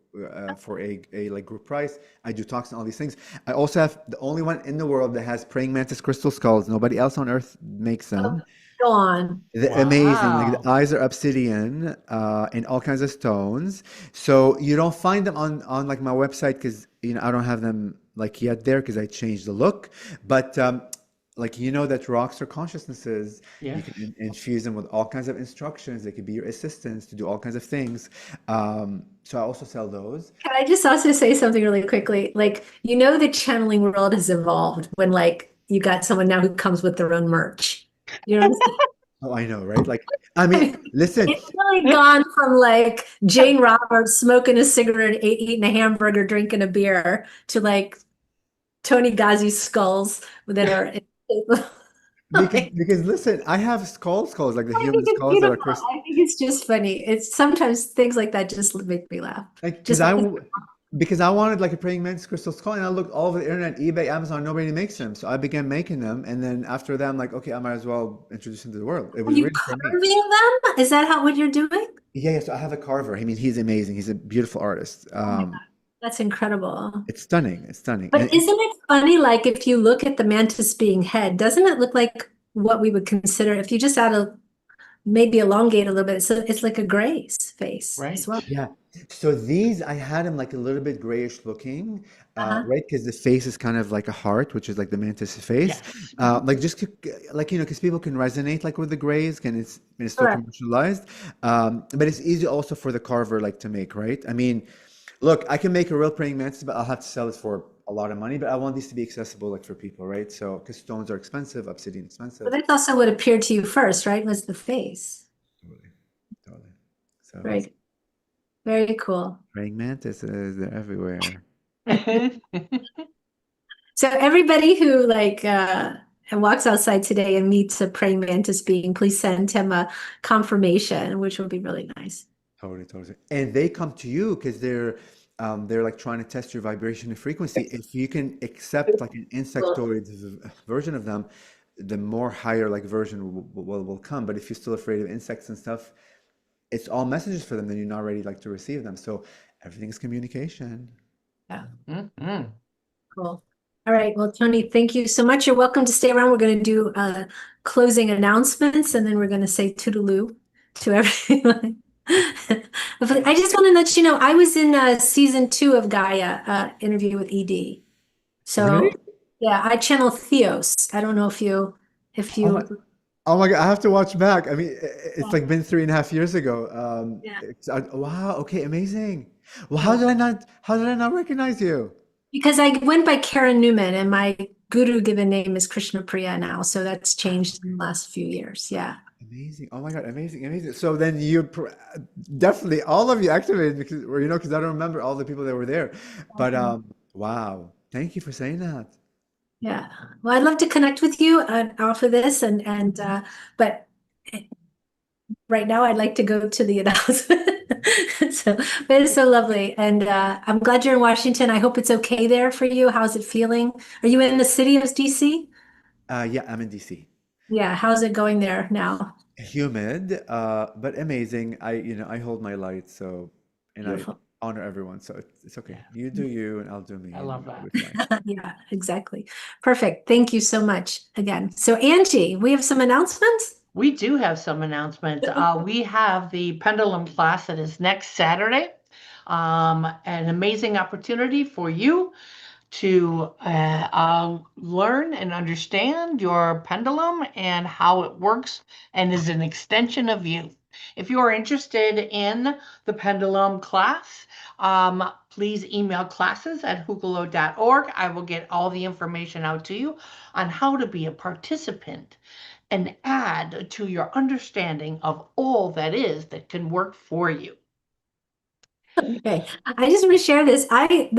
for a like group price. I do talks and all these things. I also have the only one in the world that has praying mantis crystal skulls. Nobody else on earth makes them. Go on. Amazing. Like Wow. the eyes are obsidian, and all kinds of stones. So you don't find them on like my website because I don't have them like yet there because I changed the look. But like that rocks are consciousnesses. You Yes. can infuse them with all kinds of instructions. They could be your assistants to do all kinds of things. So I also sell those. Can I just also say something really quickly? Like, the channeling world has evolved when like you got someone now who comes with their own merch. You know what I'm saying? Oh, I know, right? Like, I I mean, mean, listen. it's really gone from like Jane Roberts smoking a cigarette, eating a hamburger, drinking a beer to like Toni Ghazi skulls that are like, Because listen, I have skulls like the I think human it's skulls that are beautiful. crystal. I think it's just funny. It's sometimes things like that just make me laugh. Like, Just like because I wanted like a praying mantis crystal skull, and I looked all over the internet, eBay, Amazon, nobody makes them. So I began making them, and then after that, I'm like, okay, I might as well introduce them to the world. It are was you really for me. carving them? Is that what you're doing? Yeah, yeah. So I have a carver. I mean, he's amazing. He's a beautiful artist. Oh my God, that's incredible. It's stunning. It's stunning. But isn't it funny, like if you look at the mantis being head, doesn't it look like what we would consider if you just add maybe elongate a little bit, so it's like a Gray's face Right. as well. Yeah. So these, I had him like a little bit grayish looking, Uh-huh. right? Because the face is kind of like a heart, which is like the mantis face. Yes. Like just like, because people can resonate like with the grays, it's still Correct. commercialized. But it's easy also for the carver like to make, right? I mean, look, I can make a real praying mantis, but I'll have to sell it for a lot of money. But I want these to be accessible like for people, right? So because stones are expensive, obsidian expensive. But that's also what appeared to you first, right? Was the face. Totally, totally. So Right. Very cool. praying mantises, they're everywhere. So everybody who like and walks outside today and meets a praying mantis being, please send him a confirmation, which would be really nice. Totally, totally. And they come to you because they're like trying to test your vibration and frequency. If you can accept like an insectoid version of them, the more higher like version will come. But if you're still afraid of insects and stuff, it's all messages for them, then you're not ready like to receive them. So everything is communication. Yeah. Mhm. Cool. All right. Well, Toni, thank you so much. You're welcome to stay around. We're going to do closing announcements, and then we're going to say toodaloo to everyone. But I just want to let you know, I was in season 2 of Gaia interview with ED. So Really? yeah, I channel Theos. I don't know if Oh my, you Oh my God, I have to watch back. I mean, it's Yeah. like been 3.5 years ago. Yeah. Wow, okay, amazing. Well, Yeah. how did I not recognize you? Because I went by Karen Newman and my guru given name is Krishna Priya now. So that's changed in the last few years. Yeah. Amazing. Oh my God, amazing, amazing. So then definitely all of you activated because, or because I don't remember all the people that were there. But wow, thank you for saying that. Yeah. Well, I'd love to connect with you off of this but right now I'd like to go to the announcement. So, but it's so lovely. And I'm glad you're in Washington. I hope it's okay there for you. How's it feeling? Are you in the city of DC? Yeah, I'm in DC. Yeah. How's it going there now? Humid, but amazing. I hold my light, and I Beautiful. honor everyone. So it's okay. Yeah, You do you, and I'll do me, I and love we'll that. be fine. Yeah, exactly. Perfect. Thank you so much again. So Angie, we have some announcements. We do have some announcements. We have the Pendulum class that is next Saturday. An amazing opportunity for you to learn and understand your pendulum and how it works and is an extension of you. If you are interested in the pendulum class, please email classes@hucolo.org. I will get all the information out to you on how to be a participant and add to your understanding of all that is that can work for you. Okay. I just want to share this. Okay,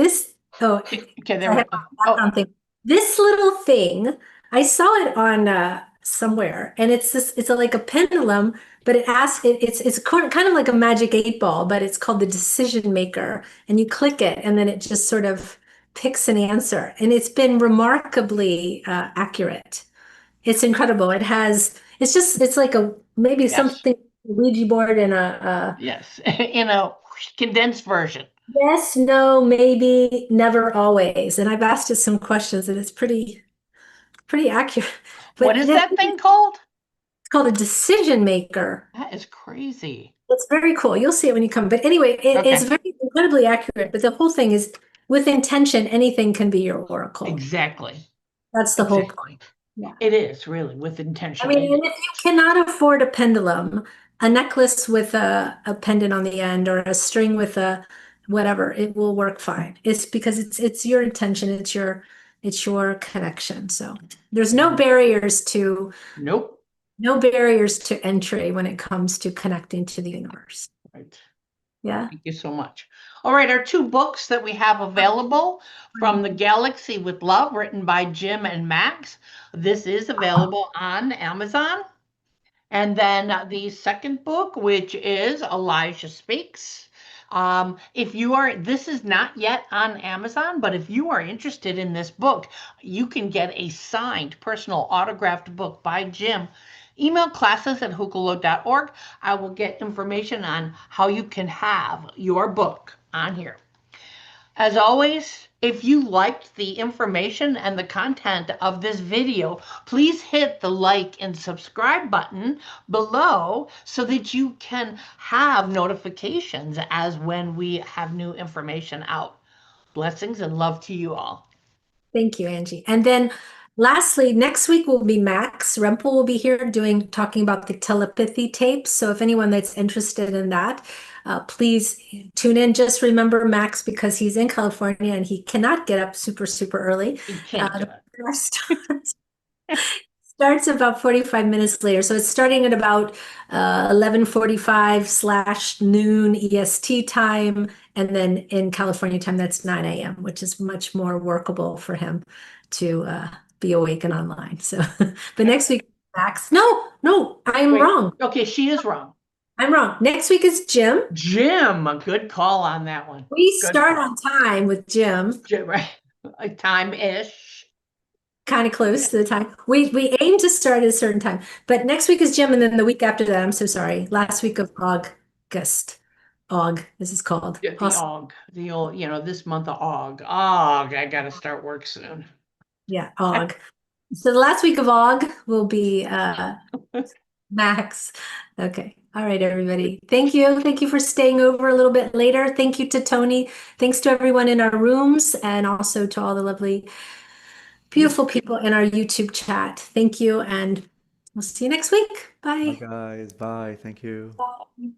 there I we have go. a background thing. This little thing, I saw it on somewhere, and it's like a pendulum, but it's kind of like a magic 8 ball, but it's called the decision maker, and you click it, and then it just sort of picks an answer, and it's been remarkably accurate. It's incredible. It's like maybe Yes, something Ouija board and a yes, in a condensed version. yes, no, maybe, never, always. And I've asked it some questions and it's pretty accurate. What But is it's that thing called? called a decision maker. That is crazy. It's very cool. You'll see it when you come. But anyway, it's Okay, very incredibly accurate. But the whole thing is with intention, anything can be your oracle. exactly, That's the whole exactly. point. Yeah. It is really with I intention. mean, and if you cannot afford a pendulum, a necklace with a pendant on the end or a string with a whatever, it will work fine. It's because it's your intention, it's your connection. So there's Nope. no barriers to entry when it comes to connecting to the universe. Right. Yeah. Thank you so much. All right, our two books that we have available from the Galaxy with Love, written by Jim and Max. This is available on Amazon. And then the second book, which is Elijah Speaks. This is not yet on Amazon, but if you are interested in this book, you can get a signed personal autographed book by Jim. Email classes@hucolo.org. I will get information on how you can have your book on here. As always, if you liked the information and the content of this video, please hit the like and subscribe button below so that you can have notifications as when we have new information out. Blessings and love to you all. Thank you, Angie. And then lastly, next week will be Max. Rempel will be here talking about the telepathy tapes. So if anyone that's interested in that, please tune in. Just remember Max because he's in California and he cannot get up super, super early. You can't do it. Starts about 45 minutes later. So it's starting at about 11:45/noon EST time. And then in California time, that's 9 a.m., which is much more workable for him to be awake and online. So, but next week, Max. No, I'm Wait, wrong. okay, she is wrong. I'm wrong. Next week is Jim. Jim, a good call on that one. We Good start call. on time with Jim. Right. Time-ish. Kind of close to the time. We aim to start at a certain time. But next week is Jim, and then the week after that, I'm so sorry. Last week of August. This is called. The Awesome. Og, the old, this month of Og. Og, I gotta start work soon. Yeah, Og. So the last week of Og will be Max. Okay. All right, everybody. Thank you. Thank you for staying over a little bit later. Thank you to Toni. Thanks to everyone in our rooms and also to all the lovely, beautiful people in our YouTube chat. Thank you and We'll see you next week. Bye, Bye. guys. Bye. Thank you. Bye.